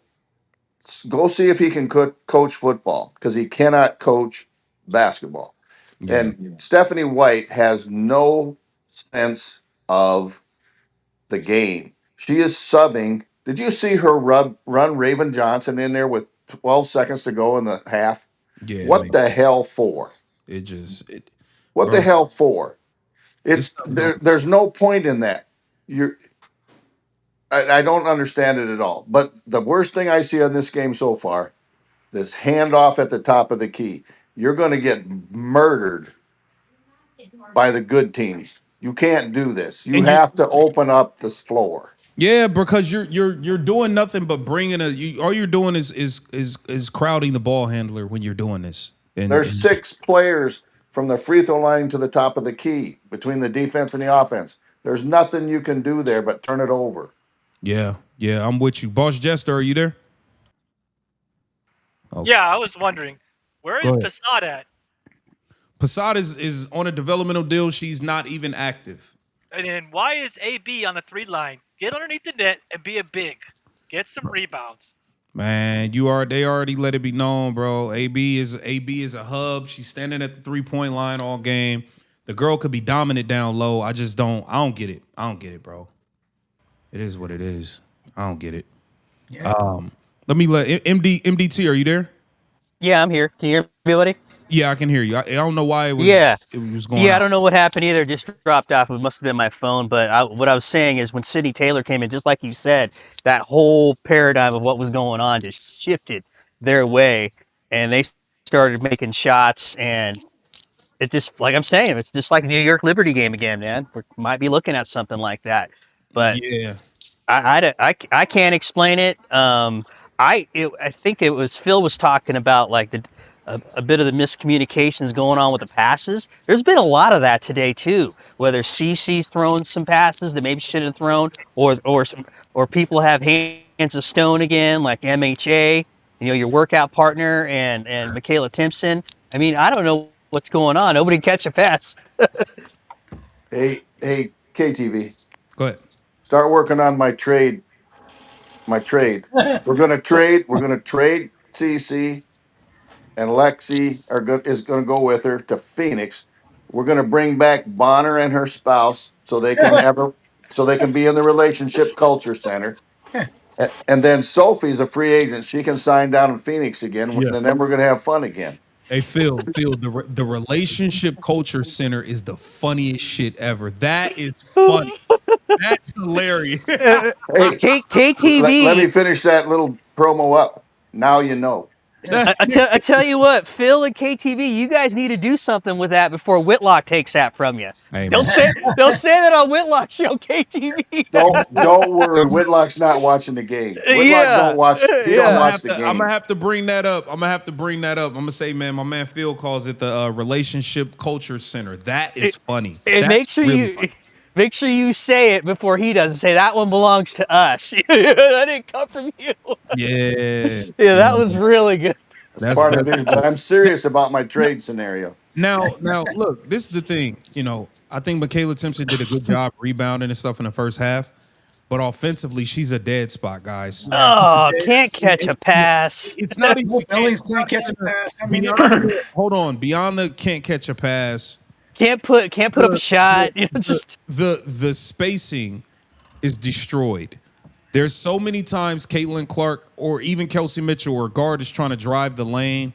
go see if he can coach football because he cannot coach basketball. Yeah. And Stephanie White has no sense of the game. She is subbing. Did you see her run Raven Johnson in there with 12 seconds to go in the half? Yeah. What the hell for? What the hell for? There's no point in that. I don't understand it at all. But the worst thing I see on this game so far, this handoff at the top of the key. You're going to get murdered by the good teams. You can't do this. You have to open up this floor. Yeah, because you're doing nothing but bringing all you're doing is crowding the ball handler when you're doing this. There's 6 players from the free throw line to the top of the key between the defense and the offense. There's nothing you can do there but turn it over. Yeah, I'm with you. Boss Jester, are you there? Okay. Yeah, I was wondering, where is Passat at? Passat is on a developmental deal. She's not even active. And then why is AB on the 3 line? Get underneath the net and be a big. Get some rebounds. Man, they already let it be known, bro. AB is a hub. She's standing at the 3-point line all game. The girl could be dominant down low. I don't get it. I don't get it, bro. It is what it is. I don't get it. Yeah. Let MDT, are you there? Yeah, I'm here. Can you hear me, buddy? Yeah, I can hear you. I don't know why it was. Yeah, it was going. Yeah, I don't know what happened either. Just dropped off. It must have been my phone. But what I was saying is, when Sydney Taylor came in, just like you said, that whole paradigm of what was going on just shifted their way, and they started making shots. And it just, like I'm saying, it's just like the New York Liberty game again, man. We might be looking at something like that. But yeah, I can't explain it. I think it was Phil was talking about like a bit of the miscommunications going on with the passes. There's been a lot of that today too. Whether CC's thrown some passes that maybe shouldn't have thrown, or people have hands of stone again, like MHA, your workout partner and Michaela Timpson. I mean, I don't know what's going on. Nobody catch a pass. Hey, KTV, Go ahead. start working on my trade. We're gonna trade. We're gonna trade CC, and Lexi is gonna go with her to Phoenix. We're gonna bring back Bonner and her spouse so they can be in the relationship culture center. And then Sophie's a free agent. She can sign down in Phoenix again, Yeah. and then we're gonna have fun again. Hey Phil, the relationship culture center is the funniest shit ever. That is funny. That's hilarious. Hey, KTV. let me finish that little promo up. Now you know. I tell you what, Phil and KTV, you guys need to do something with that before Whitlock takes that from you. Hey, Don't say that on Whitlock show, KTV. Don't worry. Whitlock's not watching the game. Whitlock don't watch. He don't watch the game. I'm gonna have to bring that up. I'm gonna say, man, my man Phil calls it the relationship culture center. That is funny. And That's make sure really funny. make sure you say it before he doesn't. Say that one belongs to us. That didn't come from you. Yeah. Yeah, that was really good. That's part of it. But I'm serious about my trade scenario. Now, look, this is the thing. I think Michaela Timpson did a good job rebounding and stuff in the first half, but offensively, she's a dead spot, guys. Oh, can't catch a pass. It's not even Billy's can't catch a pass. I mean, hold on. Beyond the can't catch a pass, can't put up a shot. Just the spacing is destroyed. There's so many times Caitlin Clark or even Kelsey Mitchell or guard is trying to drive the lane.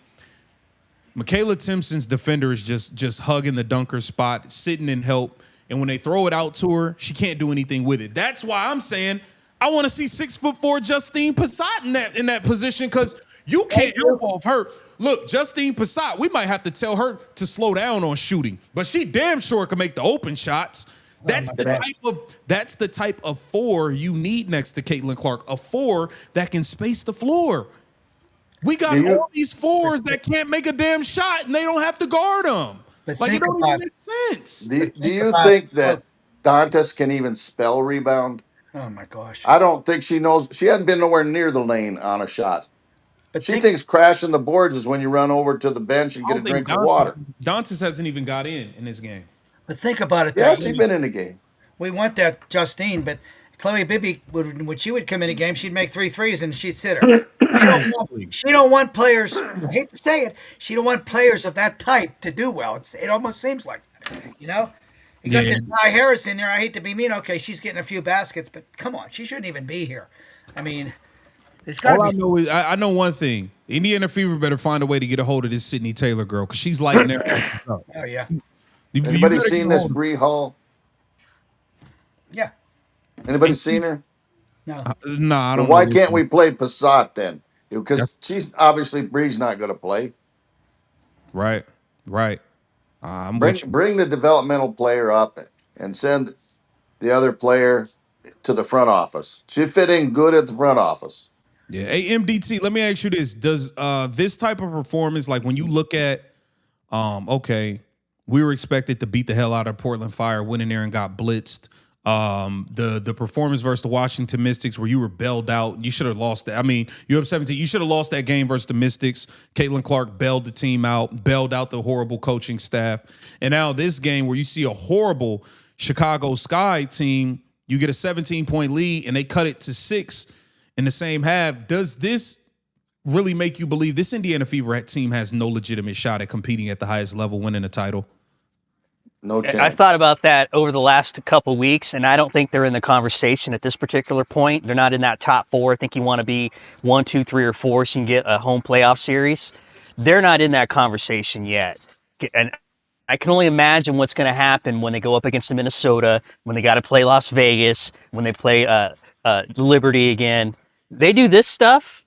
Michaela Timpson's defender is just hugging the dunker spot, sitting in help. And when they throw it out to her, she can't do anything with it. That's why I'm saying I want to see 6'4" Justine Passat in that position, because you can't help off her. Look, Justine Passat, we might have to tell her to slow down on shooting, but she damn sure can make the open shots. That's the type of four you need next to Caitlin Clark, a four that can space the floor. We got all these fours that can't make a damn shot, and they don't have to guard them. But Like, it think don't about even make sense. Do you think that Dantas can even spell rebound? Oh my gosh. I don't think she knows. She hasn't been nowhere near the lane on a shot. But she thinks crashing the boards is when you run over to the bench and get a drink of water. Dantas hasn't even got in this game. But think about it. Yeah, she's been in the game. We want that Justine, but Chloe Bibby, when she would come in a game, she'd make 3 threes and she'd sit her. She don't want players. I hate to say it. She don't want players of that type to do well. It almost seems like that, You got this Ty Harris in there. I hate to be mean. Okay, she's getting a few baskets, but come on, she shouldn't even be here. I mean, there's got to be. I know is I know one thing. Indiana Fever better find a way to get a hold of this Sydney Taylor girl, because she's lighting everything up. Oh yeah. Anybody seen this Bree Hall? Yeah. Anybody seen her? No. No, I don't. Why can't we play Passat then? Because she's obviously Bree's not going to play. Right. Bring the developmental player up and send the other player to the front office. She'd fit in good at the front office. Yeah. Hey, MDT, let me ask you this. Does this type of performance, like when you look at, okay, we were expected to beat the hell out of Portland Fire, went in there and got blitzed. The performance versus the Washington Mystics, where you were bailed out, you should have lost that. I mean, you're up 17. You should have lost that game versus the Mystics. Caitlin Clark bailed the team out, bailed out the horrible coaching staff. And now this game where you see a horrible Chicago Sky team, you get a 17-point lead and they cut it to 6 in the same half. Does this really make you believe this Indiana Fever team has no legitimate shot at competing at the highest level, winning a title? No chance. I've thought about that over the last couple weeks, and I don't think they're in the conversation at this particular point. They're not in that top 4. I think you want to be 1, 2, 3, or 4 so you can get a home playoff series. They're not in that conversation yet. And I can only imagine what's going to happen when they go up against Minnesota, when they got to play Las Vegas, when they play Liberty again. They do this stuff,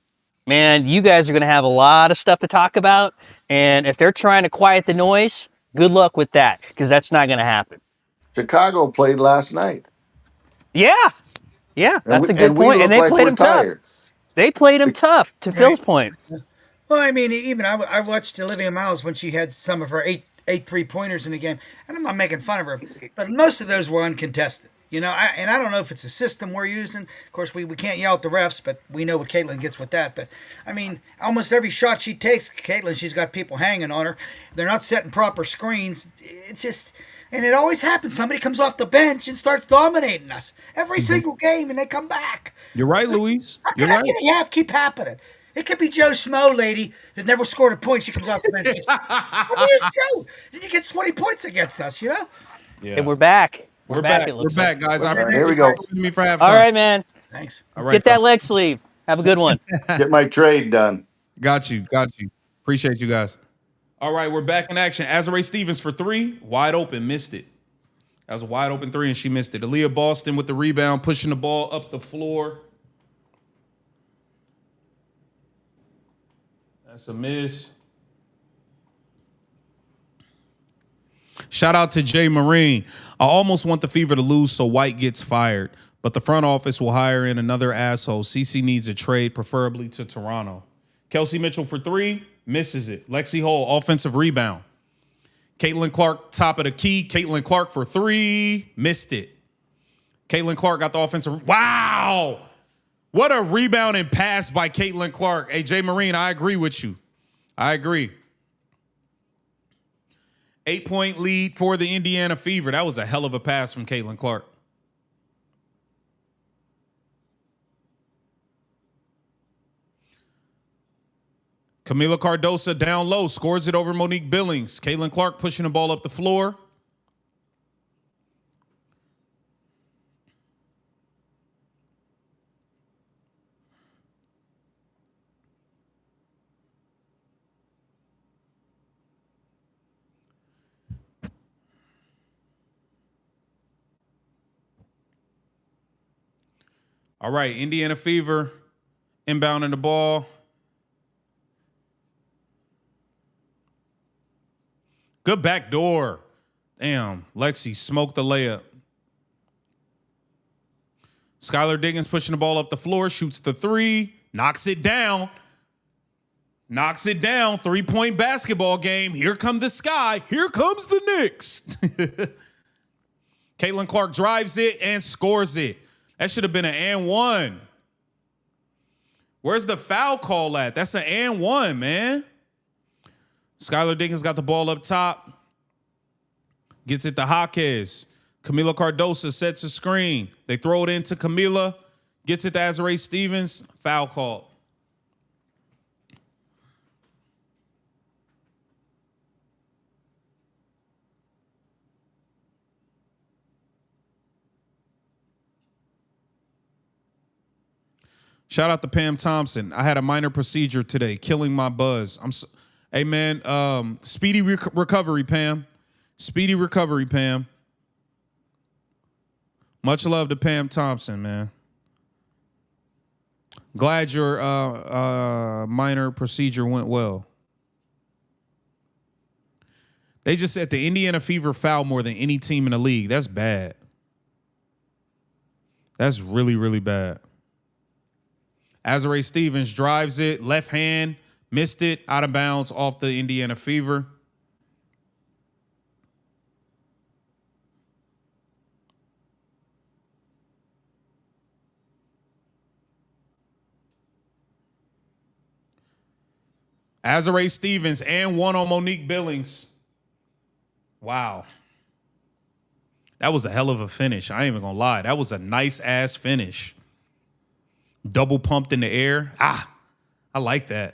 man, you guys are going to have a lot of stuff to talk about. And if they're trying to quiet the noise, good luck with that, because that's not going to happen. Chicago played last night. Yeah, that's a good point. And they played them tough. They played him tough, to Phil's point. Well, I mean, even I watched Olivia Miles when she had some of her eight 3-pointers in the game, and I'm not making fun of her, but most of those were uncontested. You know, I don't know if it's a system we're using. Of course, we can't yell at the refs, but we know what Caitlin gets with that. But, I mean, almost every shot she takes, Caitlin, she's got people hanging on her. They're not setting proper screens. It's just, and it always happens. Somebody comes off the bench and starts dominating us every single game, and they come back. You're right, Louise. You're How right. can it keep happening? It could be Joe Smo, lady, that never scored a point. She comes off the bench. I mean, it's true. And you get 20 points against us, you know? Yeah. And we're back. We're back. It We're looks back, like. guys. All I'm right, here we go. me for halftime. All right, man. Thanks. All right, Get that fellas. leg sleeve. Have a good one. Get my trade done. Got you. Appreciate you guys. All right, we're back in action. Azarae Stevens for 3, wide open, missed it. That was a wide open 3, and she missed it. Aaliyah Boston with the rebound, pushing the ball up the floor. That's a miss. Shout out to Jay Marine. I almost want the Fever to lose so White gets fired, but the front office will hire in another asshole. CC needs a trade, preferably to Toronto. Kelsey Mitchell for 3, misses it. Lexi Hall, offensive rebound. Caitlin Clark, top of the key. Caitlin Clark for 3, missed it. Caitlin Clark got the offensive. Wow! What a rebound and pass by Caitlin Clark. Hey, Jay Marine, I agree with you. I agree. 8-point lead for the Indiana Fever. That was a hell of a pass from Caitlin Clark. Camila Cardosa down low, scores it over Monique Billings. Caitlin Clark pushing the ball up the floor. All right, Indiana Fever inbounding the ball. Good back door. Damn, Lexi smoked the layup. Skylar Diggins pushing the ball up the floor, shoots the 3, knocks it down. Knocks it down. 3-point basketball game. Here come the Sky. Here comes the Knicks. Caitlin Clark drives it and scores it. That should have been an and one. Where's the foul call at? That's an and one, man. Skylar Diggins got the ball up top. Gets it to Jaquez. Camila Cardosa sets a screen. They throw it into Camila. Gets it to Azarae Stevens. Foul call. Shout out to Pam Thompson. I had a minor procedure today, killing my buzz. Hey man, speedy recovery, Pam. Speedy recovery, Pam. Much love to Pam Thompson, man. Glad your minor procedure went well. They just said the Indiana Fever fouled more than any team in the league. That's bad. That's really, really bad. Azarae Stevens drives it, left hand, missed it, out of bounds off the Indiana Fever. Azarae Stevens and one on Monique Billings. Wow. That was a hell of a finish. I ain't even gonna lie. That was a nice ass finish. Double pumped in the air. I like that.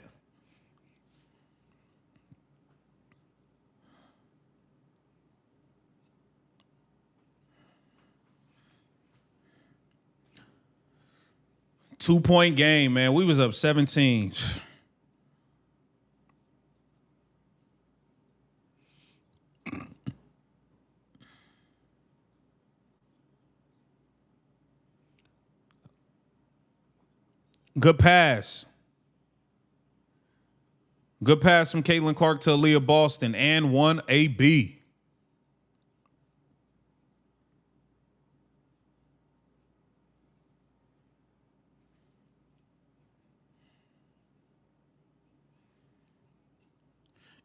Two-point game, man. We was up 17. Good pass. Good pass from Caitlin Clark to Aaliyah Boston and one AB.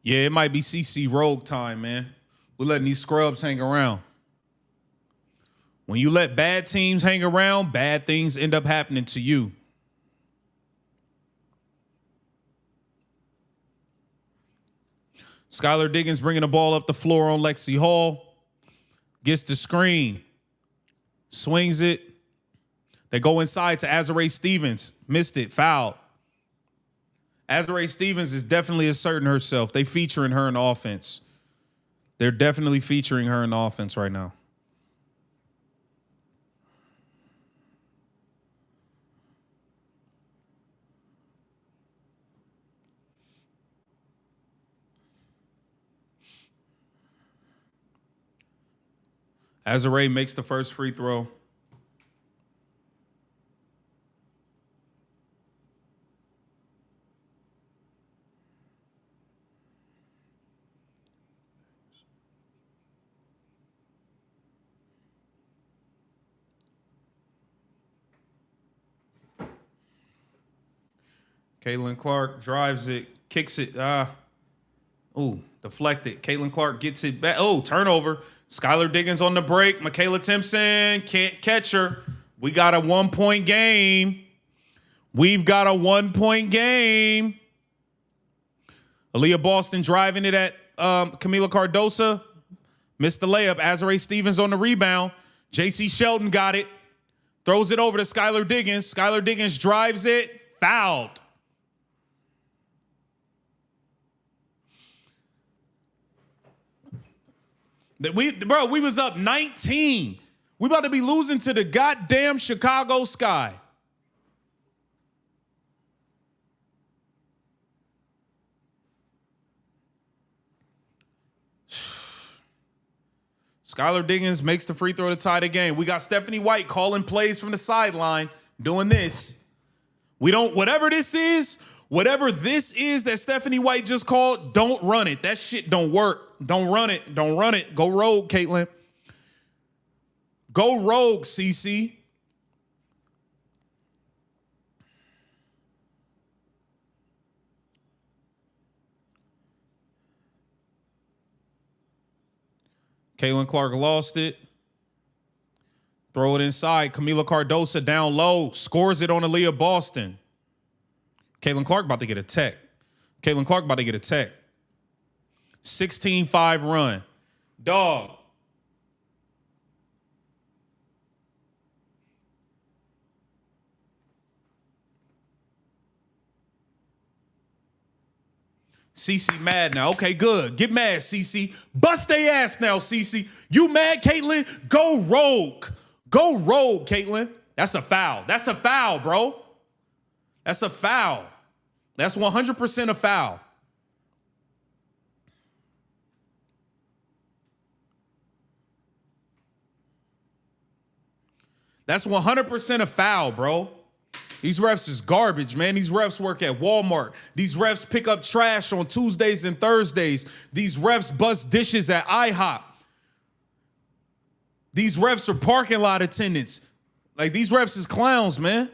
Yeah, it might be CC Rogue time, man. We're letting these scrubs hang around. When you let bad teams hang around, bad things end up happening to you. Skylar Diggins bringing the ball up the floor on Lexi Hall. Gets the screen. Swings it. They go inside to Azare Stevens. Missed it. Fouled. Azare Stevens is definitely asserting herself. They featuring her in offense. They're definitely featuring her in offense right now. Azare makes the first free throw. Caitlin Clark drives it, kicks it. Deflected. Caitlin Clark gets it back. Oh, turnover. Skylar Diggins on the break. Michaela Timpson can't catch her. We got a 1-point game. We've got a 1-point game. Aaliyah Boston driving it at Camila Cardosa. Missed the layup. Azare Stevens on the rebound. JC Shelton got it. Throws it over to Skylar Diggins. Skylar Diggins drives it. Fouled. We was up 19. We about to be losing to the goddamn Chicago Sky. Skylar Diggins makes the free throw to tie the game. We got Stephanie White calling plays from the sideline, doing this. We don't, whatever this is that Stephanie White just called, don't run it. That shit don't work. Don't run it. Don't run it. Go rogue, Caitlin. Go rogue, CC. Caitlin Clark lost it. Throw it inside. Camila Cardosa down low. Scores it on Aaliyah Boston. Caitlin Clark about to get a tech. 16-5 run. Dog. CC mad now. Okay, good. Get mad, CC. Bust they ass now, CC. You mad, Caitlin? Go rogue. Go rogue, Caitlin. That's a foul. That's a foul, bro. That's a foul. That's 100% a foul. That's 100% a foul, bro. These refs is garbage, man. These refs work at Walmart. These refs pick up trash on Tuesdays and Thursdays. These refs bust dishes at IHOP. These refs are parking lot attendants. Like, these refs is clowns, man.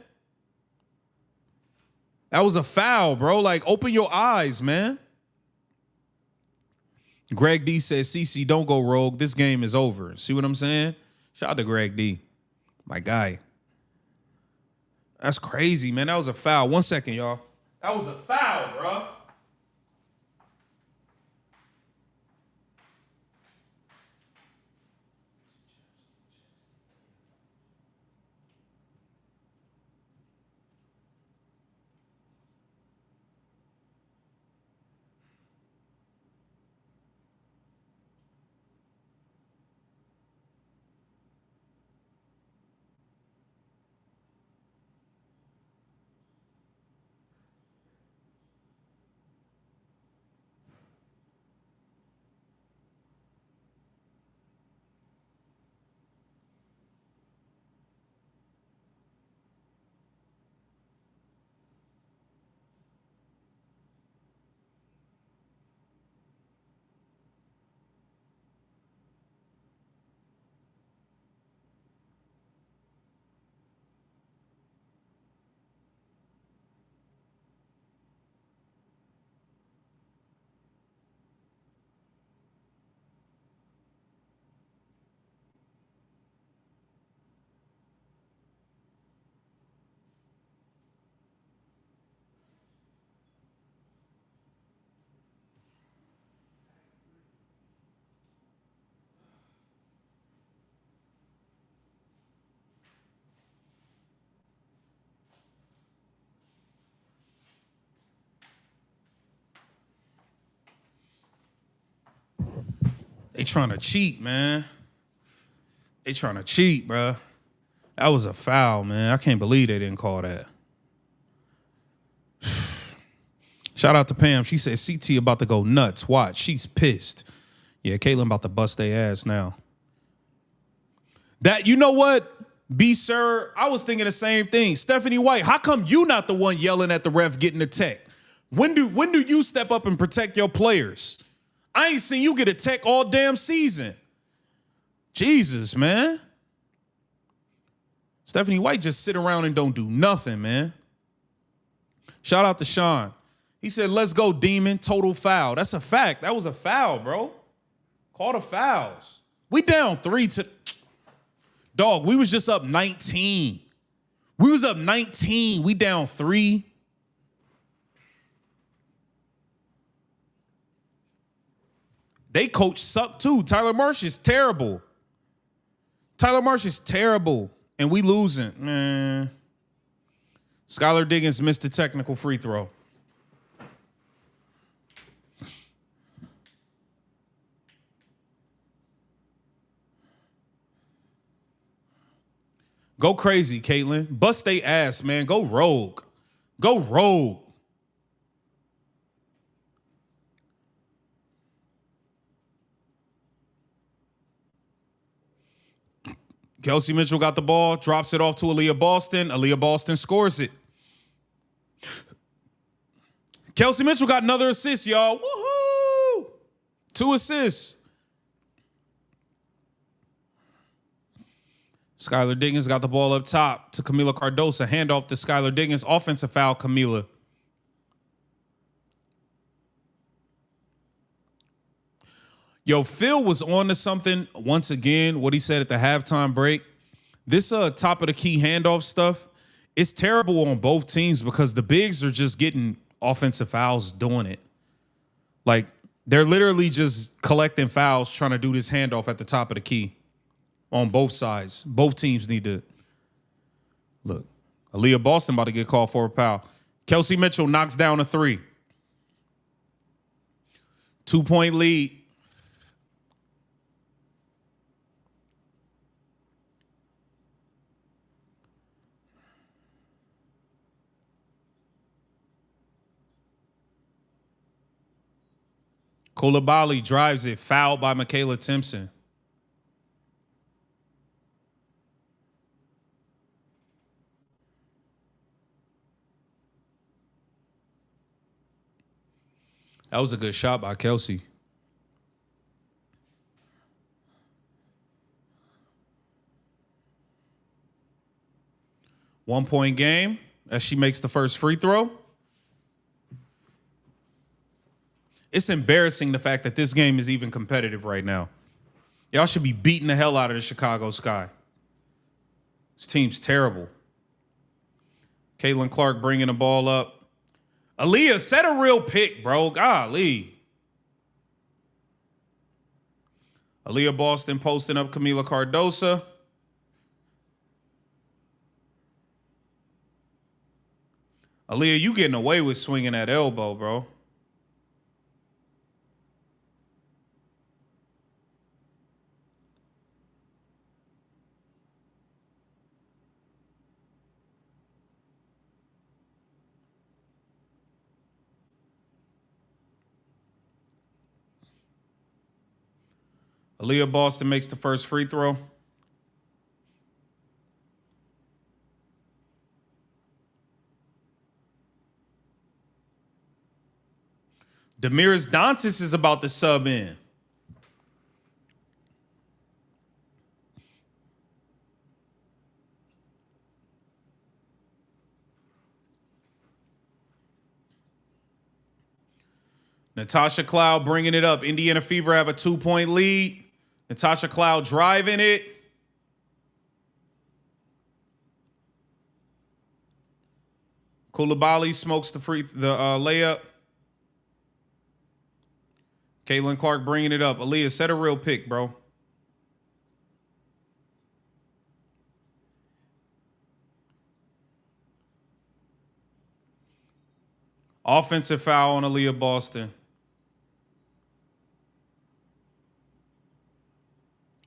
That was a foul, bro. Like, open your eyes, man. Greg D says, CC, don't go rogue. This game is over. See what I'm saying? Shout out to Greg D. My guy. That's crazy, man. That was a foul. 1 second, y'all. That was a foul, bro. They trying to cheat, man. They trying to cheat, bro. That was a foul, man. I can't believe they didn't call that. Shout out to Pam. She said CT about to go nuts. Watch, she's pissed. Yeah, Caitlin about to bust their ass now. That, you know what? B, sir, I was thinking the same thing. Stephanie White, how come you not the one yelling at the ref getting a tech? When do you step up and protect your players? I ain't seen you get a tech all damn season. Jesus, man. Stephanie White just sit around and don't do nothing, man. Shout out to Sean. He said, let's go, Demon. Total foul. That's a fact. That was a foul, bro. Call the fouls. We down 3 to... Dog, we was just up 19. We was up 19. We down 3. They coach suck too. Tyler Marsh is terrible. Tyler Marsh is terrible. And we losing. Man. Skylar Diggins missed a technical free throw. Go crazy, Caitlin. Bust they ass, man. Go rogue. Go rogue. Kelsey Mitchell got the ball, drops it off to Aaliyah Boston. Aaliyah Boston scores it. Kelsey Mitchell got another assist, y'all. Woohoo! 2 assists. Skylar Diggins got the ball up top to Camila Cardosa. Handoff to Skylar Diggins. Offensive foul, Camila. Yo, Phil was on to something once again, what he said at the halftime break. This top of the key handoff stuff, it's terrible on both teams because the bigs are just getting offensive fouls doing it. Like, they're literally just collecting fouls trying to do this handoff at the top of the key. On both sides. Both teams need to look. Aaliyah Boston about to get called for a foul. Kelsey Mitchell knocks down a 3. 2-point lead. Coulibaly drives it, fouled by Michaela Timpson. That was a good shot by Kelsey. One-point game as she makes the first free throw. It's embarrassing the fact that this game is even competitive right now. Y'all should be beating the hell out of the Chicago Sky. This team's terrible. Caitlin Clark bringing the ball up. Aaliyah, set a real pick, bro. Golly. Aaliyah Boston posting up Camila Cardosa. Aaliyah, you getting away with swinging that elbow, bro. Aaliyah Boston makes the first free throw. Demiris Dantas is about to sub in. Natasha Cloud bringing it up. Indiana Fever have a 2-point lead. Natasha Cloud driving it. Coulibaly smokes the layup. Caitlin Clark bringing it up. Aaliyah, set a real pick, bro. Offensive foul on Aaliyah Boston.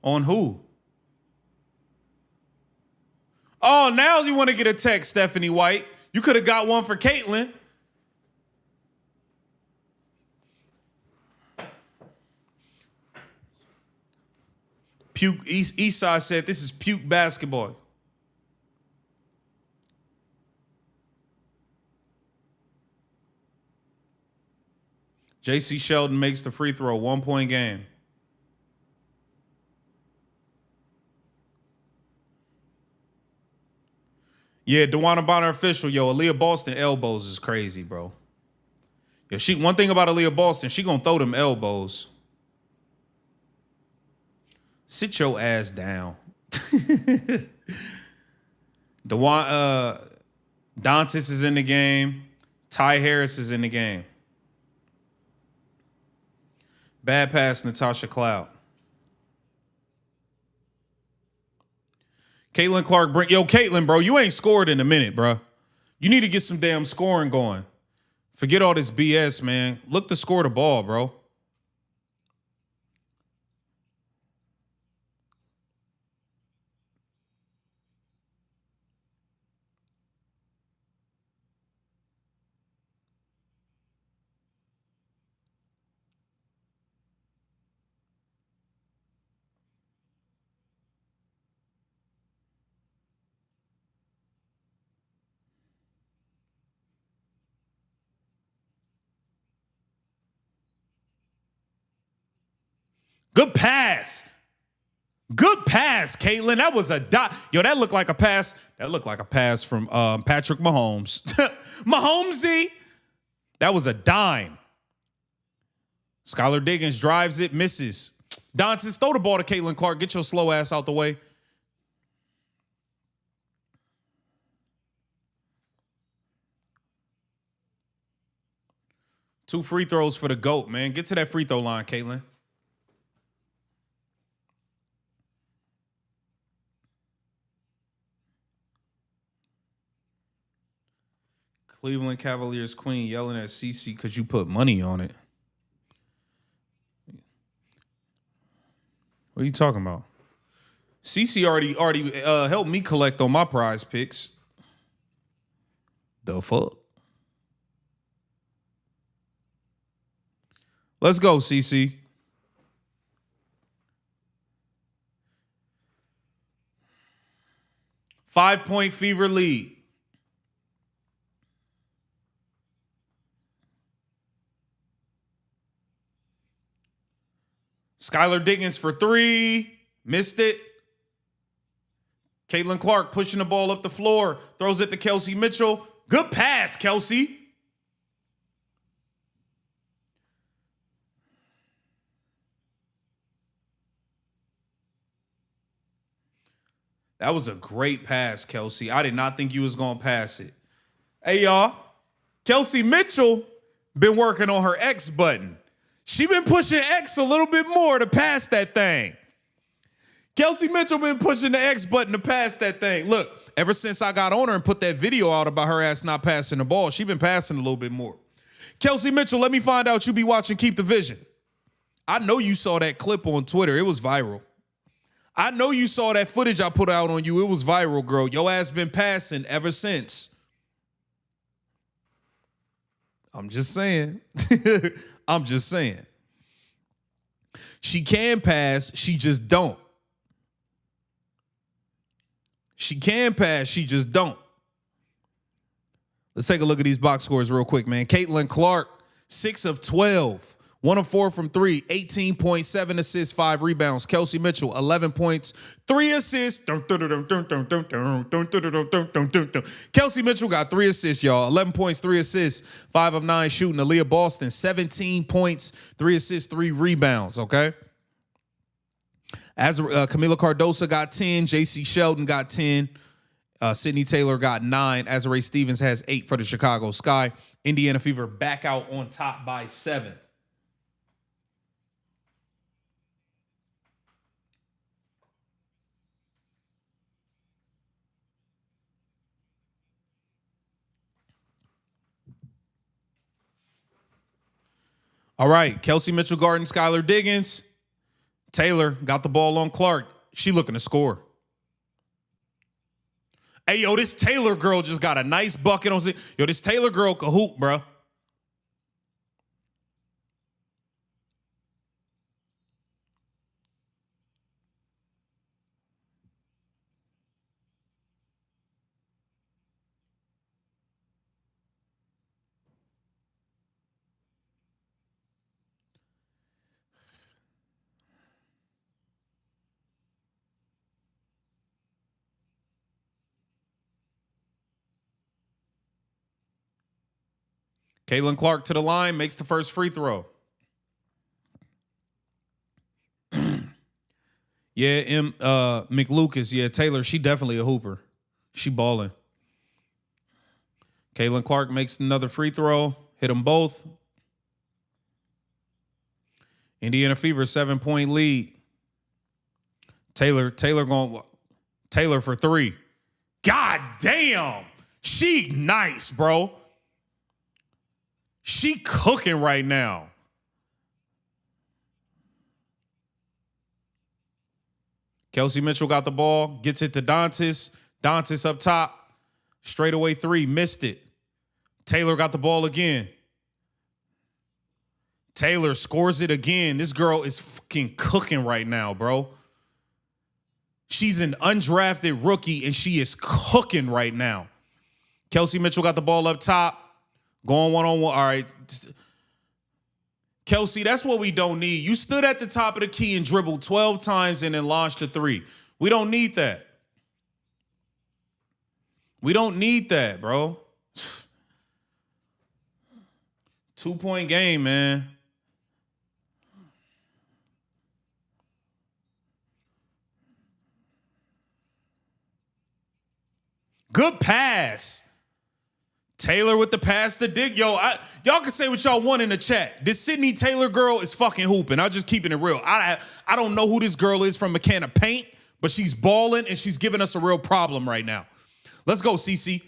On who? Oh, now you want to get a text, Stephanie White. You could have got one for Caitlin. Puke Eastside said this is puke basketball. J.C. Sheldon makes the free throw, 1 point game. Yeah, DeWanna Bonner official. Yo, Aaliyah Boston elbows is crazy, bro. Yo, one thing about Aaliyah Boston, she gonna throw them elbows. Sit your ass down. Dantis is in the game. Ty Harris is in the game. Bad pass, Natasha Cloud. Caitlin Clark, Caitlin, bro, you ain't scored in a minute, bro. You need to get some damn scoring going. Forget all this BS, man. Look to score the ball, bro. Good pass. Good pass, Caitlin. That was a dot. Yo, that looked like a pass. That looked like a pass from Patrick Mahomes. Mahomesy. That was a dime. Skylar Diggins drives it, misses. Dantis, throw the ball to Caitlin Clark. Get your slow ass out the way. Two free throws for the GOAT, man. Get to that free throw line, Caitlin. Cleveland Cavaliers queen yelling at CC because you put money on it. What are you talking about? CC already helped me collect on my prize picks. The fuck? Let's go, CC. Five-point Fever lead. Skylar Diggins for three. Missed it. Caitlin Clark pushing the ball up the floor. Throws it to Kelsey Mitchell. Good pass, Kelsey. That was a great pass, Kelsey. I did not think you was going to pass it. Hey, y'all. Kelsey Mitchell been working on her X button. She been pushing X a little bit more to pass that thing. Kelsey Mitchell been pushing the X button to pass that thing. Look, ever since I got on her and put that video out about her ass not passing the ball, she been passing a little bit more. Kelsey Mitchell, let me find out you be watching Keep the Vision. I know you saw that clip on Twitter. It was viral. I know you saw that footage I put out on you. It was viral, girl. Your ass been passing ever since. I'm just saying. I'm just saying. She can pass, she just don't. She can pass, she just don't. Let's take a look at these box scores real quick, man. Caitlin Clark, 6 of 12. 1 of 4 from 3, 18.7 assists, 5 rebounds. Kelsey Mitchell, 11 points, 3 assists. Kelsey Mitchell got 3 assists, y'all. 11 points, 3 assists, 5 of 9 shooting. Aaliyah Boston, 17 points, 3 assists, 3 rebounds, okay? As Camila Cardosa got 10, J.C. Sheldon got 10, Sydney Taylor got 9, Azarae Stevens has 8 for the Chicago Sky. Indiana Fever back out on top by 7. All right, Kelsey Mitchell guarding Skylar Diggins. Taylor got the ball on Clark. She looking to score. Hey, yo, this Taylor girl just got a nice bucket on. Yo, this Taylor girl can hoop, bro. Caitlin Clark to the line, makes the first free throw. Yeah, McLucas. Yeah, Taylor, she definitely a hooper. She balling. Caitlin Clark makes another free throw. Hit them both. Indiana Fever, 7-point lead. Taylor for three. God damn. She nice, bro. She cooking right now. Kelsey Mitchell got the ball, gets it to Dantis. Dantis up top. Straightaway three, missed it. Taylor got the ball again. Taylor scores it again. This girl is fucking cooking right now, bro. She's an undrafted rookie, and she is cooking right now. Kelsey Mitchell got the ball up top. Going one-on-one. All right. Kelsey, that's what we don't need. You stood at the top of the key and dribbled 12 times and then launched a three. We don't need that. We don't need that, bro. 2-point game, man. Good pass. Taylor with the pass to Dick. Yo, y'all can say what y'all want in the chat. This Sydney Taylor girl is fucking hooping. I'm just keeping it real. I don't know who this girl is from a can of paint, but she's balling and she's giving us a real problem right now. Let's go, CC.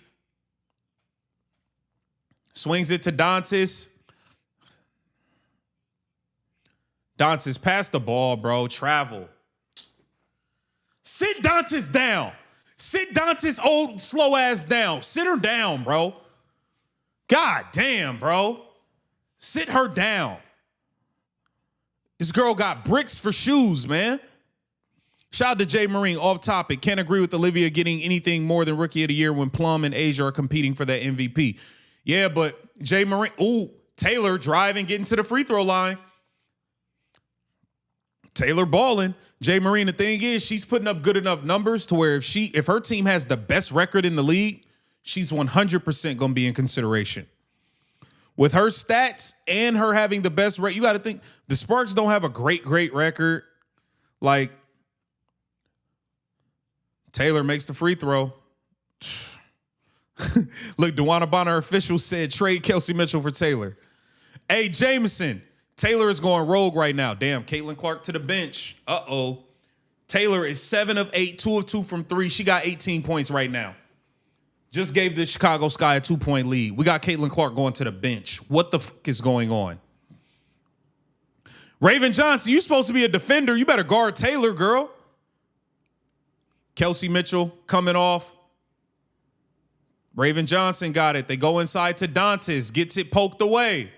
Swings it to Dantis. Dantis, pass the ball, bro. Travel. Sit Dantis down. Sit Dantis' old slow ass down. Sit her down, bro. God damn, bro. Sit her down. This girl got bricks for shoes, man. Shout out to Jay Marine, off topic. Can't agree with Olivia getting anything more than Rookie of the Year when Plum and Asia are competing for that MVP. Yeah, but Jay Marine, Taylor driving, getting to the free throw line. Taylor balling. Jay Marine, the thing is, she's putting up good enough numbers to where if her team has the best record in the league, she's 100% going to be in consideration. With her stats and her having the best record, you got to think the Sparks don't have a great record. Like, Taylor makes the free throw. Look, DeWanna Bonner official said trade Kelsey Mitchell for Taylor. Hey, Jameson, Taylor is going rogue right now. Damn, Caitlin Clark to the bench. Uh-oh. Taylor is 7 of 8, 2 of 2 from 3. She got 18 points right now. Just gave the Chicago Sky a 2-point lead. We got Caitlin Clark going to the bench. What the fuck is going on? Raven Johnson, you supposed to be a defender. You better guard Taylor, girl. Kelsey Mitchell coming off. Raven Johnson got it. They go inside to Dantis. Gets it poked away.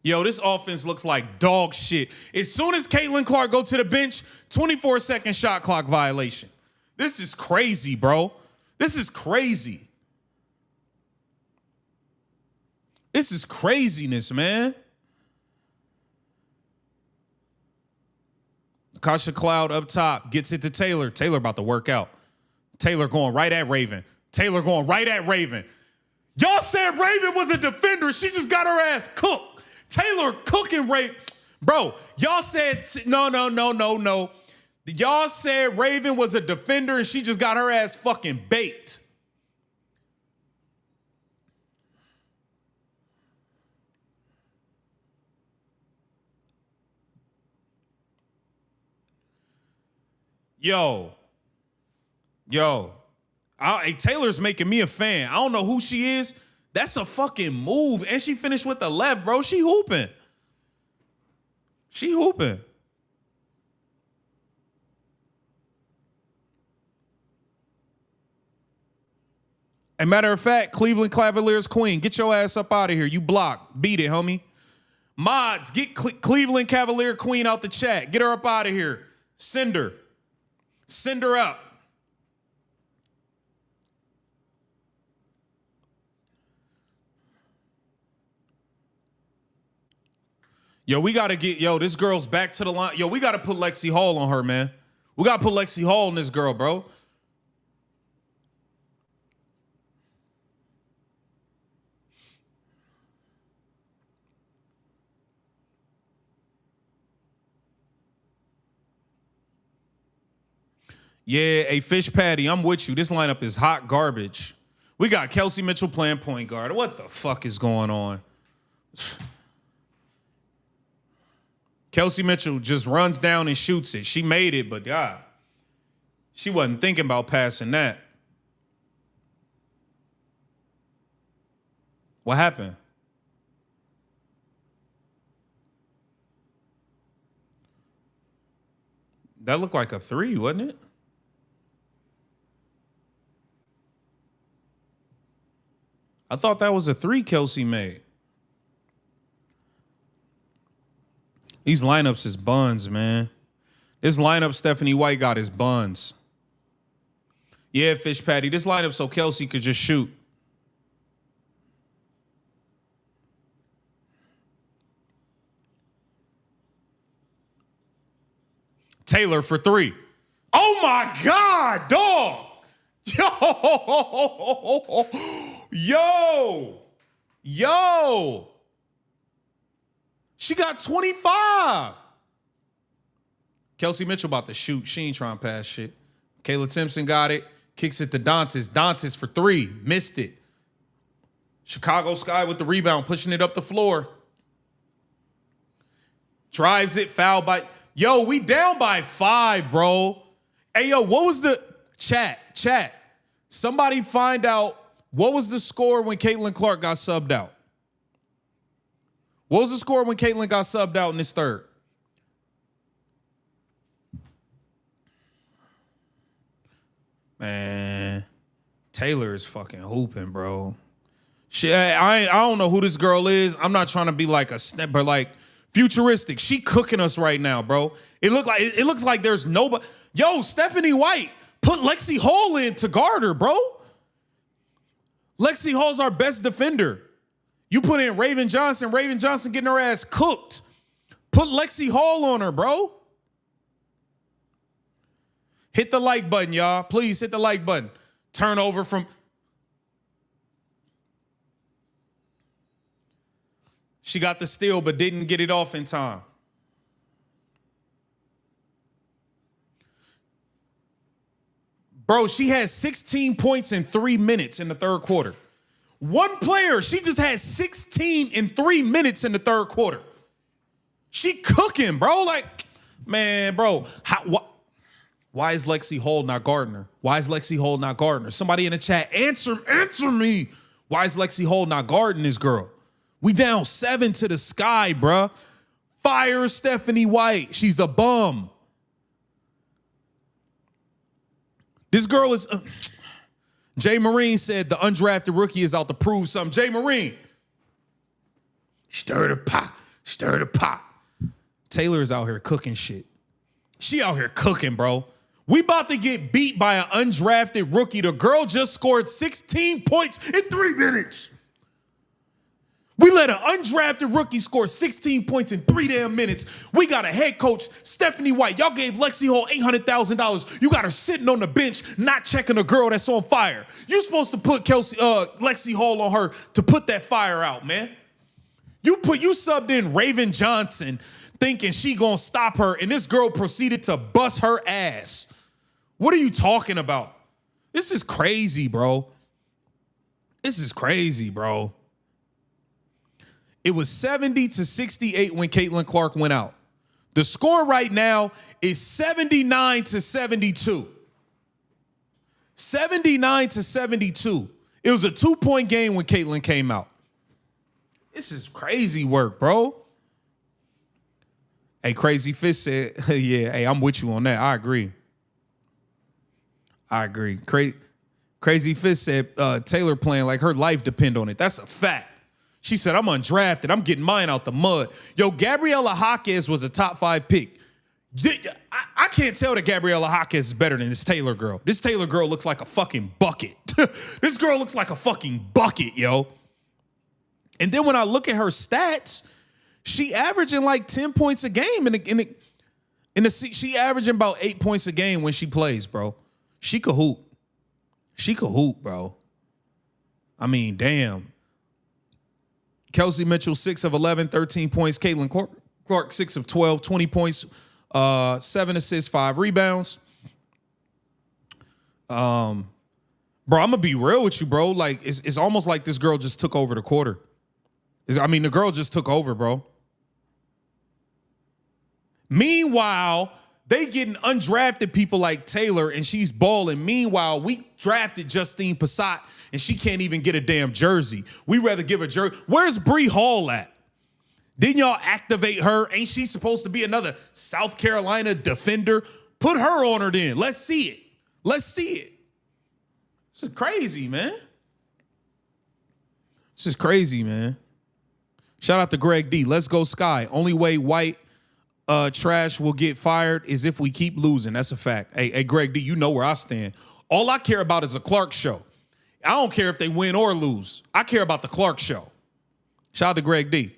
Yo, this offense looks like dog shit. As soon as Caitlin Clark go to the bench, 24-second shot clock violation. This is crazy, bro. This is crazy. This is craziness, man. Kasha Cloud up top, gets it to Taylor. Taylor about to work out. Taylor going right at Raven. Taylor going right at Raven. Y'all said Raven was a defender. She just got her ass cooked. Taylor cooking Raven. Bro, y'all said, no. Y'all said Raven was a defender and she just got her ass fucking baked. Yo. Hey, Taylor's making me a fan. I don't know who she is. That's a fucking move. And she finished with the left, bro. She hooping. She hooping. And matter of fact, Cleveland Cavaliers queen, get your ass up out of here. You blocked. Beat it, homie. Mods, get Cleveland Cavalier queen out the chat. Get her up out of here. Send her. Send her up. Yo, we got to get, this girl's back to the line. Yo, we got to put Lexi Hall on her, man. We got to put Lexi Hall on this girl, bro. Yeah, a fish patty, I'm with you. This lineup is hot garbage. We got Kelsey Mitchell playing point guard. What the fuck is going on? Kelsey Mitchell just runs down and shoots it. She made it, but God, she wasn't thinking about passing that. What happened? That looked like a 3, wasn't it? I thought that was a 3 Kelsey made. These lineups is buns, man. This lineup Stephanie White got is buns. Yeah, fish patty. This lineup so Kelsey could just shoot. Taylor for 3. Oh my God, dog. Yo. She got 25. Kelsey Mitchell about to shoot. She ain't trying to pass shit. Kayla Timpson got it. Kicks it to Dantas. Dantas for 3. Missed it. Chicago Sky with the rebound, pushing it up the floor. Drives it, foul by... Yo, we down by 5, bro. Hey, yo, what was the... Chat. Somebody find out what was the score when Caitlin Clark got subbed out. What was the score when Caitlin got subbed out in this third? Man, Taylor is fucking hooping, bro. I don't know who this girl is. I'm not trying to be like a snap, but like futuristic. She cooking us right now, bro. It looks like there's nobody. Yo, Stephanie White, put Lexi Hall in to guard her, bro. Lexi Hall's our best defender. You put in Raven Johnson getting her ass cooked. Put Lexi Hall on her, bro. Hit the like button, y'all. Please hit the like button. Turnover from... She got the steal, but didn't get it off in time. Bro, she had 16 points in 3 minutes in the third quarter. One player, she just had 16 in 3 minutes in the third quarter. She cooking, bro. Like, man, bro. Why is Lexi Hall not guarding her? Why is Lexi Hall not guarding her? Somebody in the chat, answer me. Why is Lexi Hall not guarding this girl? We down 7 to the sky, bruh. Fire Stephanie White. She's a bum. This girl is... Jay Marine said the undrafted rookie is out to prove something. Jay Marine. Stir the pot. Taylor is out here cooking shit. She out here cooking, bro. We about to get beat by an undrafted rookie. The girl just scored 16 points in 3 minutes. We let an undrafted rookie score 16 points in 3 damn minutes. We got a head coach, Stephanie White. Y'all gave Lexi Hall $800,000. You got her sitting on the bench, not checking a girl that's on fire. You supposed to put Lexi Hall on her to put that fire out, man. You subbed in Raven Johnson thinking she gonna stop her, and this girl proceeded to bust her ass. What are you talking about? This is crazy, bro. It was 70-68 when Caitlin Clark went out. The score right now is 79-72. 79-72. It was a 2-point game when Caitlyn came out. This is crazy work, bro. Hey, Crazy Fish said, yeah, hey, I'm with you on that. I agree. Crazy Fish said Taylor playing like her life depend on it. That's a fact. She said, I'm undrafted. I'm getting mine out the mud. Yo, Gabriela Jaquez was a top 5 pick. I can't tell that Gabriela Jaquez is better than this Taylor girl. This Taylor girl looks like a fucking bucket. This girl looks like a fucking bucket, yo. And then when I look at her stats, she averaging like 10 points a game. She averaging about 8 points a game when she plays, bro. She could hoop. She could hoop, bro. I mean, damn. Kelsey Mitchell, 6 of 11, 13 points. Caitlin Clark, 6 of 12, 20 points, 7 assists, 5 rebounds. Bro, I'm gonna be real with you, bro. Like, it's almost like this girl just took over the quarter. The girl just took over, bro. Meanwhile, they getting undrafted people like Taylor, and she's balling. Meanwhile, we drafted Justine Passat, and she can't even get a damn jersey. We rather give a jersey. Where's Bree Hall at? Didn't y'all activate her? Ain't she supposed to be another South Carolina defender? Put her on her then. Let's see it. Let's see it. This is crazy, man. This is crazy, man. Shout out to Greg D. Let's go Sky. Only way white trash will get fired is if we keep losing. That's a fact. Hey, Greg D, you know where I stand. All I care about is a Clark show. I don't care if they win or lose. I care about the Clark show. Shout out to Greg D.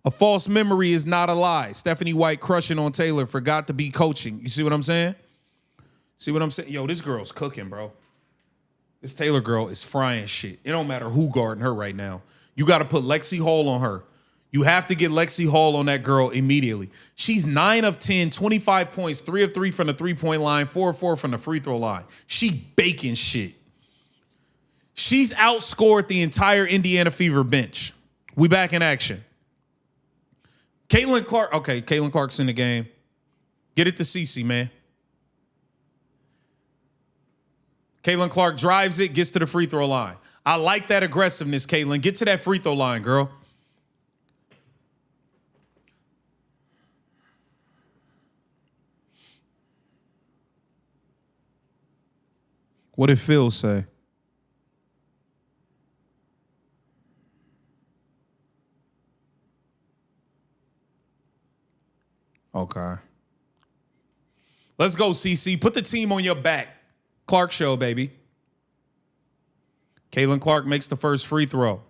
A false memory is not a lie. Stephanie White crushing on Taylor, forgot to be coaching. You see what I'm saying? See what I'm saying? Yo, this girl's cooking, bro. This Taylor girl is frying shit. It don't matter who guarding her right now. You got to put Lexi Hall on her. You have to get Lexi Hall on that girl immediately. She's 9 of 10, 25 points, 3 of 3 from the three-point line, 4 of 4 from the free throw line. She baking shit. She's outscored the entire Indiana Fever bench. We back in action. Caitlin Clark. Okay, Caitlin Clark's in the game. Get it to Cece, man. Caitlin Clark drives it, gets to the free throw line. I like that aggressiveness, Caitlin. Get to that free throw line, girl. What did Phil say? Okay. Let's go, CC. Put the team on your back. Clark show, baby. Caitlin Clark makes the first free throw.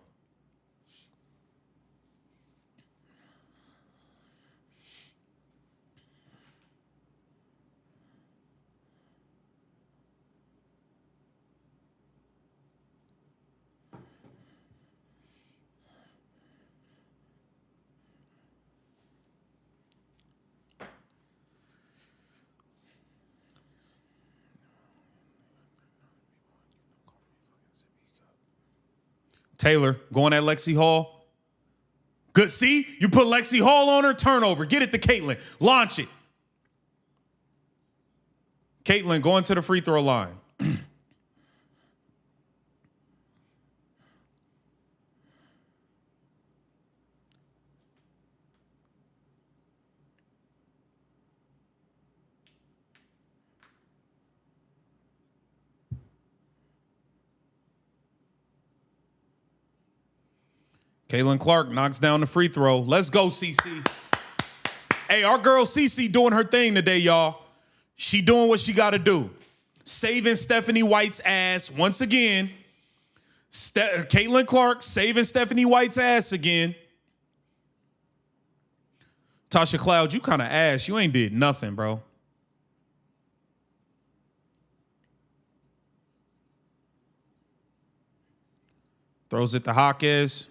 Taylor going at Lexi Hall. Good. See, you put Lexi Hall on her, turnover. Get it to Caitlin. Launch it. Caitlin going to the free throw line. Caitlin Clark knocks down the free throw. Let's go, CC. Hey, our girl CC doing her thing today, y'all. She doing what she got to do. Saving Stephanie White's ass once again. Caitlin Clark saving Stephanie White's ass again. Tasha Cloud, you kind of ass. You ain't did nothing, bro. Throws it to Jaquez.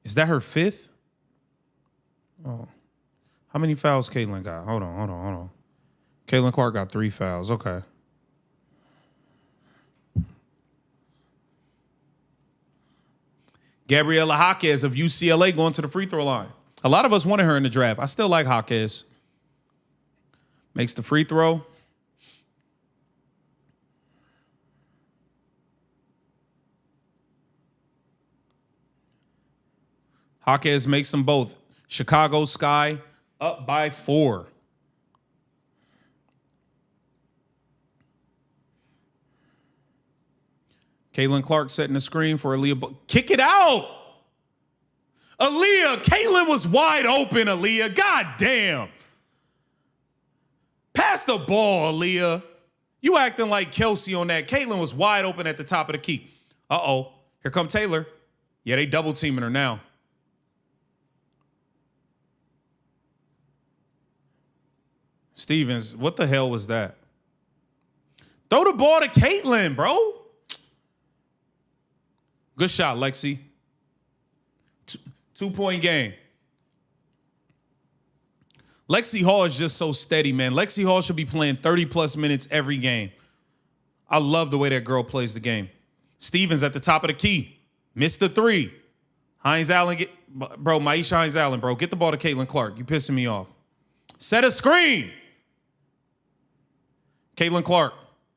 Is that her 5th? Oh. How many fouls Caitlin got? Hold on. Caitlin Clark got 3 fouls. Okay. Gabriela Jaquez of UCLA going to the free throw line. A lot of us wanted her in the draft. I still like Jaquez. Makes the free throw. Jaquez makes them both. Chicago Sky up by 4. Caitlin Clark setting the screen for Aaliyah. Kick it out. Aaliyah, Caitlin was wide open, Aaliyah. God damn. Pass the ball, Aaliyah. You acting like Kelsey on that. Caitlin was wide open at the top of the key. Uh-oh. Here come Taylor. Yeah, they double teaming her now. Stevens, what the hell was that? Throw the ball to Caitlin, bro. Good shot, Lexi. 2-point game. Lexi Hall is just so steady, man. Lexi Hall should be playing 30-plus minutes every game. I love the way that girl plays the game. Stevens at the top of the key. Missed the 3. Hines Allen, Maisha Hines Allen, bro. Get the ball to Caitlin Clark. You pissing me off. Set a screen. Caitlin Clark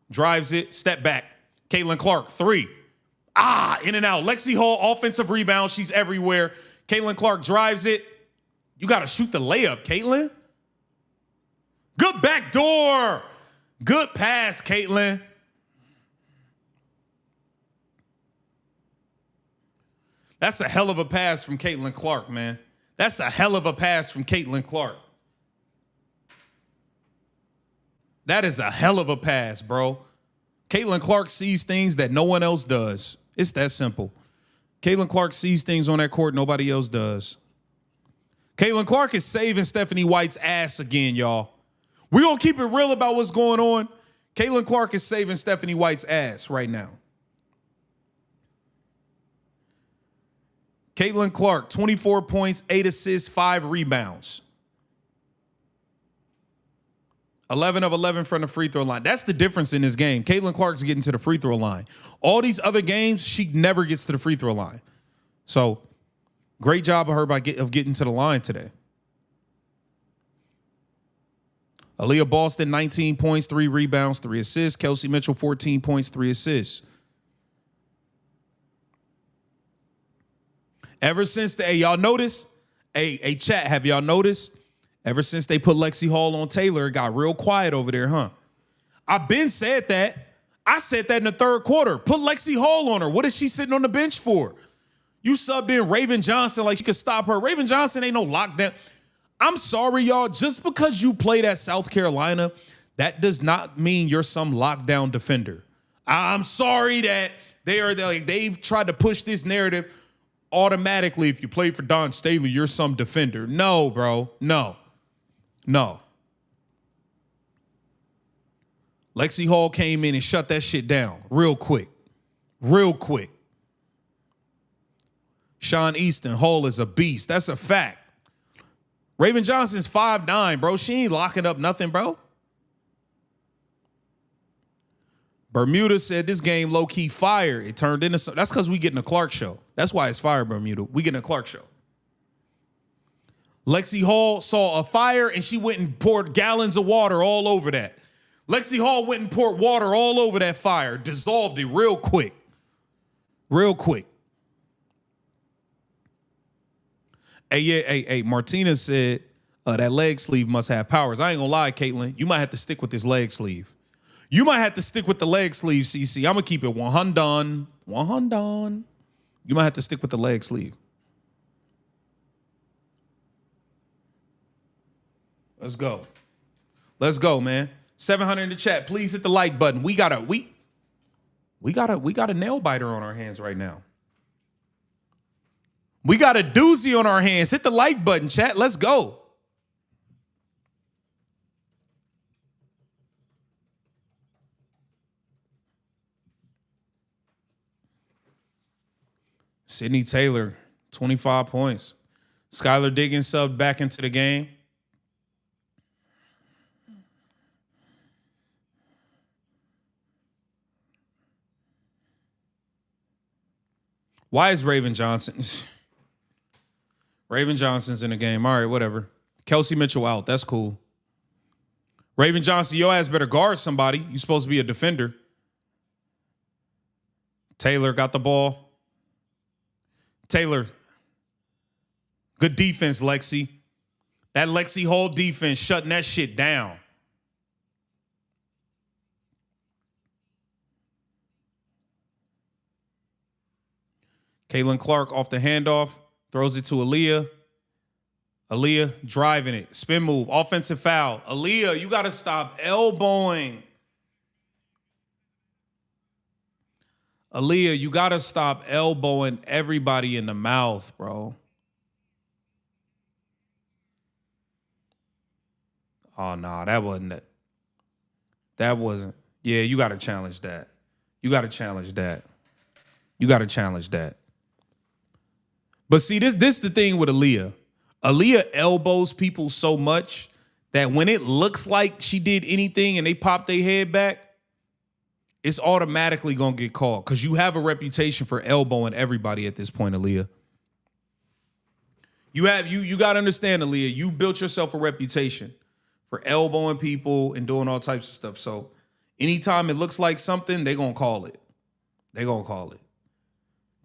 drives it, step back. Caitlin Clark, 3. In and out. Lexi Hall, offensive rebound. She's everywhere. Caitlin Clark drives it. You got to shoot the layup, Caitlin. Good back door. Good pass, Caitlin. That's a hell of a pass from Caitlin Clark, man. That's a hell of a pass from Caitlin Clark. That is a hell of a pass, bro. Caitlin Clark sees things that no one else does. It's that simple. Caitlin Clark sees things on that court nobody else does. Caitlin Clark is saving Stephanie White's ass again, y'all. We're going to keep it real about what's going on. Caitlin Clark is saving Stephanie White's ass right now. Caitlin Clark, 24 points, 8 assists, 5 rebounds. 11 of 11 from the free throw line. That's the difference in this game. Caitlin Clark's getting to the free throw line. All these other games, she never gets to the free throw line. So, great job of her of getting to the line today. Aaliyah Boston, 19 points, 3 rebounds, 3 assists. Kelsey Mitchell, 14 points, 3 assists. Ever since y'all notice? Chat, have y'all noticed? Ever since they put Lexi Hall on Taylor, it got real quiet over there, huh? I've been said that. I said that in the third quarter. Put Lexi Hall on her. What is she sitting on the bench for? You subbed in Raven Johnson like you could stop her. Raven Johnson ain't no lockdown. I'm sorry, y'all. Just because you played at South Carolina, that does not mean you're some lockdown defender. I'm sorry that they've tried to push this narrative automatically. If you play for Don Staley, you're some defender. No, bro. No. Lexi Hall came in and shut that shit down real quick. Sean Easton, Hall is a beast. That's a fact. Raven Johnson's 5'9", bro. She ain't locking up nothing, bro. Bermuda said this game low-key fire. It turned into something. That's because we getting a Clark show. That's why it's fire, Bermuda. We getting a Clark show. Lexi Hall saw a fire and she went and poured gallons of water all over that. Lexi Hall went and poured water all over that fire, dissolved it real quick. Hey, Martina said that leg sleeve must have powers. I ain't gonna lie, Caitlin. You might have to stick with this leg sleeve. You might have to stick with the leg sleeve, CC. I'm gonna keep it 100. You might have to stick with the leg sleeve. Let's go, man. 700 in the chat. Please hit the like button. We got a nail biter on our hands right now. We got a doozy on our hands. Hit the like button, chat. Let's go. Sydney Taylor, 25 points. Skylar Diggins subbed back into the game. Why is Raven Johnson? Raven Johnson's in the game. All right, whatever. Kelsey Mitchell out. That's cool. Raven Johnson, your ass better guard somebody. You're supposed to be a defender. Taylor got the ball. Taylor Good defense, Lexi. That Lexi Hall defense shutting that shit down. Caitlin Clark off the handoff, throws it to Aaliyah. Aaliyah driving it. Spin move, offensive foul. Aaliyah, you got to stop elbowing. Aaliyah, you got to stop elbowing everybody in the mouth, bro. Oh, no, that wasn't it. That wasn't. Yeah, you got to challenge that. You got to challenge that. You got to challenge that. But see, this the thing with Aaliyah. Aaliyah elbows people so much that when it looks like she did anything and they pop their head back, it's automatically going to get called because you have a reputation for elbowing everybody at this point, Aaliyah. You got to understand, Aaliyah, you built yourself a reputation for elbowing people and doing all types of stuff. So anytime it looks like something, they're going to call it. They're going to call it.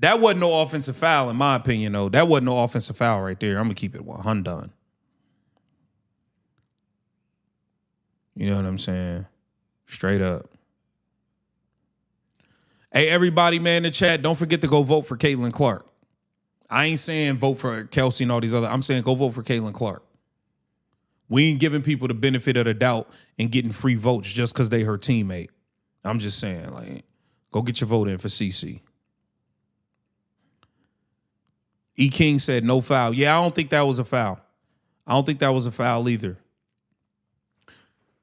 That wasn't no offensive foul, in my opinion, though. That wasn't no offensive foul right there. I'm going to keep it 100. You know what I'm saying? Straight up. Hey, everybody, man, in the chat, don't forget to go vote for Caitlin Clark. I ain't saying vote for Kelsey and all these other. I'm saying go vote for Caitlin Clark. We ain't giving people the benefit of the doubt and getting free votes just because they her teammate. I'm just saying, like, go get your vote in for CC. E. King said no foul. Yeah, I don't think that was a foul. I don't think that was a foul either.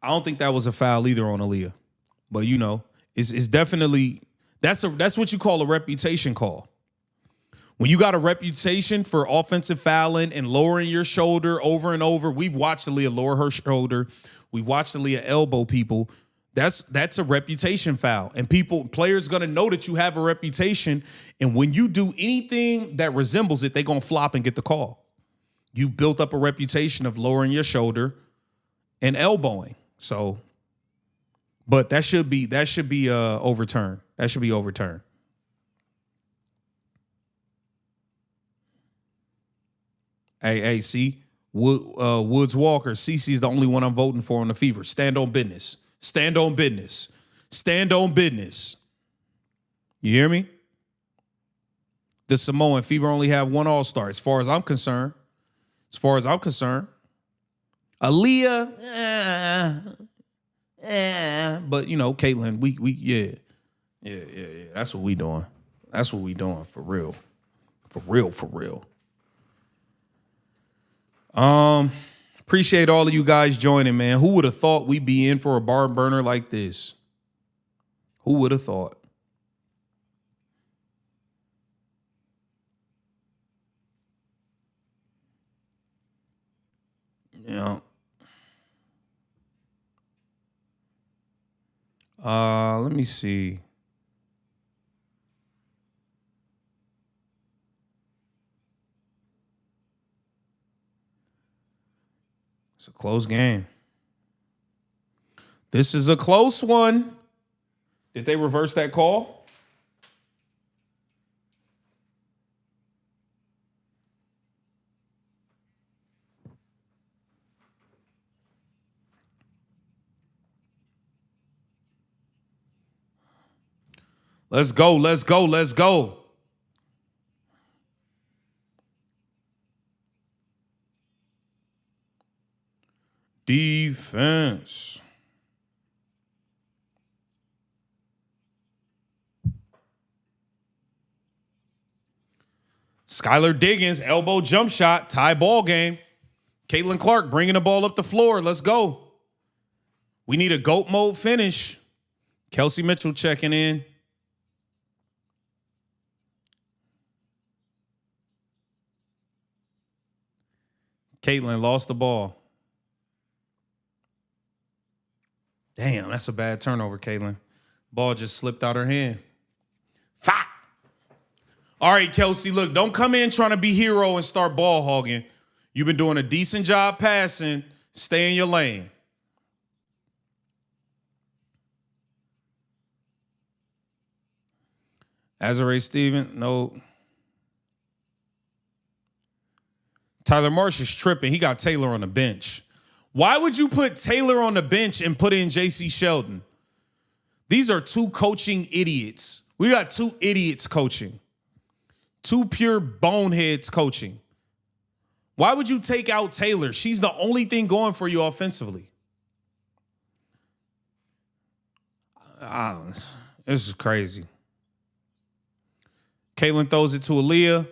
I don't think that was a foul either on Aaliyah. But, you know, it's definitely, that's what you call a reputation call. When you got a reputation for offensive fouling and lowering your shoulder over and over, we've watched Aaliyah lower her shoulder. We've watched Aaliyah elbow people. That's a reputation foul. And players going to know that you have a reputation. And when you do anything that resembles it, they're going to flop and get the call. You built up a reputation of lowering your shoulder and elbowing. So, but that should be overturned. That should be overturned. Hey, see, Woods Walker, CC's the only one I'm voting for on the Fever. Stand on business. Stand on business. Stand on business. You hear me? The Samoan Fever only have one All-Star, as far as I'm concerned. As far as I'm concerned. Aaliyah, but you know, Caitlin, yeah. That's what we doing. That's what we doing for real. For real. Appreciate all of you guys joining, man. Who would have thought we'd be in for a barn burner like this? Who would have thought? Yeah. Let me see. It's a close game. This is a close one. Did they reverse that call? Let's go. Defense. Skylar Diggins, elbow jump shot, tie ball game. Caitlin Clark bringing the ball up the floor. Let's go. We need a GOAT mode finish. Kelsey Mitchell checking in. Caitlin lost the ball. Damn, that's a bad turnover, Caitlin. Ball just slipped out her hand. Fuck. All right, Kelsey, look, don't come in trying to be hero and start ball hogging. You've been doing a decent job passing. Stay in your lane. Azare Steven, no. Tyler Marsh is tripping. He got Taylor on the bench. Why would you put Taylor on the bench and put in J.C. Sheldon? These are two coaching idiots. We got two idiots coaching. Two pure boneheads coaching. Why would you take out Taylor? She's the only thing going for you offensively. This is crazy. Caitlin throws it to Aaliyah.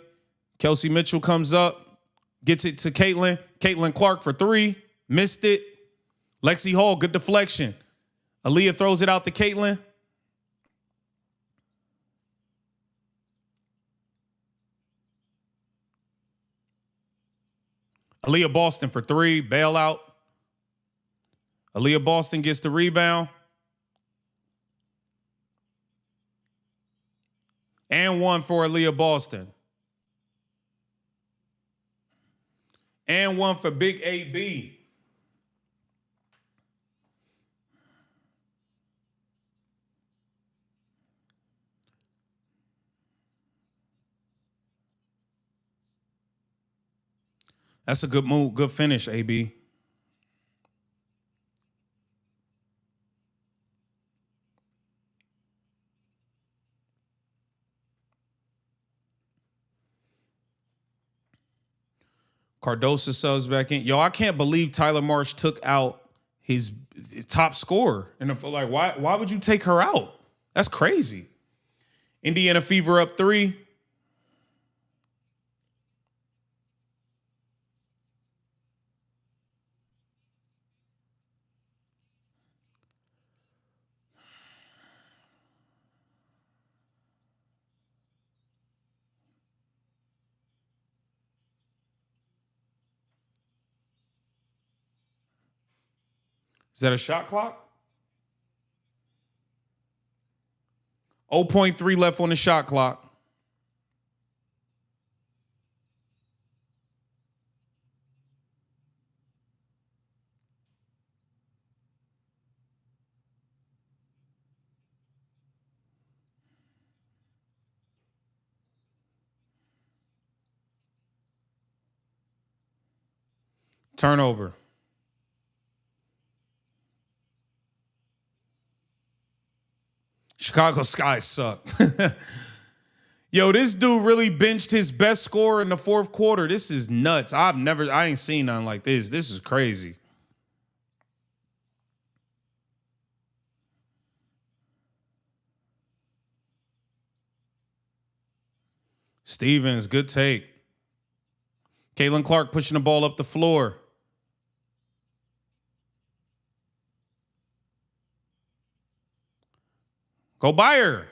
Kelsey Mitchell comes up, gets it to Caitlin. Caitlin Clark for three. Missed it. Lexi Hall, good deflection. Aaliyah throws it out to Caitlin. Aaliyah Boston for three. Bailout. Aaliyah Boston gets the rebound. And one for Aaliyah Boston. And one for Big AB. That's a good move, good finish, AB. Cardosa subs back in. Yo, I can't believe Tyler Marsh took out his top scorer. And I feel like, why would you take her out? That's crazy. Indiana Fever up 3. Is that a shot clock? 0.3 left on the shot clock. Turnover. Chicago Sky suck. Yo, this dude really benched his best scorer in the fourth quarter. This is nuts. I ain't seen nothing like this. This is crazy. Stevens, good take. Caitlin Clark pushing the ball up the floor. Go by her.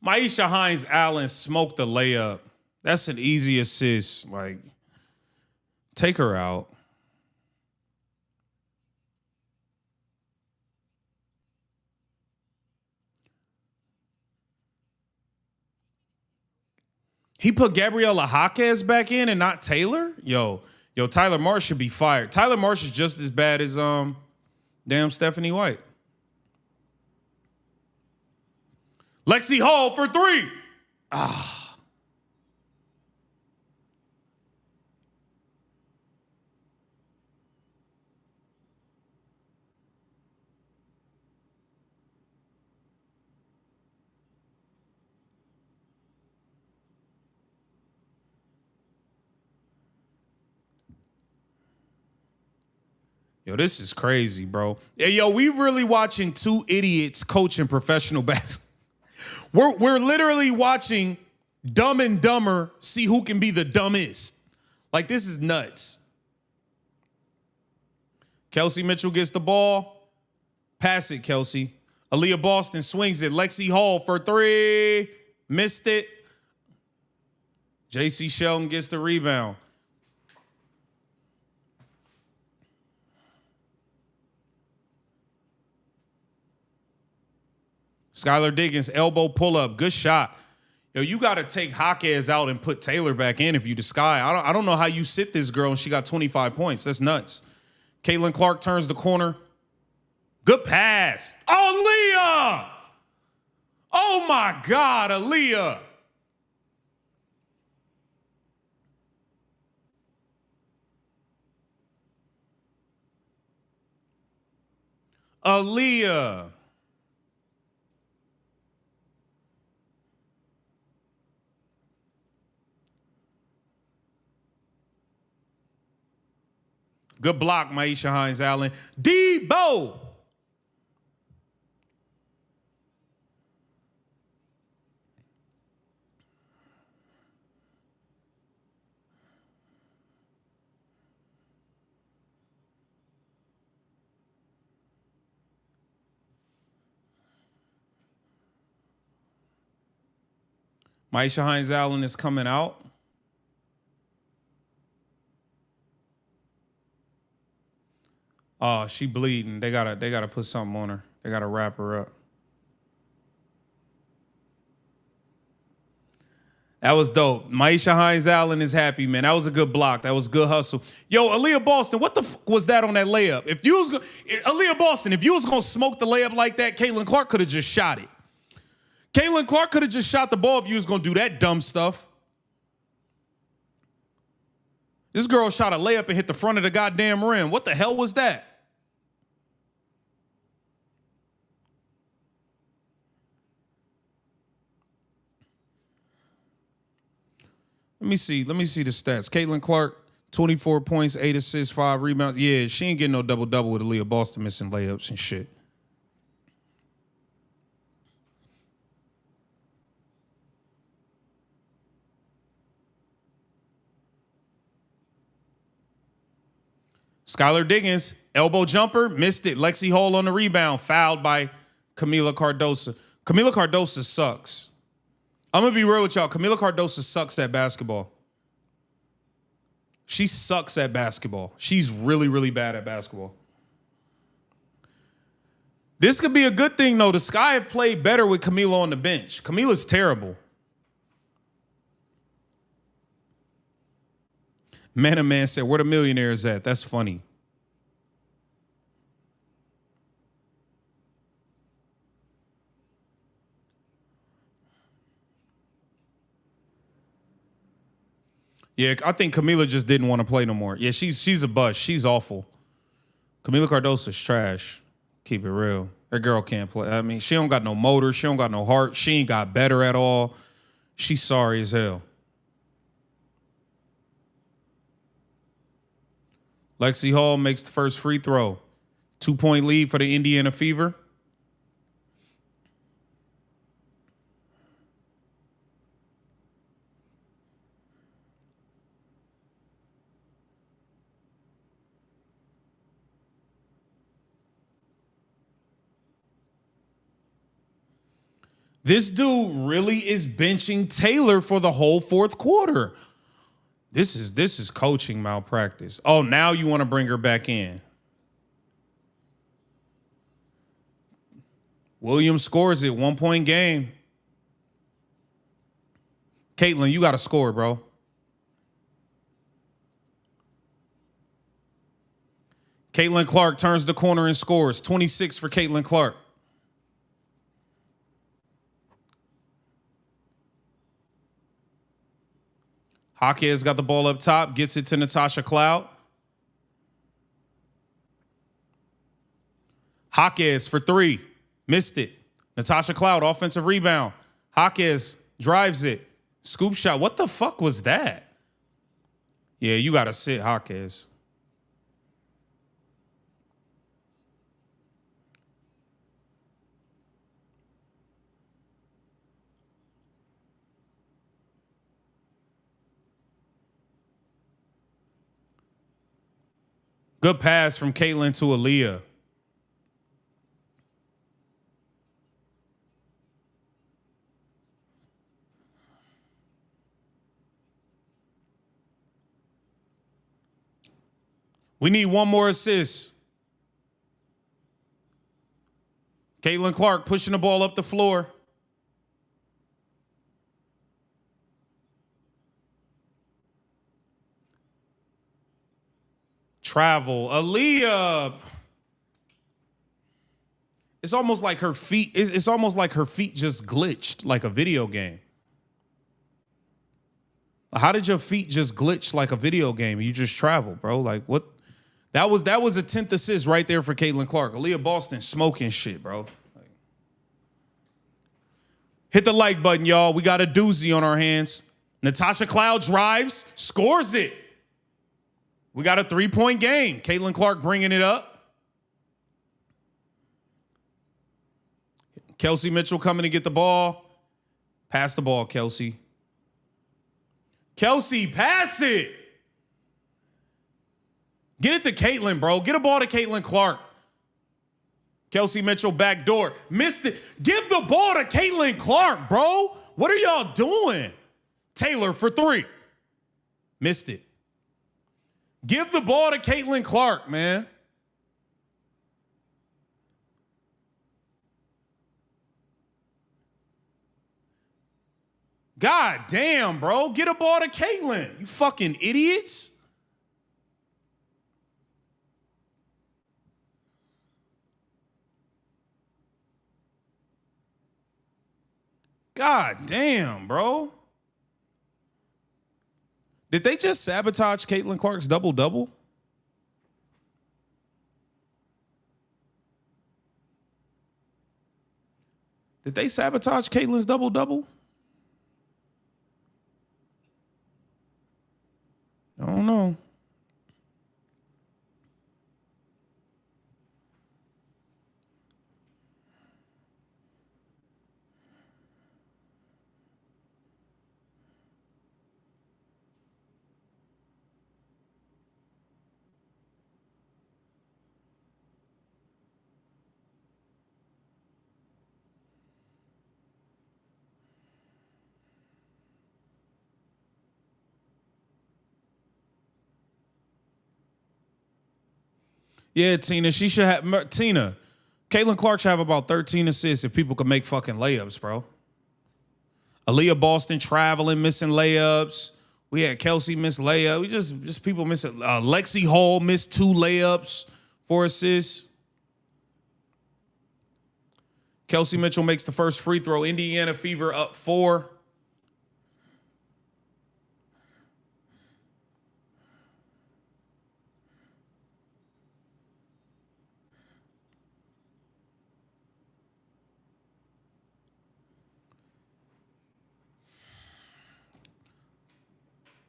Maisha Hines Allen smoked the layup. That's an easy assist. Like, take her out. He put Gabriela Jaquez back in and not Taylor? Yo, Tyler Marsh should be fired. Tyler Marsh is just as bad as damn Stephanie White. Lexi Hall for 3. Yo, this is crazy, bro. Hey, yo, we really watching two idiots coaching professional basketball. We're literally watching Dumb and Dumber see who can be the dumbest. Like, this is nuts. Kelsey Mitchell gets the ball. Pass it, Kelsey. Aaliyah Boston swings it. Lexi Hall for 3. Missed it. J.C. Sheldon gets the rebound. Skylar Diggins, elbow pull-up. Good shot. Yo, you got to take Jaquez out and put Taylor back in if you the Sky. I don't know how you sit this girl and she got 25 points. That's nuts. Caitlin Clark turns the corner. Good pass. Oh, Leah! Oh my God, Aaliyah. Aaliyah. Good block, Maisha Hines-Allen. Debo. Maisha Hines-Allen is coming out. Oh, she bleeding. They gotta put something on her. They gotta wrap her up. That was dope. Maisha Hines-Allen is happy, man. That was a good block. That was good hustle. Yo, Aaliyah Boston, what the fuck was that on that layup? If you was Aaliyah Boston, if you was gonna smoke the layup like that, Caitlin Clark could have just shot it. Caitlin Clark could have just shot the ball if you was gonna do that dumb stuff. This girl shot a layup and hit the front of the goddamn rim. What the hell was that? Let me see the stats. Caitlin Clark, 24 points, 8 assists, 5 rebounds. Yeah, she ain't getting no double-double with Aaliyah Boston missing layups and shit. Skylar Diggins, elbow jumper, missed it. Lexi Hall on the rebound, fouled by Camila Cardoso. Camila Cardoso sucks. I'm going to be real with y'all. Camila Cardoso sucks at basketball. She sucks at basketball. She's really, really bad at basketball. This could be a good thing, though. The Sky have played better with Camila on the bench. Camila's terrible. Man said, where the millionaires at? That's funny. Yeah, I think Camila just didn't want to play no more. Yeah, she's a bust. She's awful. Camila Cardoso's trash. Keep it real. That girl can't play. I mean, she don't got no motor. She don't got no heart. She ain't got better at all. She's sorry as hell. Lexi Hall makes the first free throw. 2-point lead for the Indiana Fever. This dude really is benching Taylor for the whole fourth quarter. This is coaching malpractice. Oh, now you want to bring her back in. Williams scores it, 1-point game. Caitlin, you got to score, bro. Caitlin Clark turns the corner and scores. 26 for Caitlin Clark. Jaquez got the ball up top, gets it to Natasha Cloud. Jaquez for 3, missed it. Natasha Cloud, offensive rebound. Jaquez drives it. Scoop shot. What the fuck was that? Yeah, you got to sit, Jaquez. Good pass from Caitlin to Aaliyah. We need one more assist. Caitlin Clark pushing the ball up the floor. Travel. Aaliyah. It's almost like her feet. It's almost like her feet just glitched like a video game. How did your feet just glitch like a video game? You just travel, bro. Like what? That was a 10th assist right there for Caitlin Clark. Aaliyah Boston smoking shit, bro. Hit the like button, y'all. We got a doozy on our hands. Natasha Cloud drives, scores it. We got a 3-point game. Caitlin Clark bringing it up. Kelsey Mitchell coming to get the ball. Pass the ball, Kelsey. Kelsey, pass it. Get it to Caitlin, bro. Get a ball to Caitlin Clark. Kelsey Mitchell backdoor. Missed it. Give the ball to Caitlin Clark, bro. What are y'all doing? Taylor for 3. Missed it. Give the ball to Caitlin Clark, man. God damn, bro. Get a ball to Caitlin. You fucking idiots. God damn, bro. Did they just sabotage Caitlin Clark's double-double? Did they sabotage Caitlin's double-double? I don't know. Yeah, Tina, she should have. Caitlin Clark should have about 13 assists if people could make fucking layups, bro. Aaliyah Boston traveling, missing layups. We had Kelsey miss layup. We just people missing. Lexi Hall missed 2 layups, 4 assists. Kelsey Mitchell makes the first free throw. Indiana Fever up 4.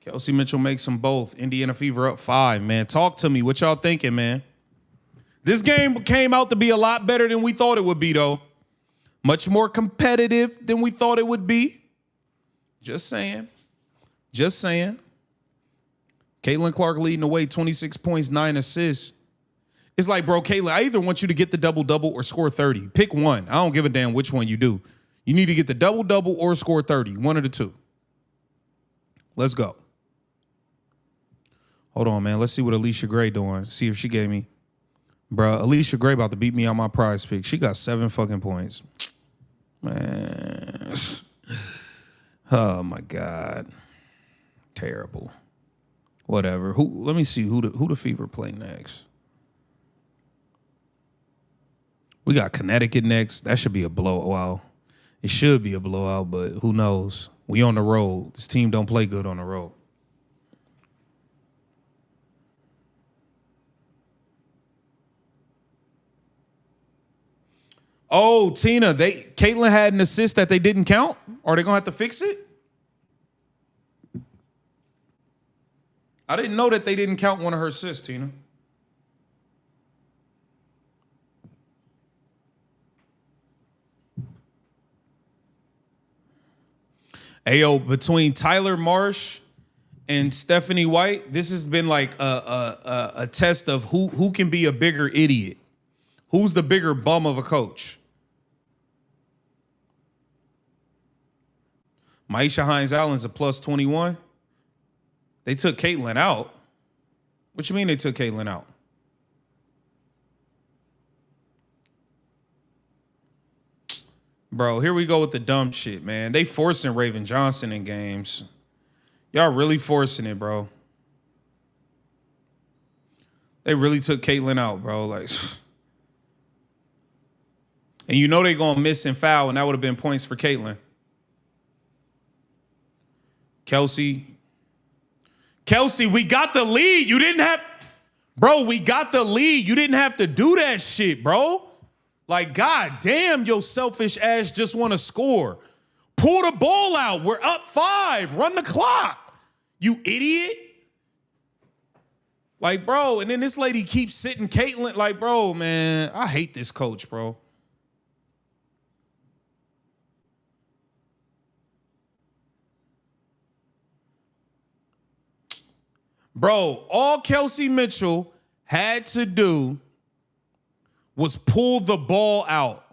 Kelsey Mitchell makes them both. Indiana Fever up 5, man. Talk to me. What y'all thinking, man? This game came out to be a lot better than we thought it would be, though. Much more competitive than we thought it would be. Just saying. Just saying. Caitlin Clark leading the way, 26 points, 9 assists. It's like, bro, Caitlin, I either want you to get the double-double or score 30. Pick one. I don't give a damn which one you do. You need to get the double-double or score 30. One of the two. Let's go. Hold on, man. Let's see what Alicia Gray doing. See if she gave me. Bruh, Alicia Gray about to beat me on my prize pick. She got 7 fucking points. Man. Oh, my God. Terrible. Whatever. Let me see who the Fever play next. We got Connecticut next. That should be a blowout. Well, it should be a blowout, but who knows? We on the road. This team don't play good on the road. Oh, Tina, Caitlin had an assist that they didn't count? Are they gonna have to fix it? I didn't know that they didn't count one of her assists, Tina. Ayo, between Tyler Marsh and Stephanie White, this has been like a test of who can be a bigger idiot. Who's the bigger bum of a coach? Maisha Hines-Allen's a plus 21. They took Caitlin out. What you mean they took Caitlin out? Bro, here we go with the dumb shit, man. They forcing Raven Johnson in games. Y'all really forcing it, bro. They really took Caitlin out, bro. Like, And you know they're going to miss and foul, and that would have been points for Caitlin. Kelsey, we got the lead. You didn't have, bro, we got the lead. You didn't have to do that shit, bro. Like, god damn, your selfish ass just want to score. Pull the ball out. We're up 5. Run the clock. You idiot. Like, bro, and then this lady keeps sitting Caitlin. Like, bro, man, I hate this coach, bro. Bro, all Kelsey Mitchell had to do was pull the ball out.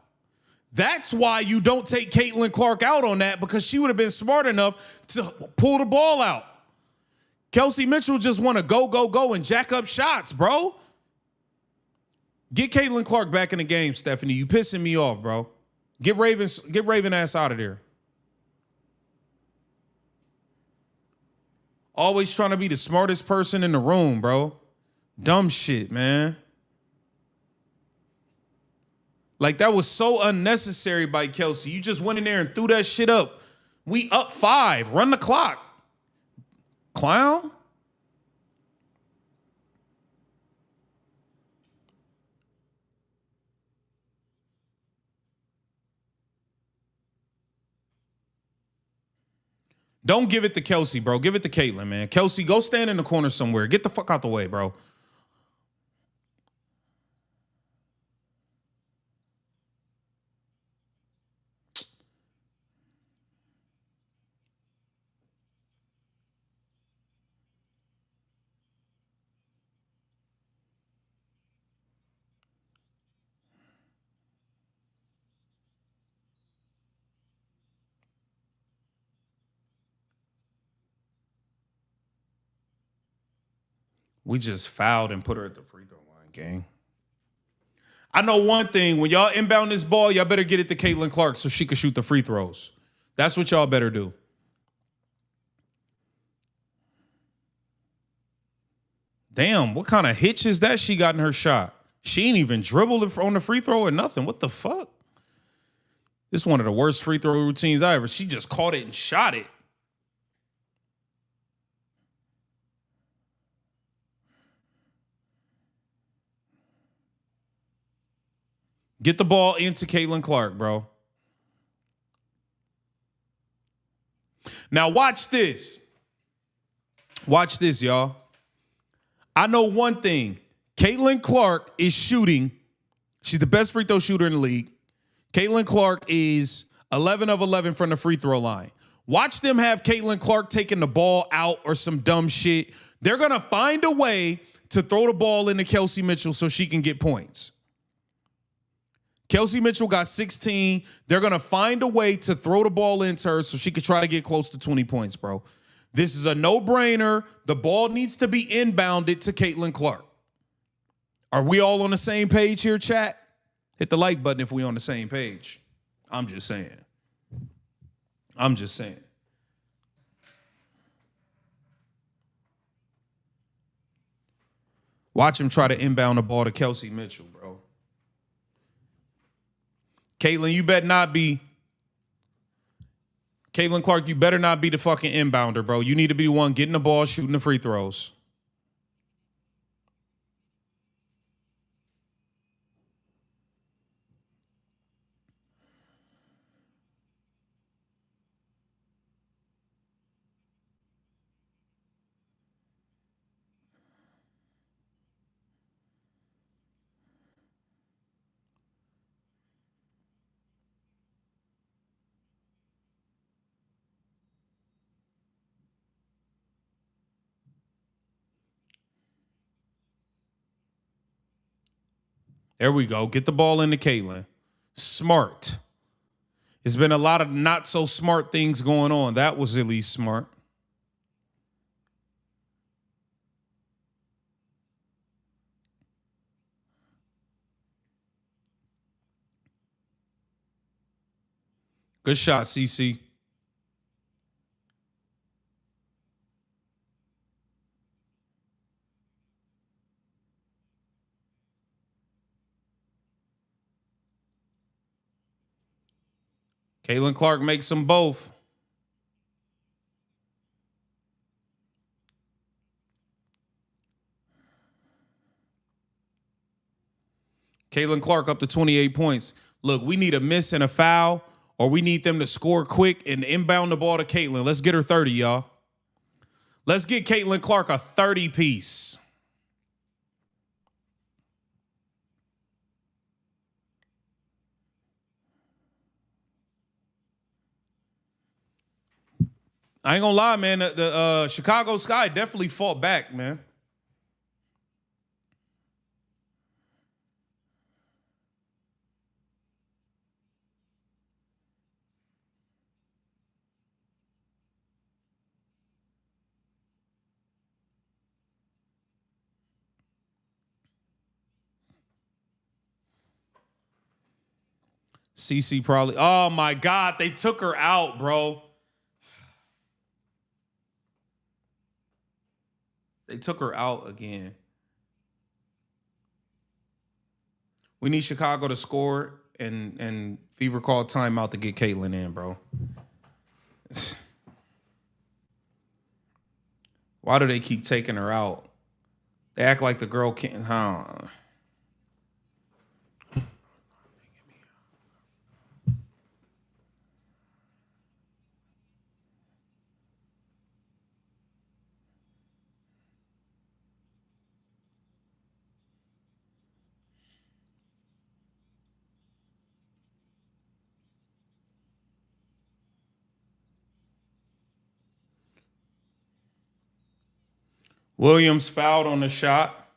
That's why you don't take Caitlin Clark out on that, because she would have been smart enough to pull the ball out. Kelsey Mitchell just want to go, and jack up shots, bro. Get Caitlin Clark back in the game, Stephanie. You pissing me off, bro. Get Raven ass out of there. Always trying to be the smartest person in the room, bro. Dumb shit, man. Like, that was so unnecessary by Kelsey. You just went in there and threw that shit up. We up 5. Run the clock. Clown? Don't give it to Kelsey, bro. Give it to Caitlin, man. Kelsey, go stand in the corner somewhere. Get the fuck out the way, bro. We just fouled and put her at the free throw line, gang. I know one thing. When y'all inbound this ball, y'all better get it to Caitlin Clark so she can shoot the free throws. That's what y'all better do. Damn, what kind of hitch is that she got in her shot? She ain't even dribbled it on the free throw or nothing. What the fuck? This is one of the worst free throw routines I ever. She just caught it and shot it. Get the ball into Caitlin Clark, bro. Now watch this. Watch this, y'all. I know one thing. Caitlin Clark is shooting. She's the best free throw shooter in the league. Caitlin Clark is 11 of 11 from the free throw line. Watch them have Caitlin Clark taking the ball out or some dumb shit. They're going to find a way to throw the ball into Kelsey Mitchell so she can get points. Kelsey Mitchell got 16. They're going to find a way to throw the ball into her so she could try to get close to 20 points, bro. This is a no-brainer. The ball needs to be inbounded to Caitlin Clark. Are we all on the same page here, chat? Hit the like button if we on the same page. I'm just saying. I'm just saying. Watch him try to inbound the ball to Kelsey Mitchell, bro. Caitlin, you better not be. Caitlin Clark, you better not be the fucking inbounder, bro. You need to be the one getting the ball, shooting the free throws. There we go. Get the ball into Caitlin. Smart. There's been a lot of not so smart things going on. That was at least smart. Good shot, CC. Caitlin Clark makes them both. Caitlin Clark up to 28 points. Look, we need a miss and a foul, or we need them to score quick and inbound the ball to Caitlin. Let's get her 30, y'all. Let's get Caitlin Clark a 30 piece. I ain't gonna lie, man. The Chicago Sky definitely fought back, man. CC probably. Oh my God, they took her out, bro. They took her out again. We need Chicago to score and Fever call timeout to get Caitlin in, bro. Why do they keep taking her out? They act like the girl can't. Williams fouled on the shot.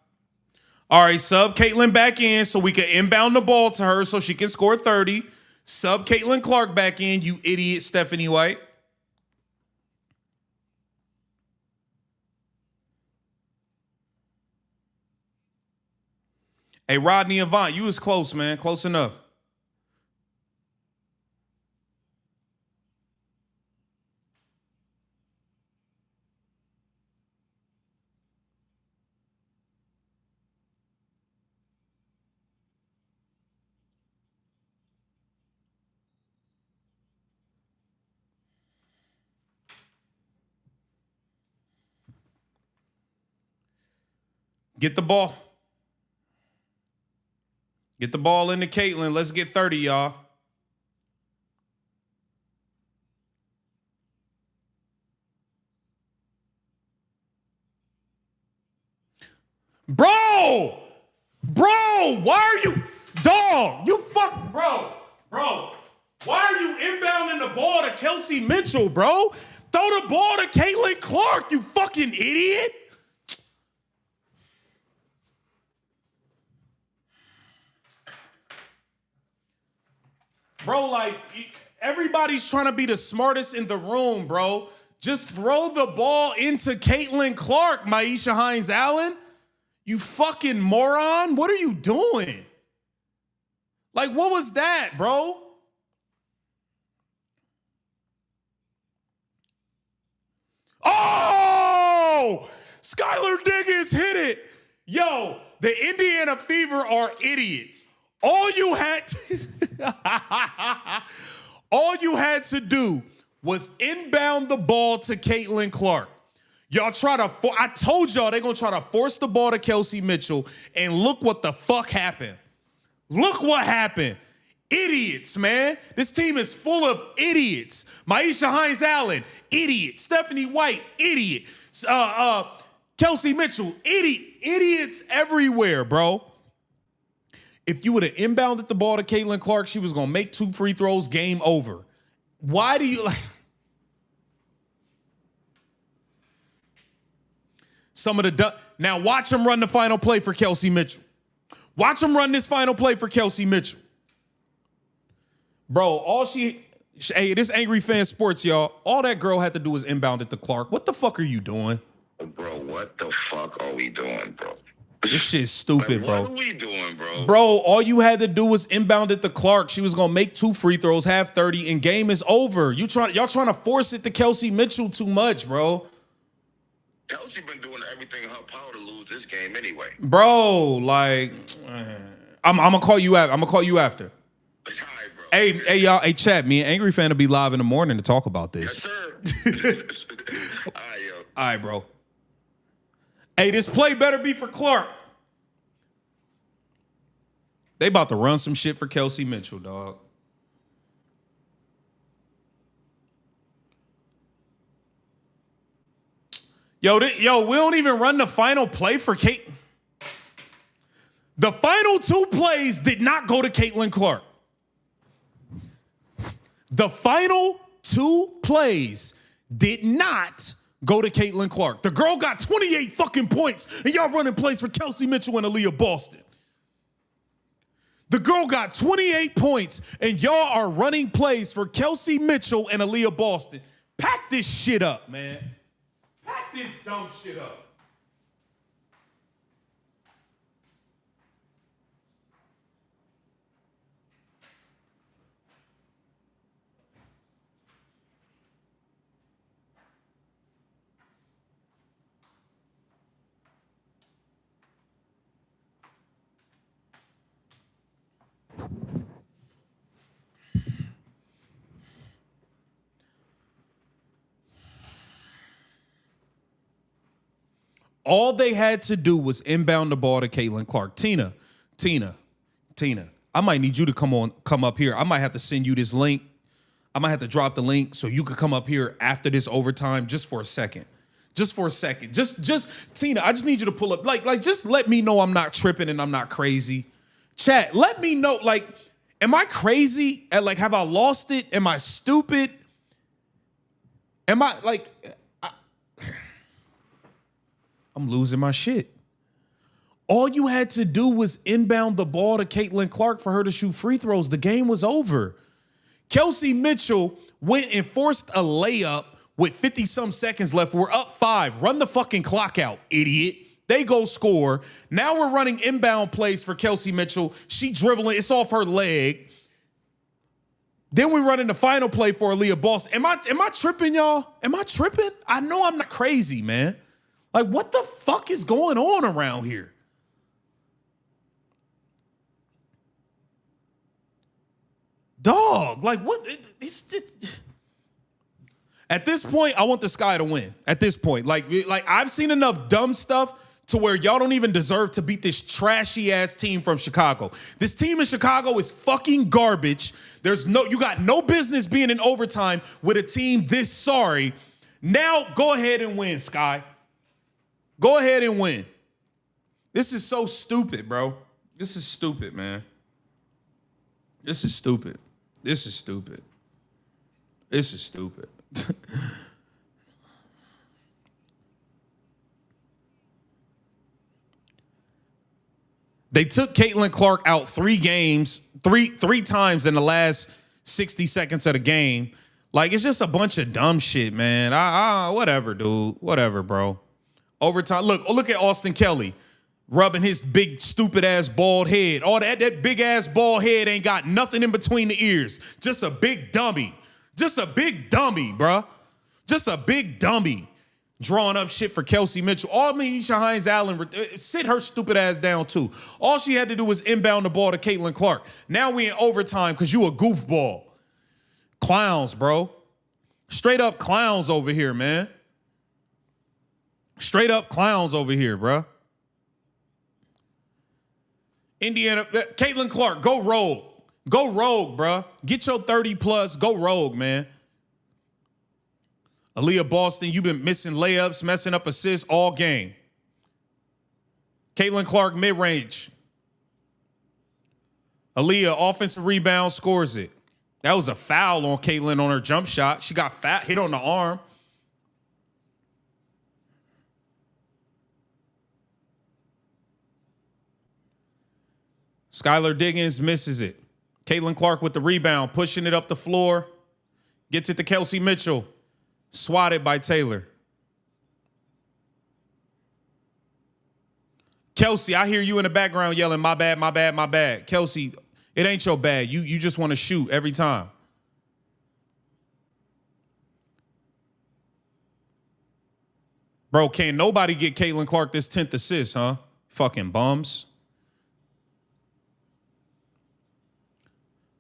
All right, sub Caitlin back in so we can inbound the ball to her so she can score 30. Sub Caitlin Clark back in, you idiot Stephanie White. Hey, Rodney Avant, you was close, man. Close enough. Get the ball. Get the ball into Caitlin. Let's get 30, y'all. Bro! Bro, why are you... Dog, you fuck... Bro, why are you inbounding the ball to Kelsey Mitchell, bro? Throw the ball to Caitlin Clark, you fucking idiot. Bro, like, everybody's trying to be the smartest in the room, bro. Just throw the ball into Caitlin Clark, Maisha Hines-Allen. You fucking moron. What are you doing? Like, what was that, bro? Oh! Skylar Diggins hit it. Yo, the Indiana Fever are idiots. All you had to do was inbound the ball to Caitlin Clark. Y'all try to, I told y'all they're going to try to force the ball to Kelsey Mitchell, and look what the fuck happened. Look what happened. Idiots, man. This team is full of idiots. Maisha Hines-Allen, idiot. Stephanie White, idiot. Kelsey Mitchell, idiot. Idiots everywhere, bro. If you would have inbounded the ball to Caitlin Clark, she was going to make 2 free throws, game over. Why do you like... Some of the... Now watch him run the final play for Kelsey Mitchell. Watch him run this final play for Kelsey Mitchell. Bro, all she... Hey, this Angry Fan Sports, y'all. All that girl had to do was inbound it to Clark. What the fuck are you doing? Bro, what the fuck are we doing, bro? This shit's stupid, bro. What are we doing, bro? Bro, all you had to do was inbound it to Clark. She was gonna make 2 free throws, have 30, and game is over. Y'all trying to force it to Kelsey Mitchell too much, bro. Kelsey been doing everything in her power to lose this game anyway. Bro, like, I'm gonna call you out. I'm gonna call you after. All right, bro. Hey, y'all. Hey, chat. Me and Angry Fan will be live in the morning to talk about this. Yes, sir. All right, yo. All right, bro. Hey, this play better be for Clark. They about to run some shit for Kelsey Mitchell, dog. Yo, we don't even run the final play for Kate. The final 2 plays did not go to Caitlin Clark. The final 2 plays did not go to Caitlin Clark. The girl got 28 fucking points, and y'all running plays for Kelsey Mitchell and Aaliyah Boston. The girl got 28 points, and y'all are running plays for Kelsey Mitchell and Aaliyah Boston. Pack this shit up, man. Pack this dumb shit up. All they had to do was inbound the ball to Caitlin Clark. Tina, I might need you to come up here. I might have to send you this link. I might have to drop the link so you could come up here after this overtime just for a second. Just Tina, I just need you to pull up. Like, just let me know I'm not tripping and I'm not crazy. Chat, let me know, like, am I crazy? Have I lost it? Am I stupid? Am I, like... I'm losing my shit. All you had to do was inbound the ball to Caitlin Clark for her to shoot free throws. The game was over. Kelsey Mitchell went and forced a layup with 50-some seconds left. We're up 5. Run the fucking clock out, idiot. They go score. Now we're running inbound plays for Kelsey Mitchell. She dribbling. It's off her leg. Then we run in the final play for Aaliyah Boston. Am I tripping, y'all? Am I tripping? I know I'm not crazy, man. Like, what the fuck is going on around here? Dog, like, what? At this point, I want the Sky to win. At this point, like I've seen enough dumb stuff to where y'all don't even deserve to beat this trashy ass team from Chicago. This team in Chicago is fucking garbage. You got no business being in overtime with a team this sorry. Now go ahead and win, Sky. Go ahead and win. This is so stupid, bro. This is stupid, man. This is stupid. This is stupid. This is stupid. They took Caitlin Clark out 3 times in the last 60 seconds of the game. Like, it's just a bunch of dumb shit, man. Whatever, dude. Whatever, bro. Overtime. Look at Austin Kelly rubbing his big, stupid ass bald head. All that big ass bald head ain't got nothing in between the ears. Just a big dummy. Just a big dummy, bruh. Just a big dummy. Drawing up shit for Kelsey Mitchell. Isha Hines-Allen, sit her stupid ass down too. All she had to do was inbound the ball to Caitlin Clark. Now we in overtime because you a goofball. Clowns, bro. Straight up clowns over here, man. Straight up clowns over here, bro. Indiana, Caitlin Clark, go rogue. Go rogue, bro. Get your 30 plus, go rogue, man. Aaliyah Boston, you've been missing layups, messing up assists all game. Caitlin Clark, mid-range. Aaliyah, offensive rebound, scores it. That was a foul on Caitlin on her jump shot. She got hit on the arm. Skylar Diggins misses it. Caitlin Clark with the rebound, pushing it up the floor. Gets it to Kelsey Mitchell. Swatted by Taylor. Kelsey, I hear you in the background yelling, my bad, my bad, my bad. Kelsey, it ain't your bad. You just want to shoot every time. Bro, can't nobody get Caitlin Clark this 10th assist, huh? Fucking bums.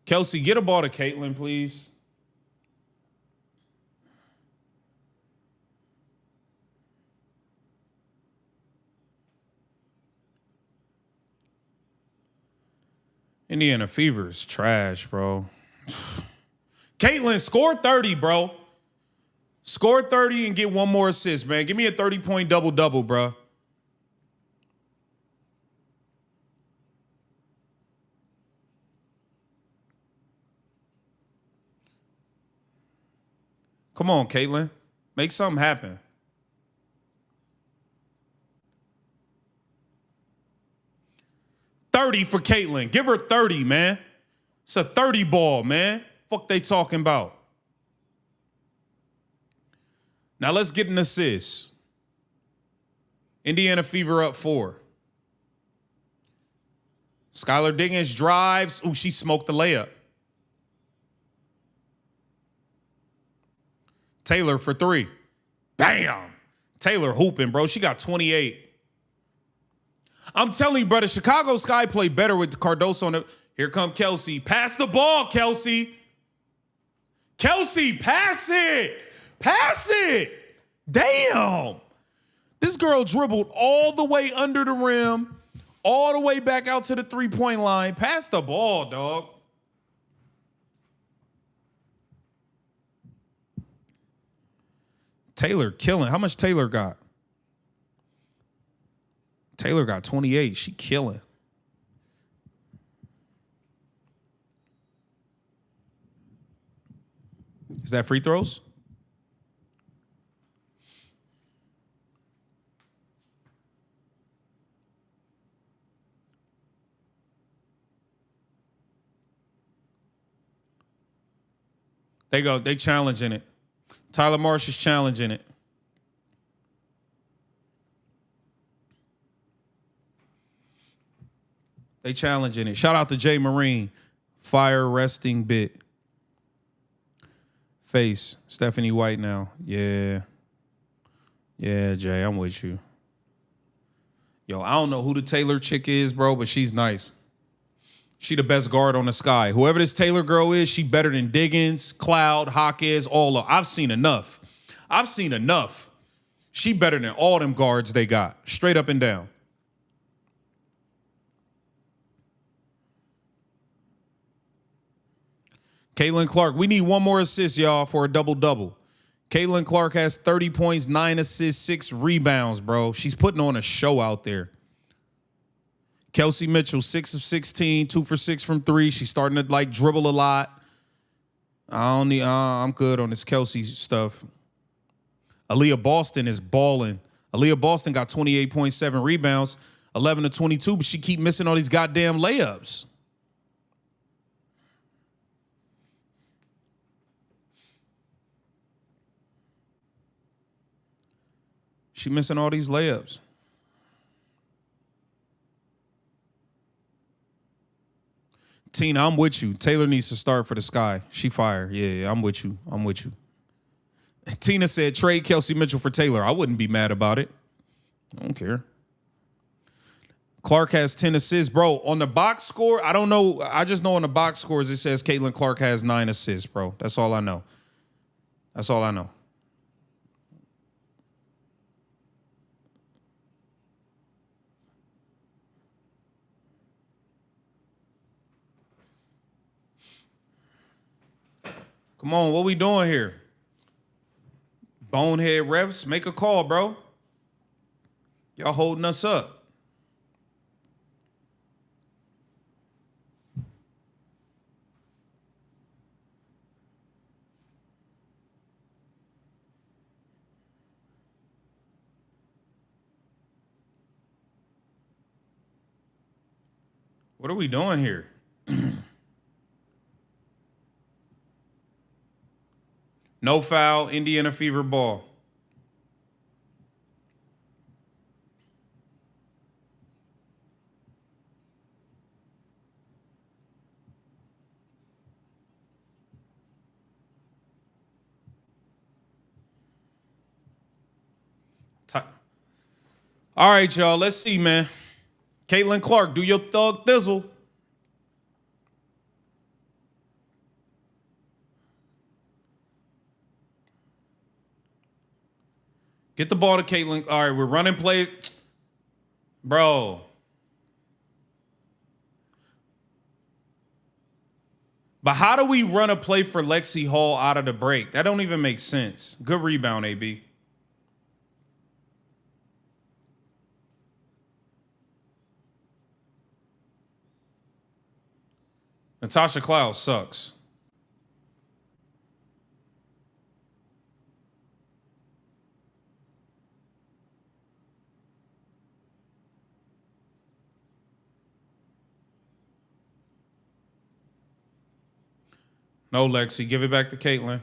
Kelsey, get a ball to Caitlin, please. Indiana Fever is trash, bro. Caitlin, score 30, bro. Score 30 and get one more assist, man. Give me a 30-point double-double, bro. Come on, Caitlin. Make something happen. $30 for Caitlin. Give her 30, man. It's a 30 ball, man. Fuck they talking about. Now let's get an assist. Indiana Fever up 4. Skylar Diggins drives. Ooh, she smoked the layup. Taylor for 3. Bam. Taylor hooping, bro. She got 28. I'm telling you, brother, Chicago Sky played better with Cardoso on it. Here come Kelsey. Pass the ball, Kelsey. Kelsey, pass it. Pass it. Damn. This girl dribbled all the way under the rim, all the way back out to the three-point line. Pass the ball, dog. Taylor killing. How much Taylor got? Taylor got 28. She killing. Is that free throws? They go. They challenging it. Tyler Marsh is challenging it. They challenging it. Shout out to Jay Marine. Fire resting bit. Face. Stephanie White now. Yeah. Yeah, Jay, I'm with you. Yo, I don't know who the Taylor chick is, bro, but she's nice. She the best guard on the Sky. Whoever this Taylor girl is, she better than Diggins, Cloud, Hawkes, all of. I've seen enough. I've seen enough. She better than all them guards they got. Straight up and down. Caitlin Clark, we need one more assist, y'all, for a double-double. Caitlin Clark has 30 points, 9 assists, 6 rebounds, bro. She's putting on a show out there. Kelsey Mitchell, 6 of 16, 2 for 6 from 3. She's starting to, like, dribble a lot. I'm good on this Kelsey stuff. Aaliyah Boston is balling. Aaliyah Boston got 28.7 rebounds, 11 to 22, but she keep missing all these goddamn layups. She missing all these layups. Tina, I'm with you. Taylor needs to start for the Sky. She fire. Yeah, I'm with you. I'm with you. Tina said trade Kelsey Mitchell for Taylor. I wouldn't be mad about it. I don't care. Clark has 10 assists. Bro, on the box score, I don't know. I just know on the box scores it says Caitlin Clark has 9 assists, bro. That's all I know. That's all I know. Come on, what we doing here? Bonehead refs, make a call, bro. Y'all holding us up. What are we doing here? No foul, Indiana Fever ball. All right, y'all, let's see, man. Caitlin Clark, do your thug thizzle. Get the ball to Caitlin. All right, we're running plays. Bro. But how do we run a play for Lexi Hall out of the break? That don't even make sense. Good rebound, AB. Natasha Cloud sucks. No, Lexi, give it back to Caitlin.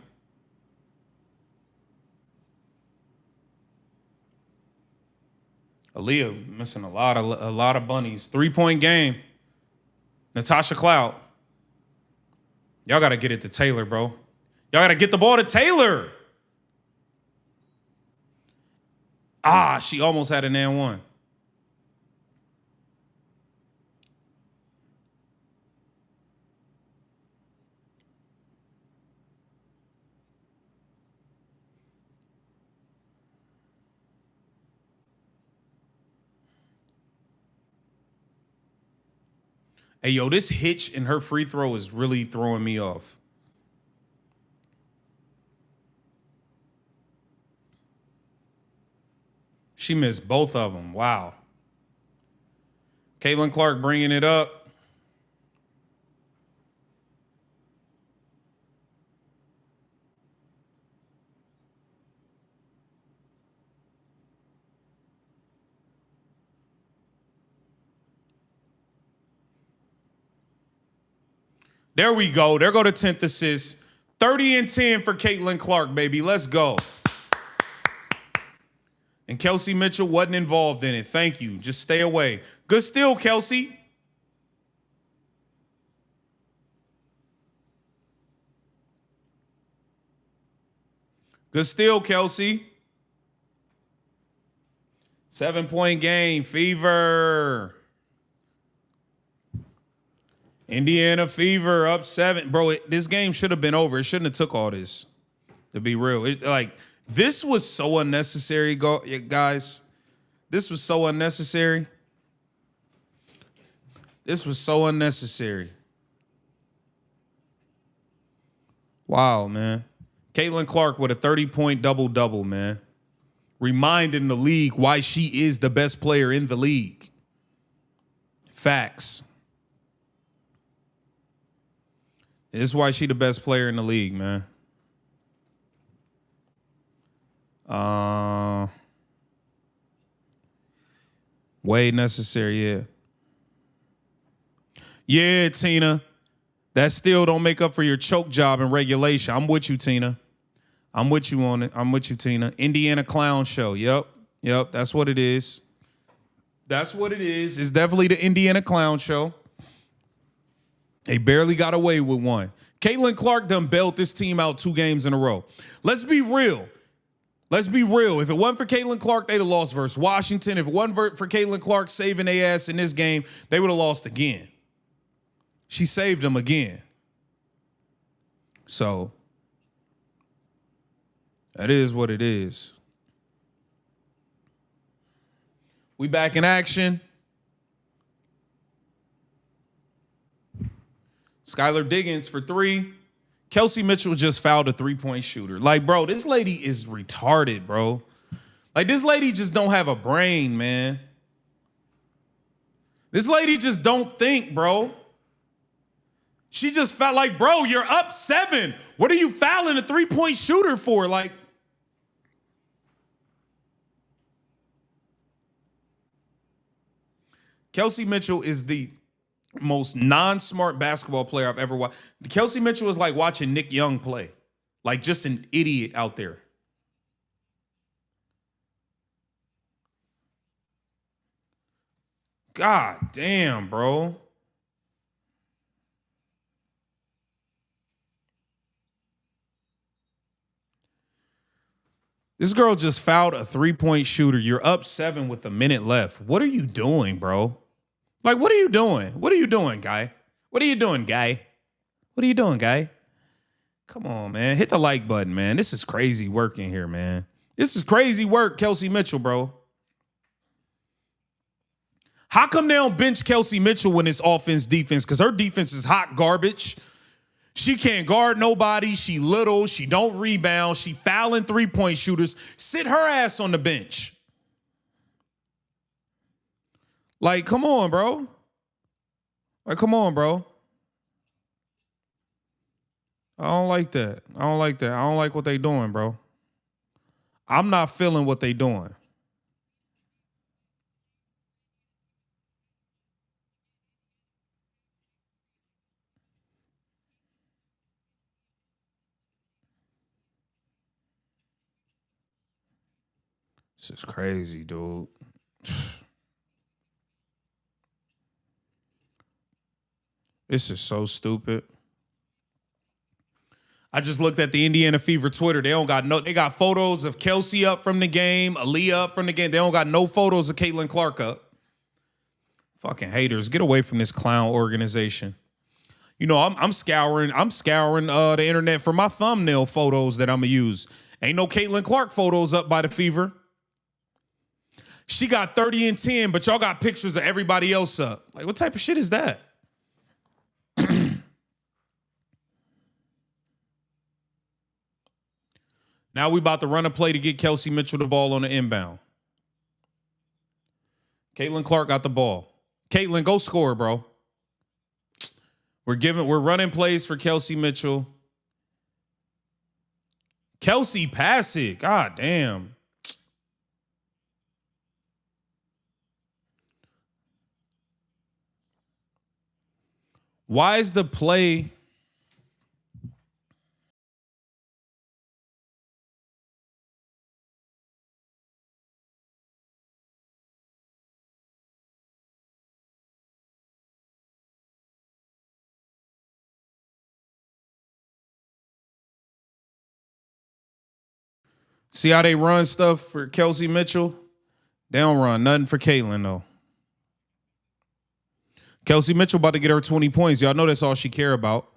Aaliyah missing a lot of bunnies. 3-point game. Natasha Cloud. Y'all got to get it to Taylor, bro. Y'all got to get the ball to Taylor. Ah, she almost had an and one. Hey, yo, this hitch in her free throw is really throwing me off. She missed both of them. Wow. Caitlin Clark bringing it up. There we go. There go the 10th assist. 30 and 10 for Caitlin Clark, baby. Let's go. And Kelsey Mitchell wasn't involved in it. Thank you. Just stay away. Good steal, Kelsey. Good steal, Kelsey. 7-point game. Fever. Indiana Fever up 7. Bro, this game should have been over. It shouldn't have took all this, to be real. This was so unnecessary, guys. This was so unnecessary. This was so unnecessary. Wow, man. Caitlin Clark with a 30-point double-double, man. Reminding the league why she is the best player in the league. Facts. This is why she the best player in the league, man. Way necessary, yeah. Yeah, Tina. That still don't make up for your choke job in regulation. I'm with you, Tina. I'm with you on it. I'm with you, Tina. Indiana Clown Show. Yep. That's what it is. That's what it is. It's definitely the Indiana Clown Show. They barely got away with one. Caitlin Clark done bailed this team out 2 games in a row. Let's be real. Let's be real. If it wasn't for Caitlin Clark, they'd have lost versus Washington. If it wasn't for Caitlin Clark saving their ass in this game, they would have lost again. She saved them again. So, that is what it is. We back in action. Skylar Diggins for 3. Kelsey Mitchell just fouled a 3-point shooter. Like, bro, this lady is retarded, bro. Like, this lady just don't have a brain, man. This lady just don't think, bro. She just felt like, bro, you're up 7. What are you fouling a 3-point shooter for? Like, Kelsey Mitchell is the most non-smart basketball player I've ever watched. Kelsey Mitchell is like watching Nick Young play. Like just an idiot out there. God damn, bro. This girl just fouled a 3-point shooter. You're up 7 with a minute left. What are you doing, bro? Like, what are you doing? What are you doing, guy? What are you doing, guy? What are you doing, guy? Come on, man. Hit the like button, man. This is crazy working here, man. This is crazy work, Kelsey Mitchell, bro. How come they don't bench Kelsey Mitchell when it's offense defense? Because her defense is hot garbage. She can't guard nobody. She little. She don't rebound. She fouling three-point shooters. Sit her ass on the bench. Like, come on, bro. Like, come on, bro. I don't like that. I don't like that. I don't like what they doing, bro. I'm not feeling what they doing. This is crazy, dude. This is so stupid. I just looked at the Indiana Fever Twitter. They got photos of Kelsey up from the game, Aaliyah up from the game. They don't got no photos of Caitlin Clark up. Fucking haters, get away from this clown organization. You know, I'm scouring the internet for my thumbnail photos that I'm gonna use. Ain't no Caitlin Clark photos up by the Fever. She got 30 and 10, but y'all got pictures of everybody else up. Like, what type of shit is that? Now we about to run a play to get Kelsey Mitchell the ball on the inbound. Caitlin Clark got the ball. Caitlin, go score, bro. We're running plays for Kelsey Mitchell. Kelsey, pass it. God damn. Why is the play... See how they run stuff for Kelsey Mitchell? They don't run nothing for Caitlin, though. Kelsey Mitchell about to get her 20 points. Y'all know that's all she care about.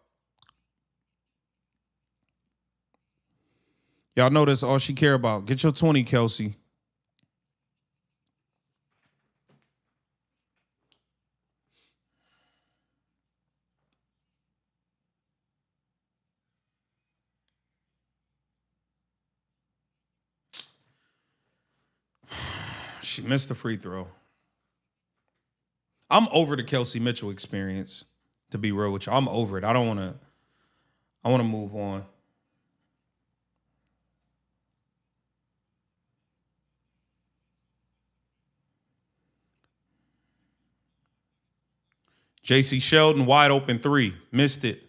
Y'all know that's all she care about. Get your 20, Kelsey. She missed the free throw. I'm over the Kelsey Mitchell experience, to be real with you. I'm over it. I want to move on. J.C. Sheldon, wide open three. Missed it.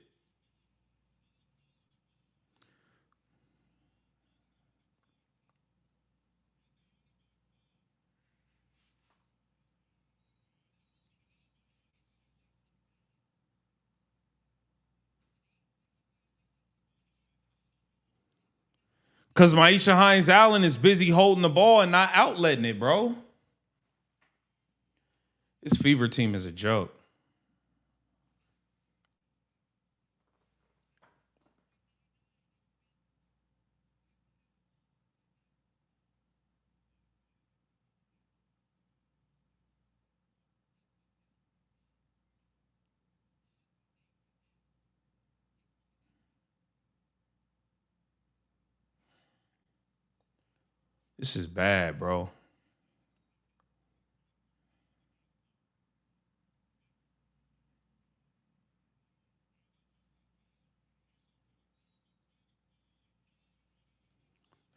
Because Maisha Hines-Allen is busy holding the ball and not outletting it, bro. This Fever team is a joke. This is bad, bro.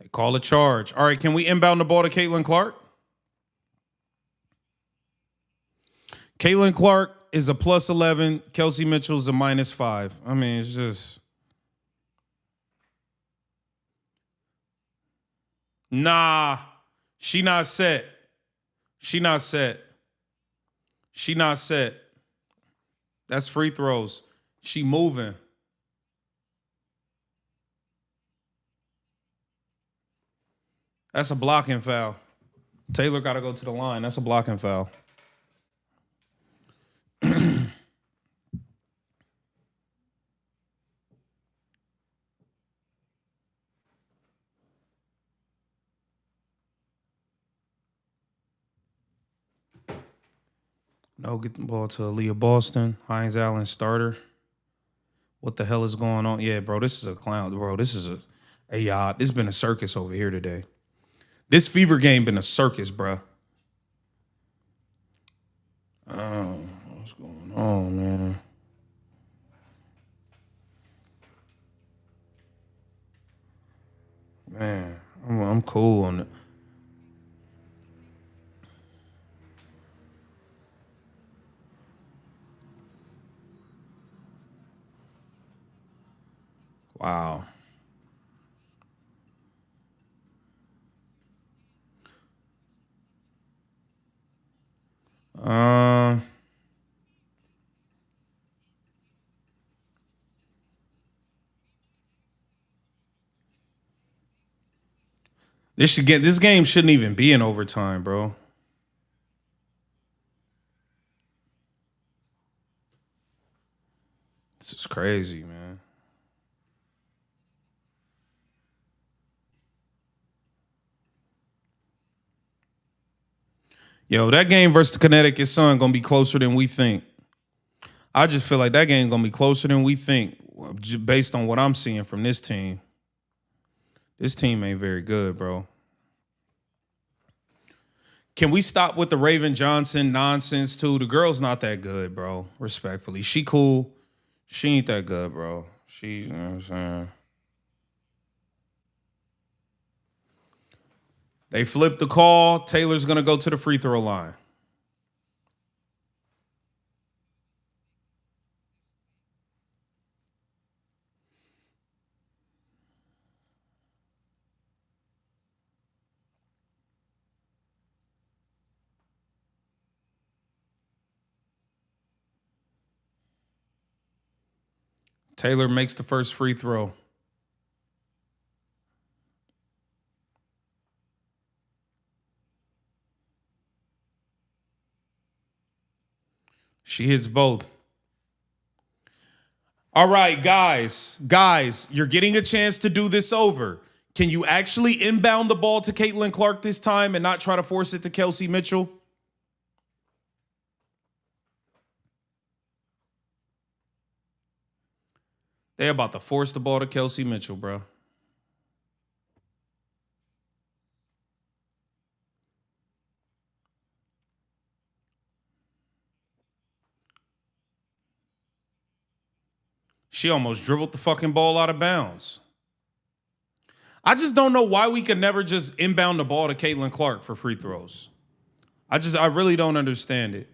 They call a charge. All right, can we inbound the ball to Caitlin Clark? Caitlin Clark is a plus 11. Kelsey Mitchell's a minus 5. I mean, it's just... Nah, she not set. She not set. She not set. That's free throws. She moving. That's a blocking foul. Taylor got to go to the line. That's a blocking foul. No, get the ball to Aaliyah Boston. Hines Allen starter. What the hell is going on? Yeah, bro, this is a clown. Bro, this is a yacht. This been a circus over here today. This Fever game been a circus, bro. Oh, what's going on, man? Man, I'm cool on it. Wow. Um, this game shouldn't even be in overtime, bro. This is crazy, man. Yo, that game versus the Connecticut Sun gonna be closer than we think. I just feel like that game gonna be closer than we think, based on what I'm seeing from this team. This team ain't very good, bro. Can we stop with the Raven Johnson nonsense too? The girl's not that good, bro. Respectfully, she cool. She ain't that good, bro. You know what I'm saying? They flipped the call. Taylor's gonna go to the free throw line. Taylor makes the first free throw. She hits both. All right, guys, you're getting a chance to do this over. Can you actually inbound the ball to Caitlin Clark this time and not try to force it to Kelsey Mitchell? They about to force the ball to Kelsey Mitchell, bro. She almost dribbled the fucking ball out of bounds. I just don't know why we could never just inbound the ball to Caitlin Clark for free throws. I really don't understand it.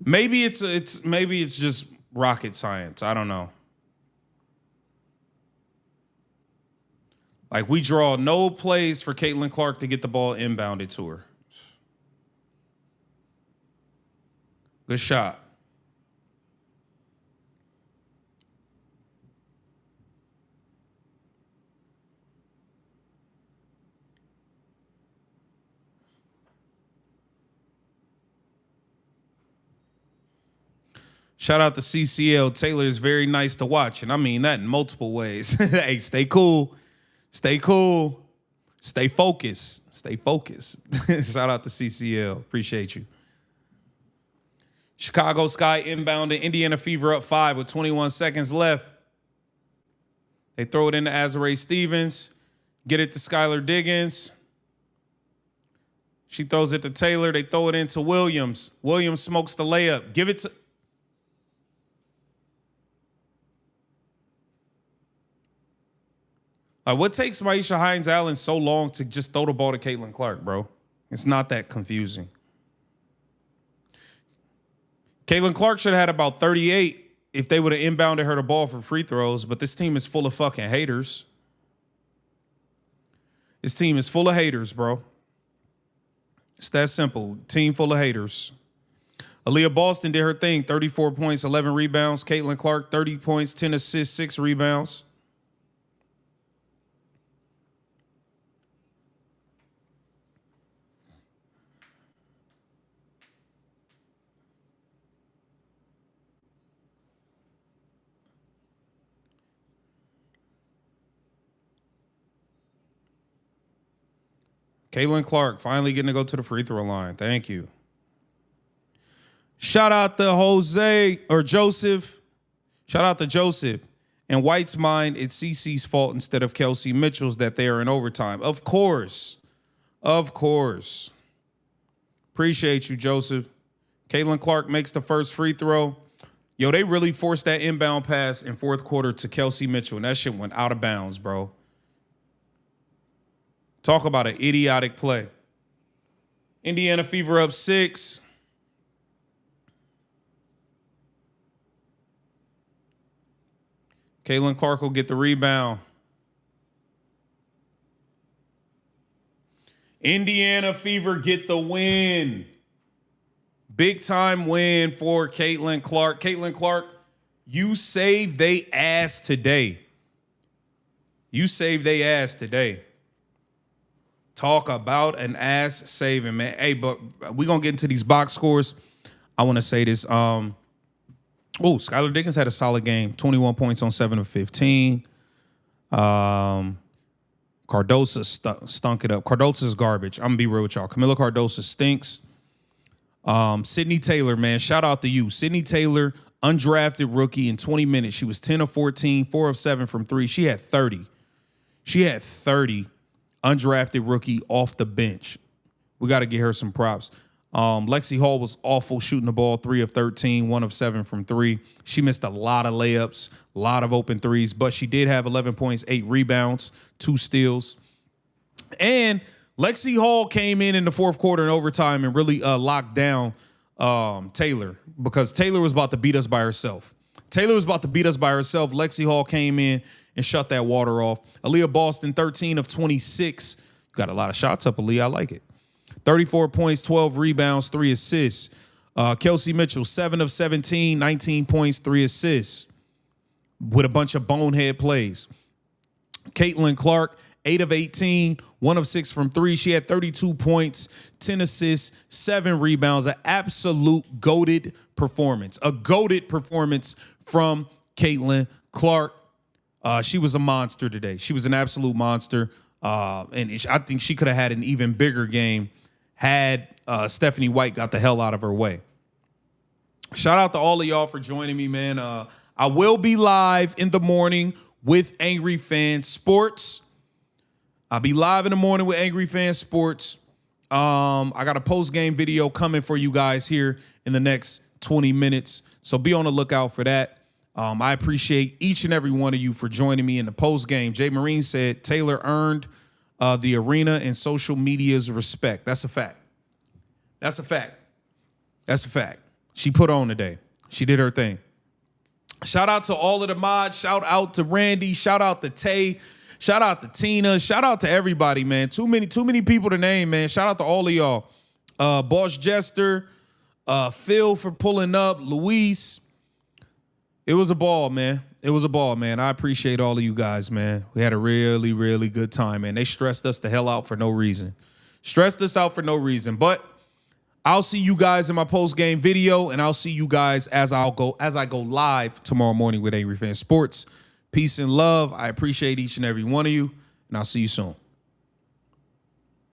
Maybe it's just rocket science. I don't know. Like, we draw no plays for Caitlin Clark to get the ball inbounded to her. Good shot. Shout out to CCL. Taylor is very nice to watch, and I mean that in multiple ways. Hey, stay cool. Stay cool. Stay focused. Stay focused. Shout out to CCL. Appreciate you. Chicago Sky inbounding. Indiana Fever up 5 with 21 seconds left. They throw it into Azarae Stevens. Get it to Skylar Diggins. She throws it to Taylor. They throw it into Williams. Williams smokes the layup. Give it to... what takes Maisha Hines Allen so long to just throw the ball to Caitlin Clark, bro? It's not that confusing. Caitlin Clark should have had about 38 if they would have inbounded her the ball for free throws, but this team is full of fucking haters. This team is full of haters, bro. It's that simple. Team full of haters. Aaliyah Boston did her thing. 34 points, 11 rebounds. Caitlin Clark, 30 points, 10 assists, 6 rebounds. Caitlin Clark finally getting to go to the free throw line. Thank you. Shout out to Jose or Joseph. Shout out to Joseph. In White's mind, it's CeCe's fault instead of Kelsey Mitchell's that they are in overtime. Of course. Of course. Appreciate you, Joseph. Caitlin Clark makes the first free throw. Yo, they really forced that inbound pass in fourth quarter to Kelsey Mitchell, and that shit went out of bounds, bro. Talk about an idiotic play. Indiana Fever up 6. Caitlin Clark will get the rebound. Indiana Fever get the win. Big time win for Caitlin Clark. Caitlin Clark, you saved they ass today. You saved they ass today. Talk about an ass saving, man. Hey, but we're going to get into these box scores. I want to say this. Skylar Diggins had a solid game. 21 points on 7 of 15. Cardosa stunk it up. Cardosa's garbage. I'm going to be real with y'all. Camila Cardosa stinks. Sydney Taylor, man, shout out to you. Sydney Taylor, undrafted rookie in 20 minutes. She was 10 of 14, 4 of 7 from 3. She had 30. She had 30, undrafted rookie off the bench. We got to get her some props. Lexi Hall was awful shooting the ball, 3 of 13, 1 of 7 from 3. She missed a lot of layups, a lot of open threes, but she did have 11 points, 8 rebounds, 2 steals. And Lexi Hall came in the fourth quarter in overtime and really locked down Taylor because Taylor was about to beat us by herself. Lexi Hall came in and shut that water off. Aaliyah Boston, 13 of 26. Got a lot of shots up, Aaliyah. I like it. 34 points, 12 rebounds, 3 assists. Kelsey Mitchell, 7 of 17, 19 points, 3 assists with a bunch of bonehead plays. Caitlin Clark, 8 of 18, 1 of 6 from 3. She had 32 points, 10 assists, 7 rebounds, an absolute goated performance. A goated performance from Caitlin Clark. She was a monster today. She was an absolute monster. And I think she could have had an even bigger game had Stephanie White got the hell out of her way. Shout out to all of y'all for joining me, man. I will be live in the morning with Angry Fan Sports. I'll be live in the morning with Angry Fan Sports. I got a post-game video coming for you guys here in the next 20 minutes. So be on the lookout for that. I appreciate each and every one of you for joining me in the post-game. Jay Marine said Taylor earned the arena and social media's respect. That's a fact. That's a fact. That's a fact. She put on today. She did her thing. Shout out to all of the mods. Shout out to Randy. Shout out to Tay. Shout out to Tina. Shout out to everybody, man. Too many people to name, man. Shout out to all of y'all. Boss Jester, Phil for pulling up, Luis. It was a ball, man. It was a ball, man. I appreciate all of you guys, man. We had a really, really good time, man. They stressed us the hell out for no reason. Stressed us out for no reason. But I'll see you guys in my post-game video, and I'll see you guys as I go live tomorrow morning with Angry Fan Sports. Peace and love. I appreciate each and every one of you, and I'll see you soon.